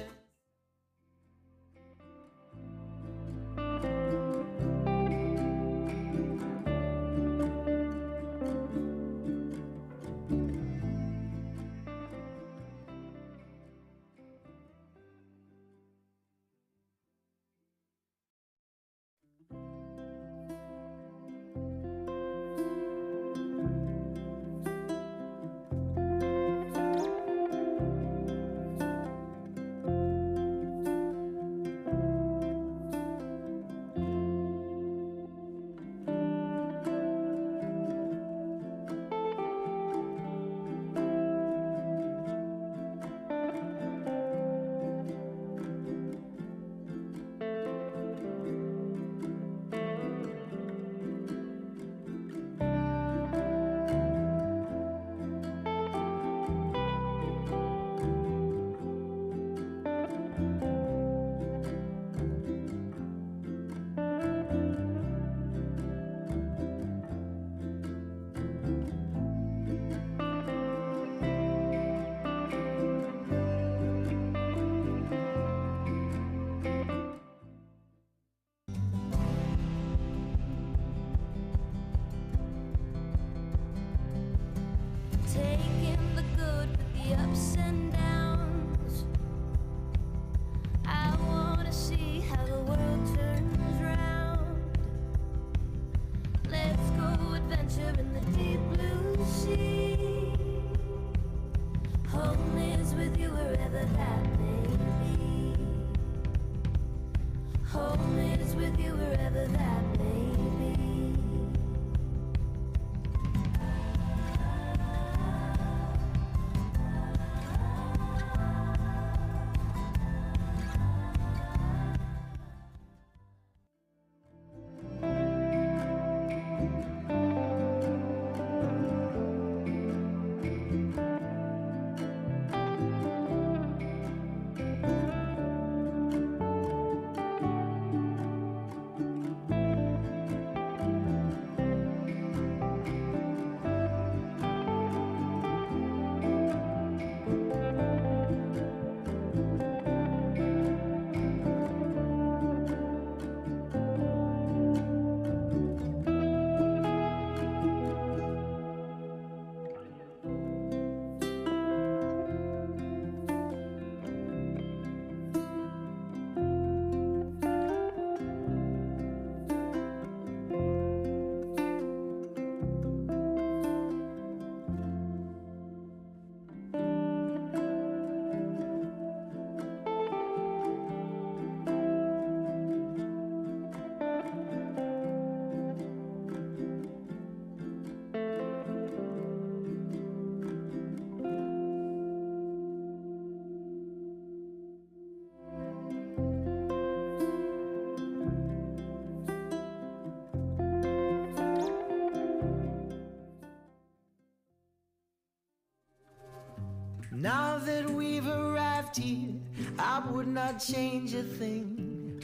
would not change a thing.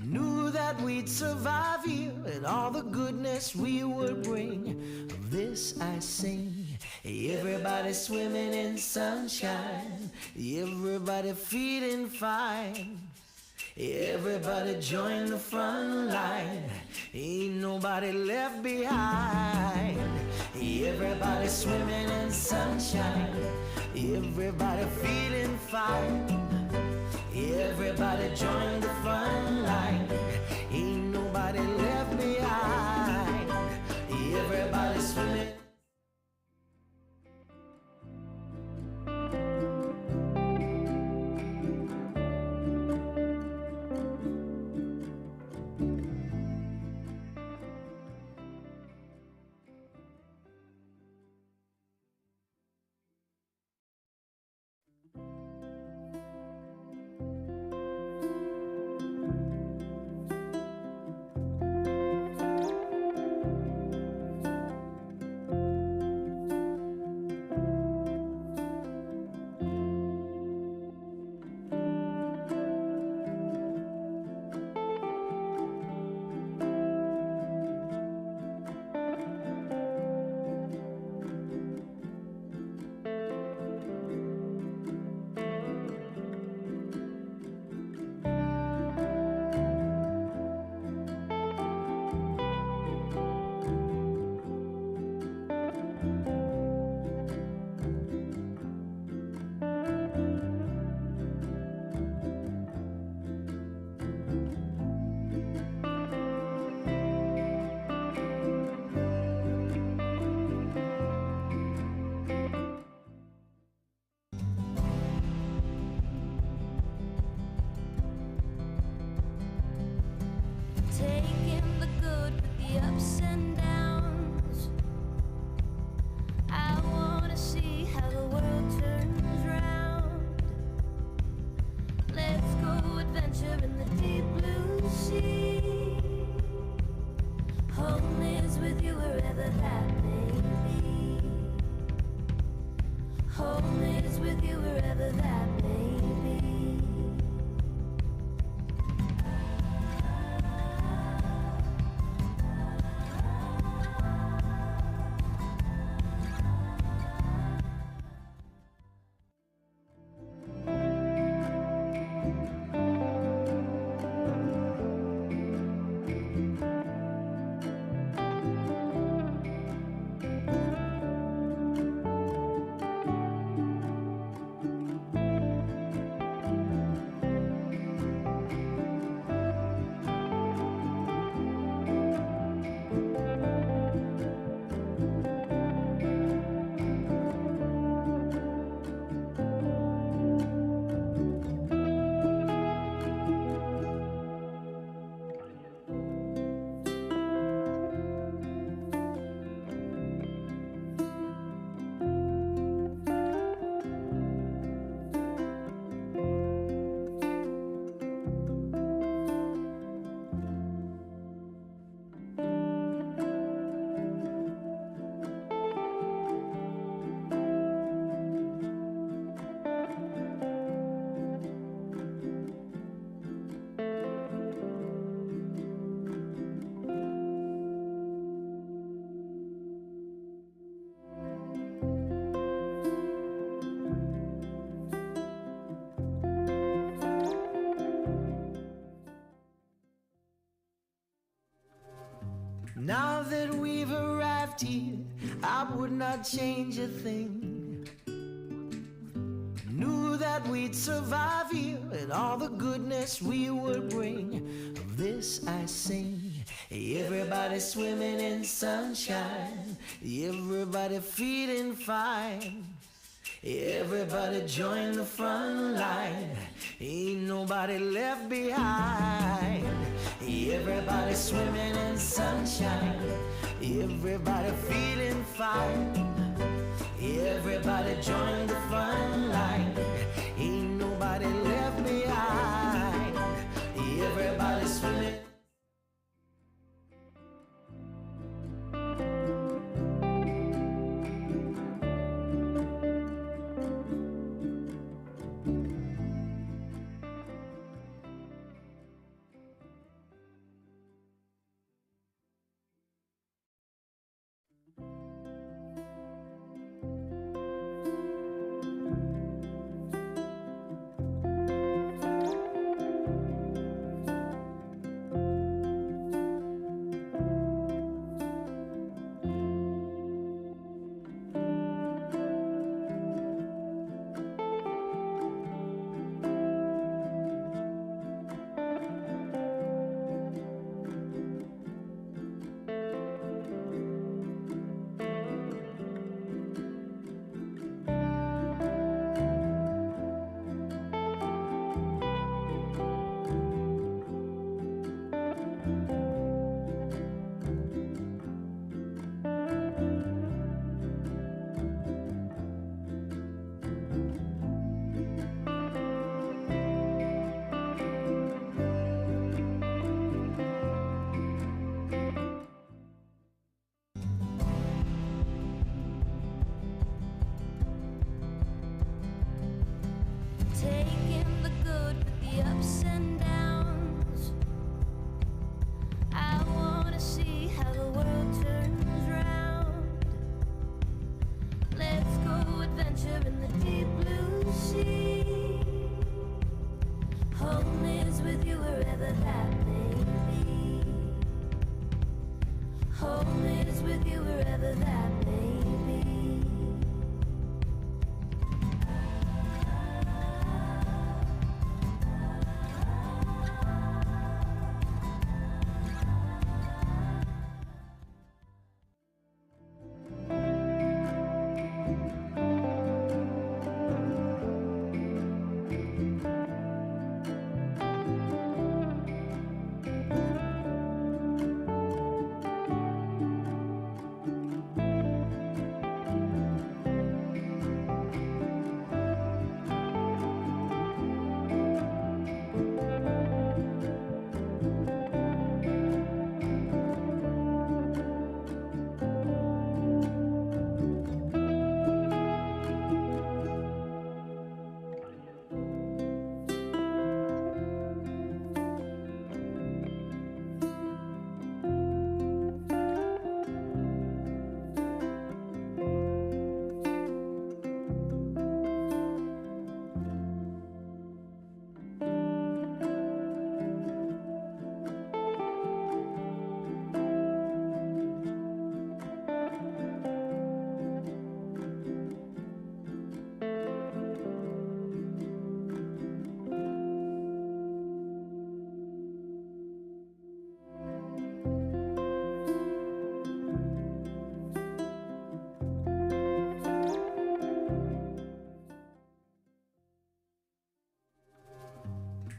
Knew that we'd survive here and all the goodness we would bring. Of this I sing. Everybody swimming in sunshine. Everybody feeling fine. Everybody join the front line. Ain't nobody left behind. Everybody swimming in sunshine. Everybody feeling fine. Everybody join the front line. Ain't nobody left behind. Everybody swimming. Taking the good with the ups and downs. I wanna see how the world turns round. Let's go adventure in the deep blue sea. Home is with you wherever that may be. Home is with you wherever that may be. Now that we've arrived here, I would not change a thing. Knew that we'd survive here and all the goodness we would bring. Of this I sing. Everybody swimming in sunshine. Everybody feeling fine. Everybody join the front line. Ain't nobody left behind. Everybody swimming in sunshine. Everybody feeling fine. Everybody join the front line. Ain't nobody left behind. Everybody swimming. the ups and downs. I wanna see how the world turns round. Let's go adventure in the deep blue sea. Home is with you wherever that may be. Home is with you wherever that may be.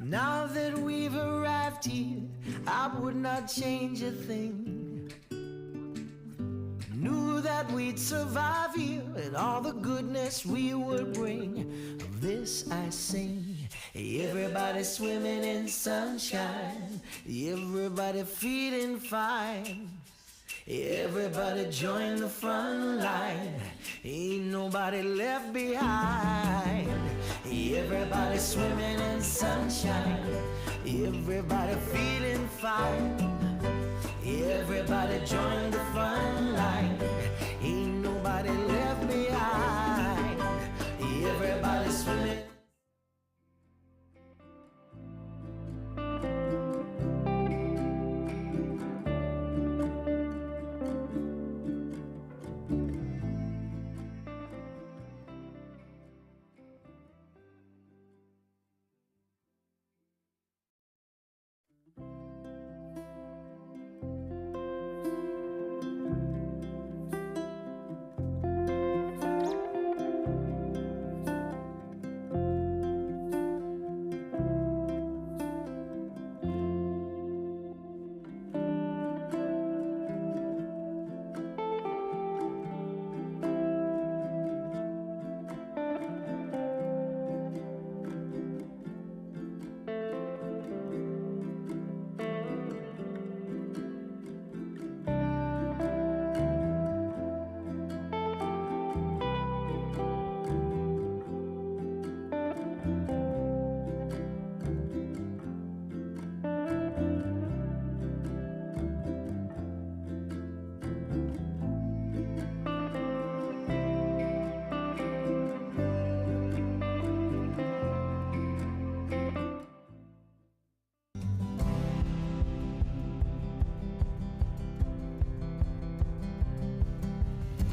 Now that we've arrived here, I would not change a thing. Knew that we'd survive here and all the goodness we would bring. Of this I sing. Everybody swimming in sunshine. Everybody feeling fine. Everybody join the front line. Ain't nobody left behind. Everybody swimming in sunshine. Everybody feeling fine. Everybody join the front line. Ain't nobody left behind. Everybody swimming.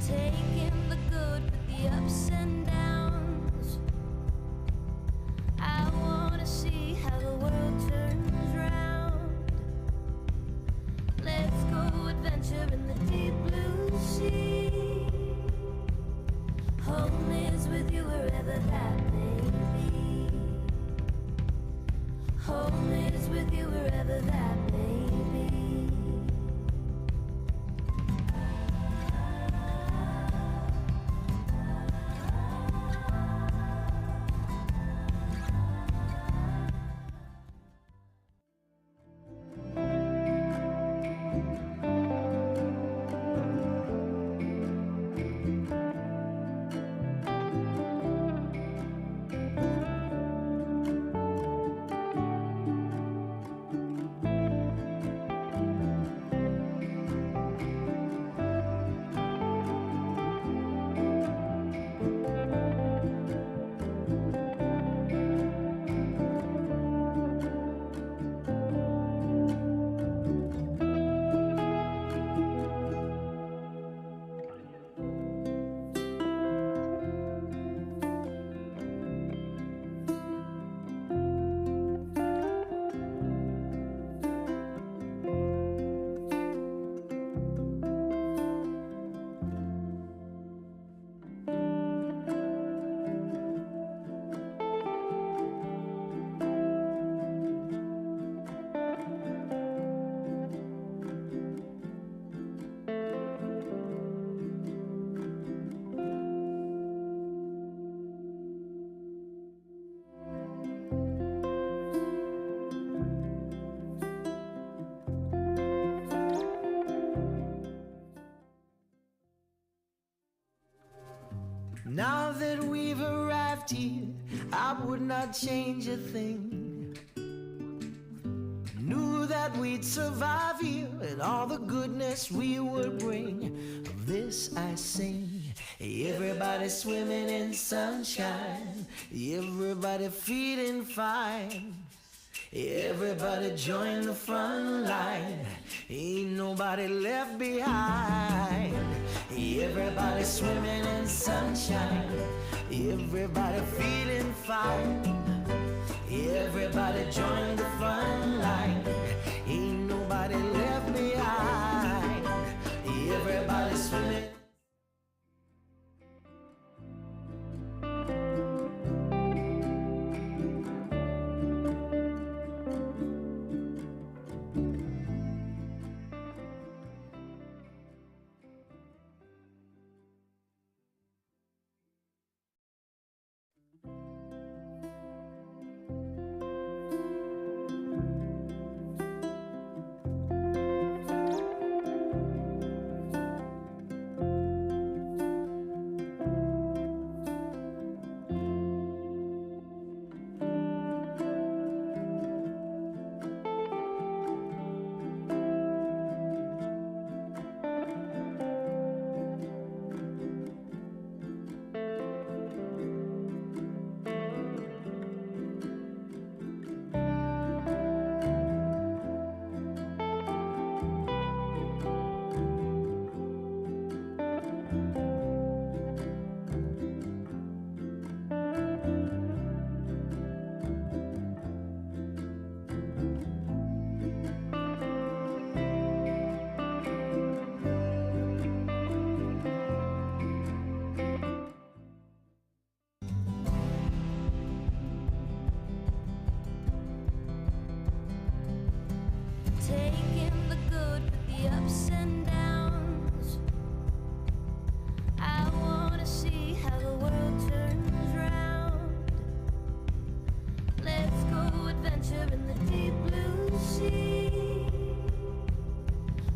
Taking the good with the ups and downs. I wanna see how the world turns round. Let's go adventure in the deep blue sea. Home is with you wherever that may be. Home is with you wherever that may be. I would not change a thing. Knew that we'd survive here and all the goodness we would bring. Of this I sing. Everybody swimming in sunshine, everybody feeling fine. Everybody join the front line, ain't nobody left behind. Everybody swimming in sunshine, everybody feeling fine. Everybody join the front line, ain't nobody left behind. Everybody swimming. Taking the good with the ups and downs. I wanna see how the world turns round. Let's go adventure in the deep blue sea.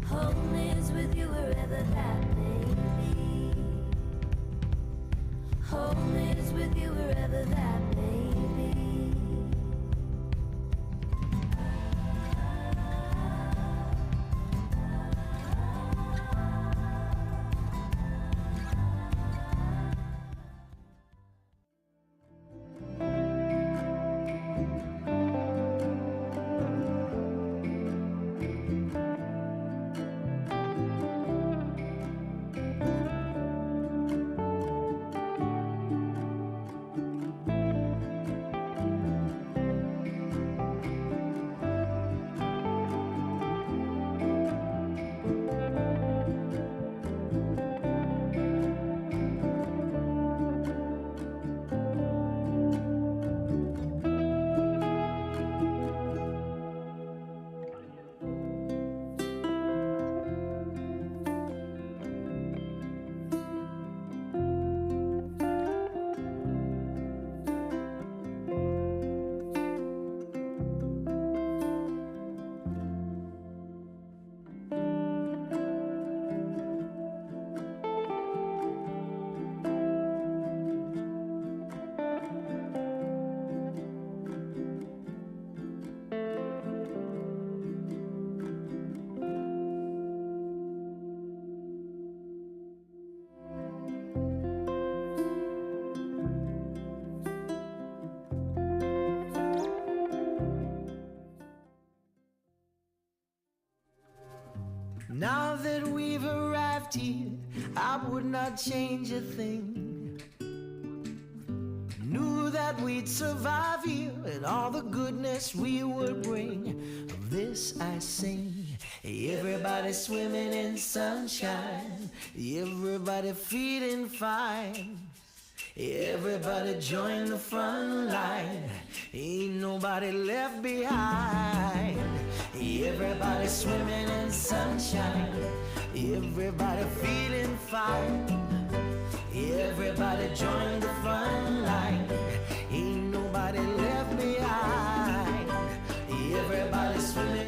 Home is with you wherever that may be. Home is with you wherever that may be. Now that we've arrived here, I would not change a thing. Knew that we'd survive here and all the goodness we would bring. Of this I sing. Everybody swimming in sunshine, everybody feeling fine. Everybody join the front line, ain't nobody left behind. Everybody swimming in sunshine, everybody feeling fine. Everybody join the front line, ain't nobody left behind. Everybody swimming.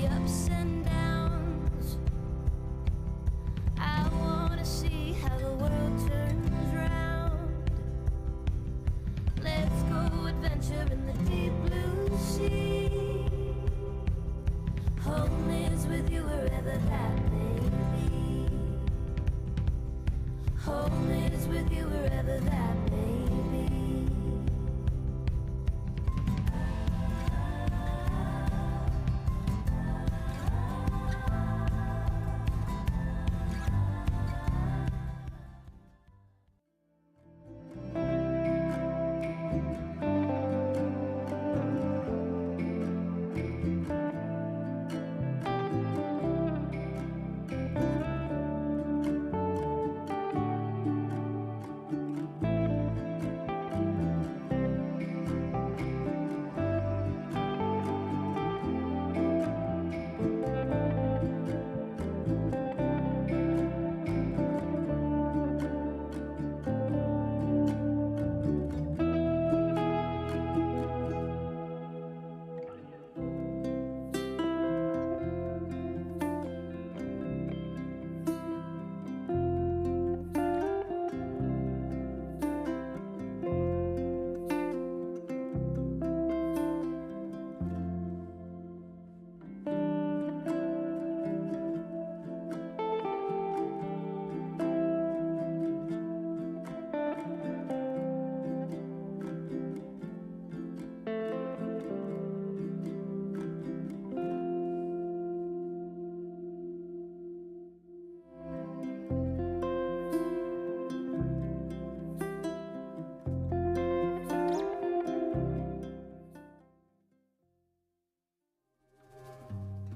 the ups and downs. I wanna see how the world turns round. Let's go adventure in the deep blue sea. Home is with you wherever that may be. Home is with you wherever that may be.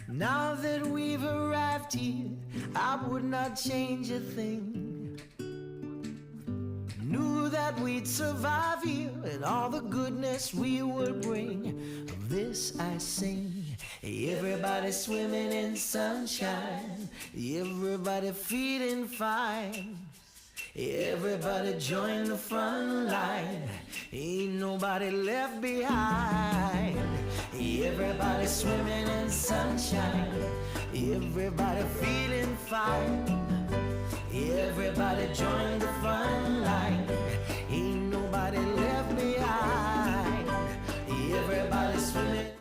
Now that we've arrived here, I would not change a thing. Knew that we'd survive here and all the goodness we would bring. Of this I sing. Everybody swimming in sunshine. Everybody feeling fine. Everybody join the front line. Ain't nobody left behind. Everybody swimming in sunshine. Everybody feeling fine. Everybody join the front line. Ain't nobody left behind. Everybody swimming.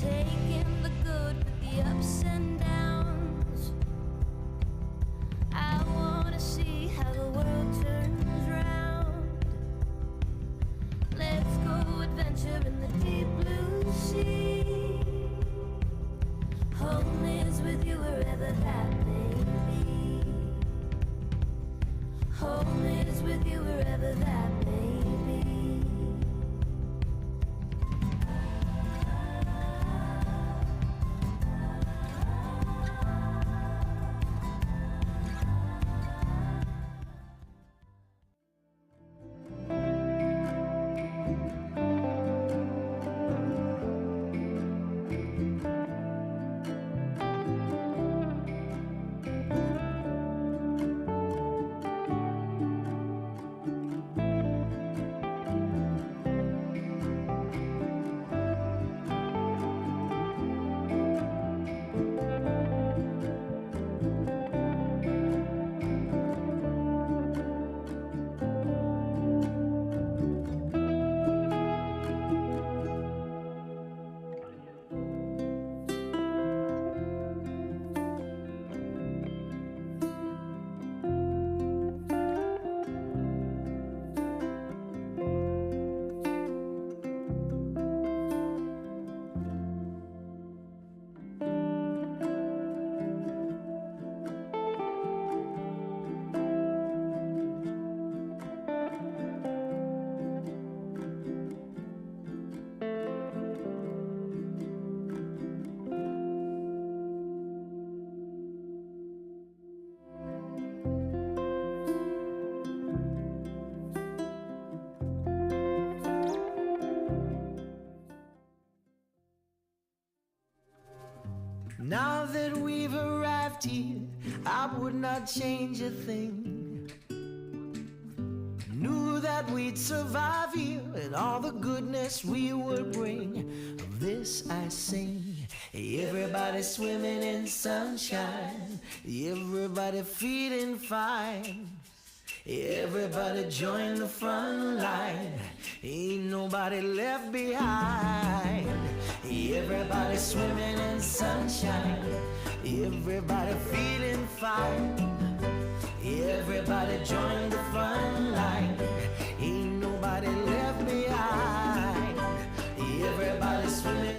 Taking the good with the ups and downs. I wanna see how the world turns round. Let's go adventure in the deep blue sea. Home is with you wherever that may be. Home is with you wherever that may be. I would not change a thing. Knew that we'd survive here and all the goodness we would bring. Of this I sing. Everybody swimming in sunshine, everybody feeling fine. Everybody join the front line, ain't nobody left behind. Everybody swimming in sunshine, everybody feeling fine. Everybody join the front line, ain't nobody left behind. Everybody swimming.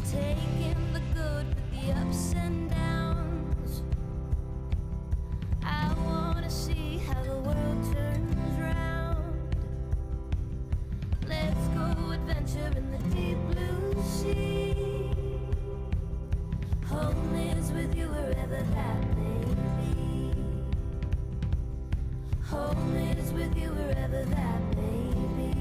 Taking the good with the ups and downs. I wanna see how the world turns round. Let's go adventure in the deep blue sea. Home is with you wherever that may be. Home is with you wherever that may be.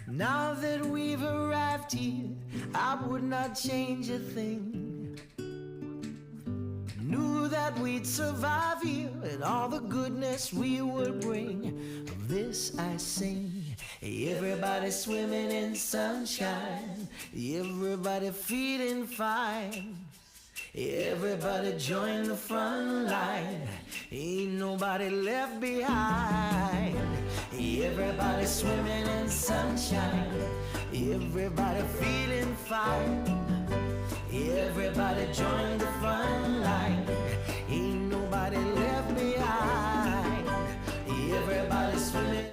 Now that we've arrived here, I would not change a thing. Knew that we'd survive here and all the goodness we would bring. Of this I sing. Everybody swimming in sunshine, everybody feeling fine. Everybody join the front line, ain't nobody left behind. Everybody swimming in sunshine, everybody feeling fine. Everybody join the front line, ain't nobody left behind. Everybody swimming.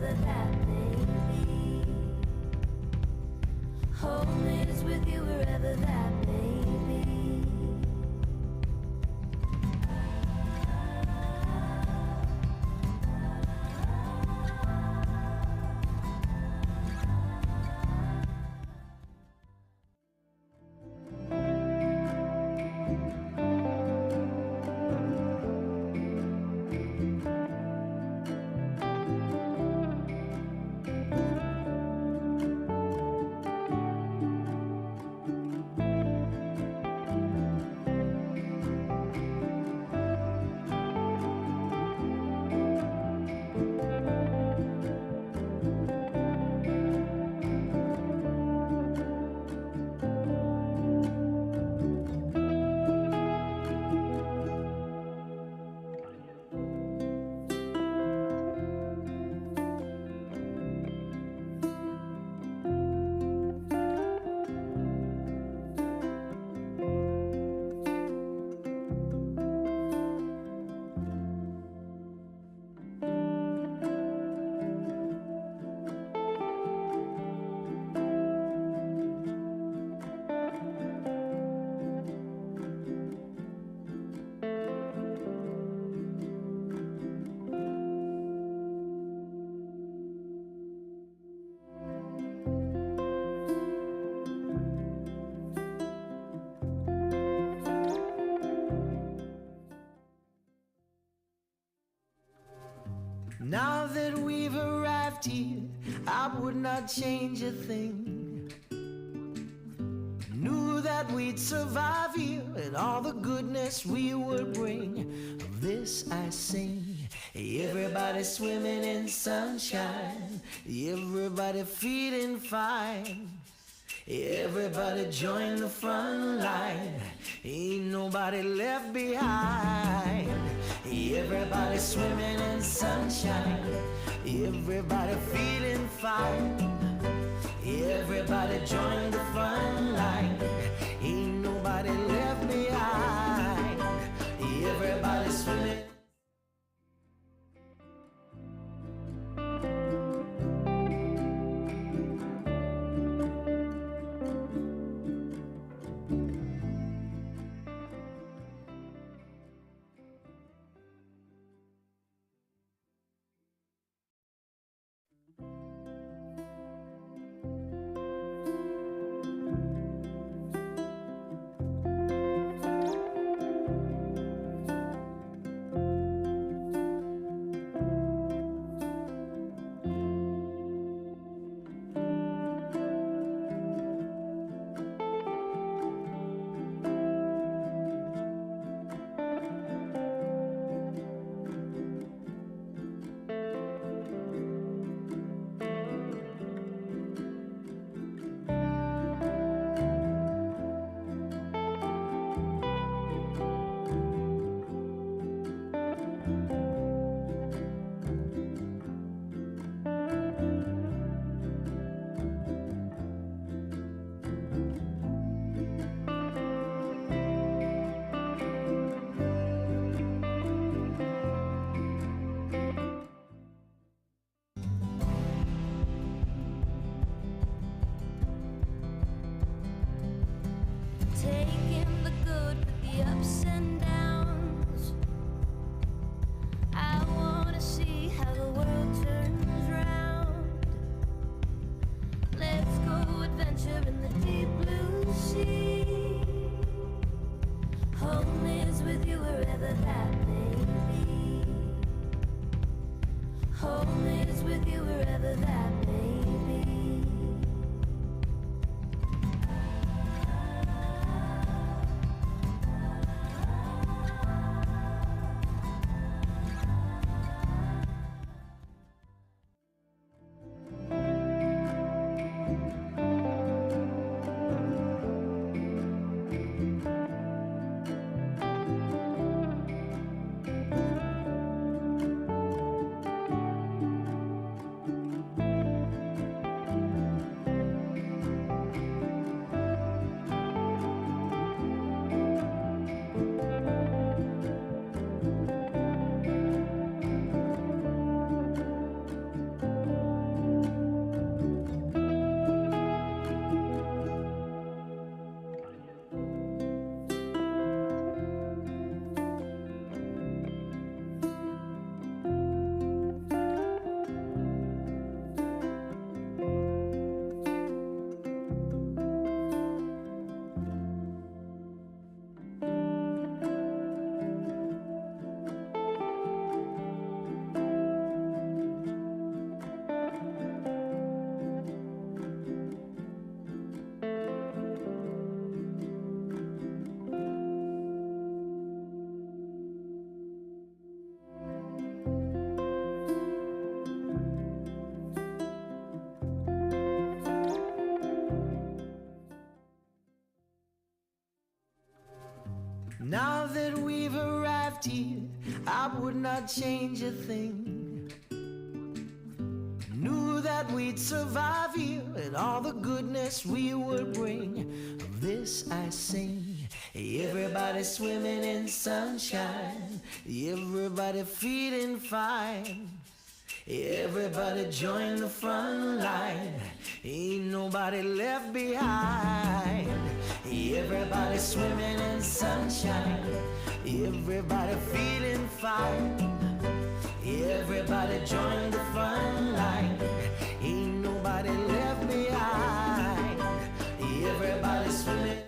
wherever that may be. Home is with you wherever that may be. Now that we've arrived here, I would not change a thing. Knew that we'd survive here and all the goodness we would bring. Of this I sing. Everybody swimming in sunshine, everybody feeling fine. Everybody join the front line, ain't nobody left behind. Everybody swimming in sunshine, everybody feeling fine. Everybody join the front line, ain't nobody left behind. Everybody swimming. Taking the good with the ups and downs. I wanna see how the world turns round. Let's go adventure in the deep blue sea. Home is with you wherever that may be. Home is with you wherever that may be. Now that we've arrived here, I would not change a thing. Knew that we'd survive here and all the goodness we would bring. Of this I sing. Everybody swimming in sunshine, everybody feeling fine. Everybody join the front line, ain't nobody left behind. Everybody swimming in sunshine, everybody feeling fine. Everybody join the front line, ain't nobody left behind. Everybody swimming.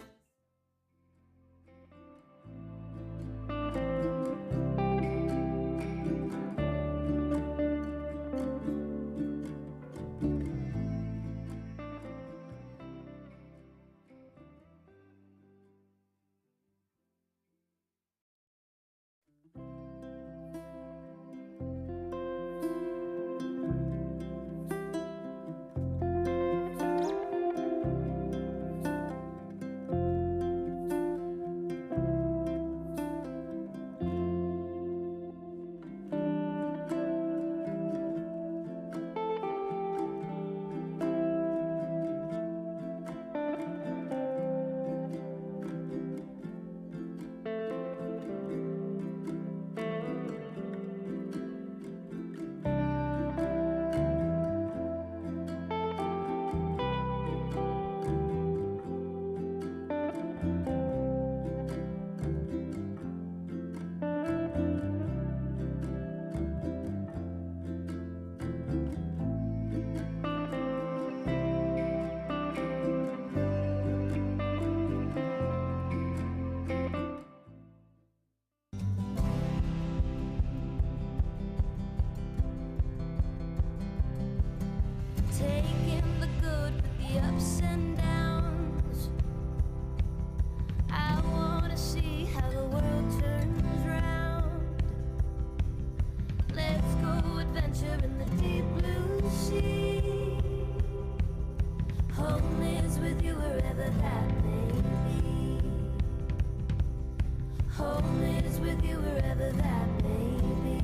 Taking the good with the ups and downs. I wanna see how the world turns round. Let's go adventure in the deep blue sea. Home is with you wherever that may be. Home is with you wherever that may be.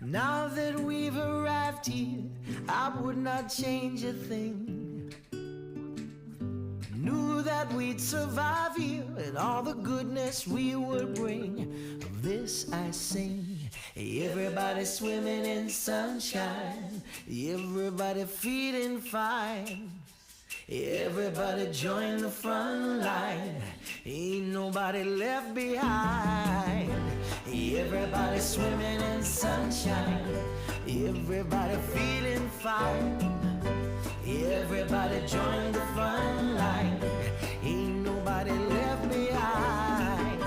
Now that we've arrived here, I would not change a thing. Knew that we'd survive here and all the goodness we would bring. Of this I sing. Everybody swimming in sunshine, everybody feeling fine. Everybody join the front line, ain't nobody left behind. Everybody swimming in sunshine, everybody feeling fine. Everybody join the front line, ain't nobody left behind.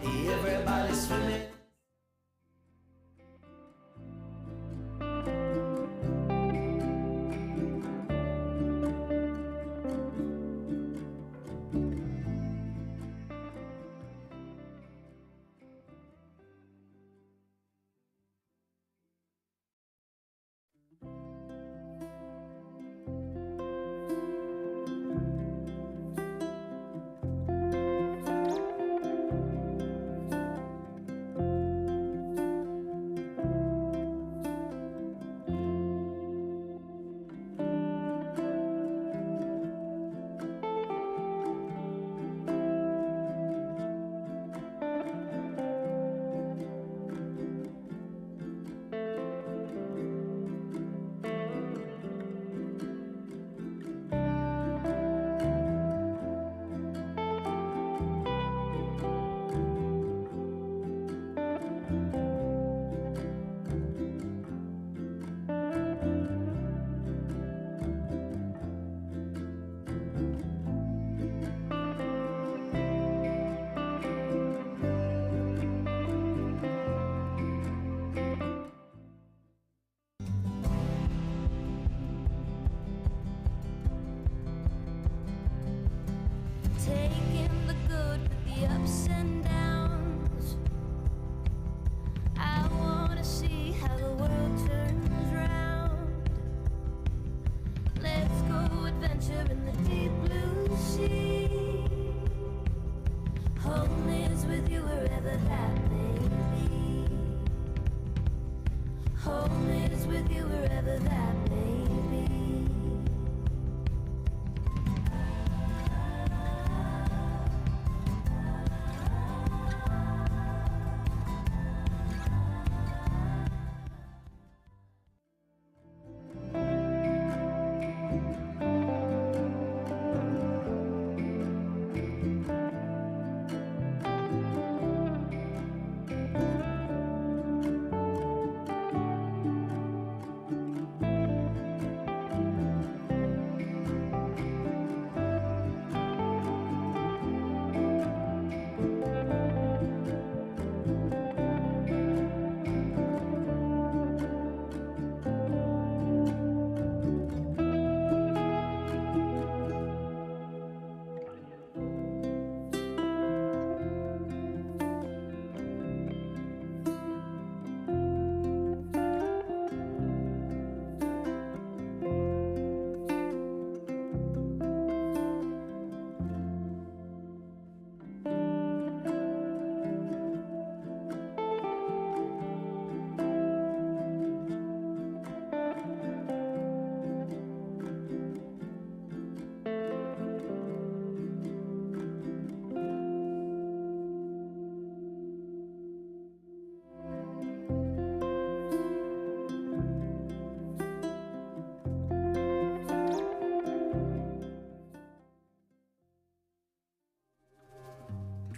Everybody swimming. that may be. Home is with you wherever that may be.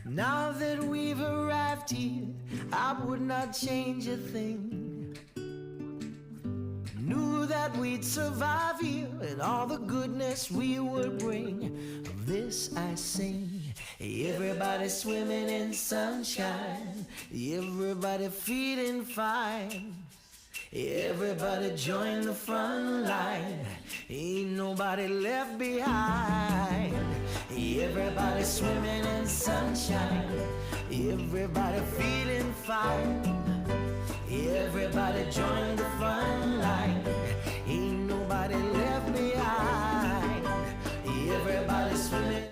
Now that we've arrived here, I would not change a thing. Knew that we'd survive here and all the goodness we would bring. Of this I sing. Everybody swimming in sunshine, everybody feeling fine. Everybody join the front line, ain't nobody left behind. Everybody swimming in sunshine, everybody feeling fine. Everybody join the front line, ain't nobody left behind. Everybody swimming.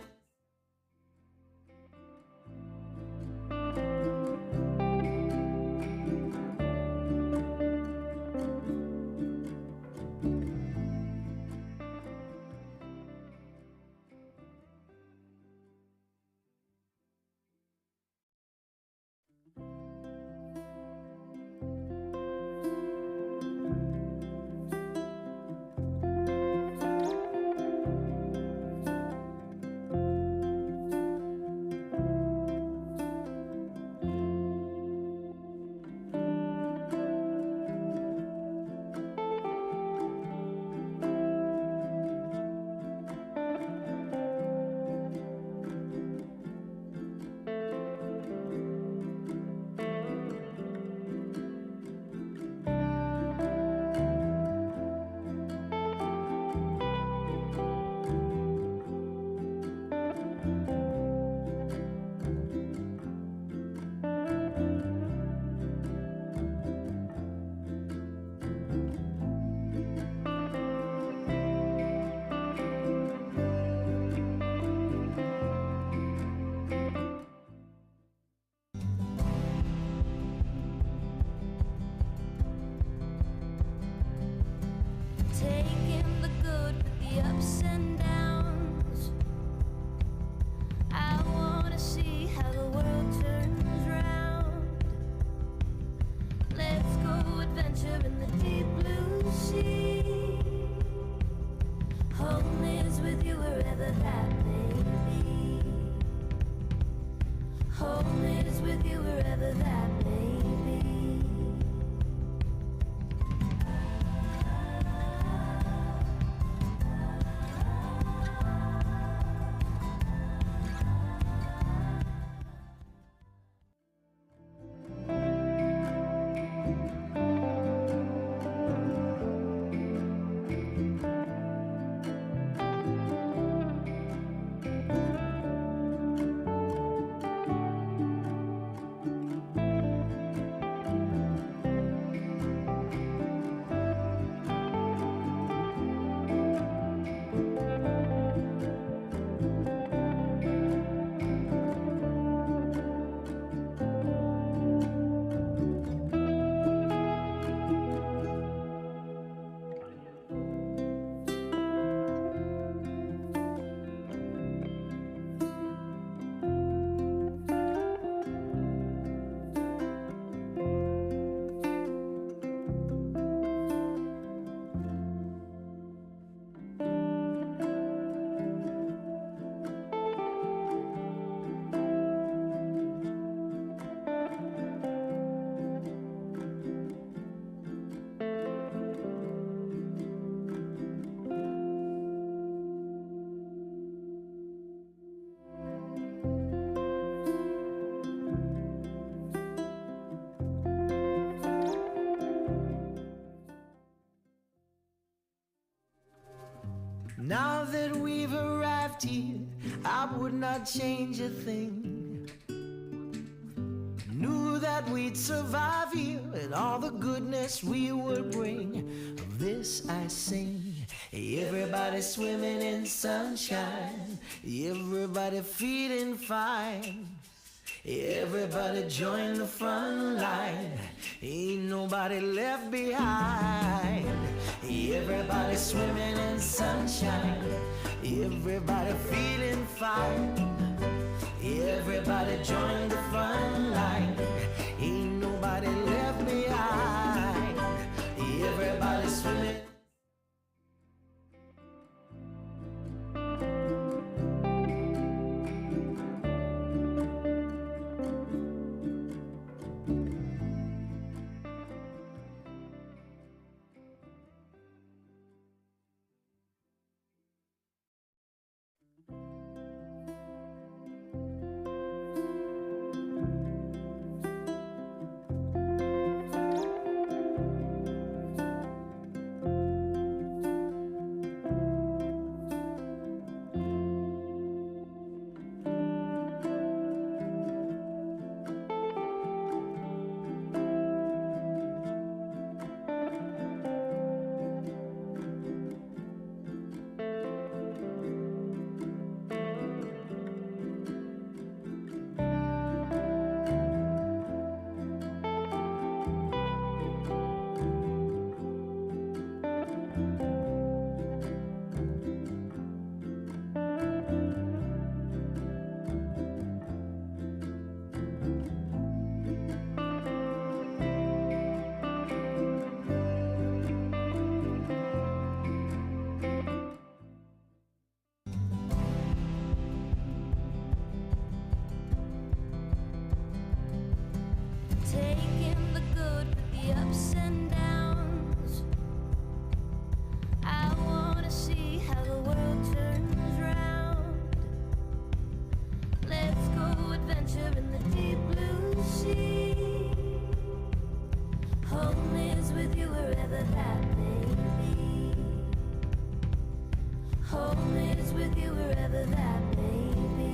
Taking the good with the ups and downs. I wanna see how the world turns round. Let's go adventure in the deep blue sea. Home is with you wherever that may be. Home is with you wherever that may be. Now that we've arrived here, I would not change a thing. Knew that we'd survive here and all the goodness we would bring. Of this I sing. Everybody swimming in sunshine. Everybody feeling fine. Everybody join the front line. Ain't nobody left behind. Everybody swimming in sunshine. Everybody feeling fine. Everybody join the front line. Ain't nobody left behind. Everybody swimming. Taking the good with the ups and downs. I wanna see how the world turns round. Let's go adventure in the deep blue sea. Home is with you wherever that may be. Home is with you wherever that may be.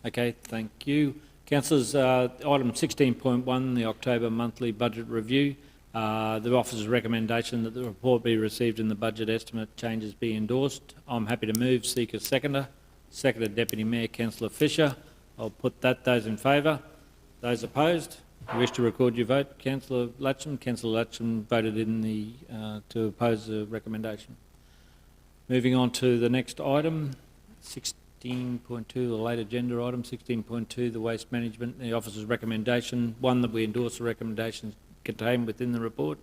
Okay, thank you. Councillors, item 16.1, the October monthly budget review. The officer's recommendation that the report be received and the budget estimate changes be endorsed. I'm happy to move. Seek a seconder. Seconded Deputy Mayor Councillor Fisher. I'll put that. Those in favour? Those opposed? You wish to record your vote? Councillor Latcham. Councillor Latcham voted in the to oppose the recommendation. Moving on to the next item, 16.2, the late agenda item, 16.2, the waste management, the officer's recommendation. One, that we endorse the recommendations contained within the report.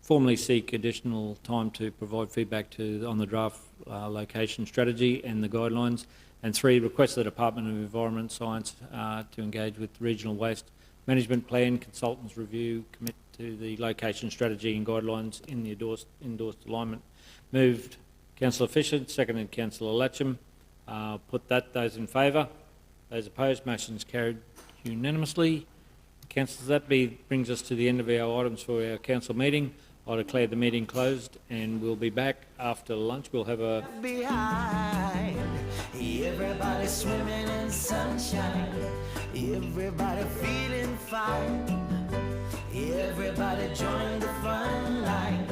Formally seek additional time to provide feedback on the draft location strategy and the guidelines. And three, request the Department of Environment Science to engage with regional waste management plan consultants review, commit to the location strategy and guidelines in the endorsed alignment. Moved Councillor Fisher, seconded Councillor Latcham. Put that. Those in favour? Those opposed? Motion's carried unanimously. Councillors, that brings us to the end of our items for our council meeting. I declare the meeting closed and we'll be back after lunch. We'll have a... Behind. Everybody swimming in sunshine. Everybody feeling fine. Everybody join the front line.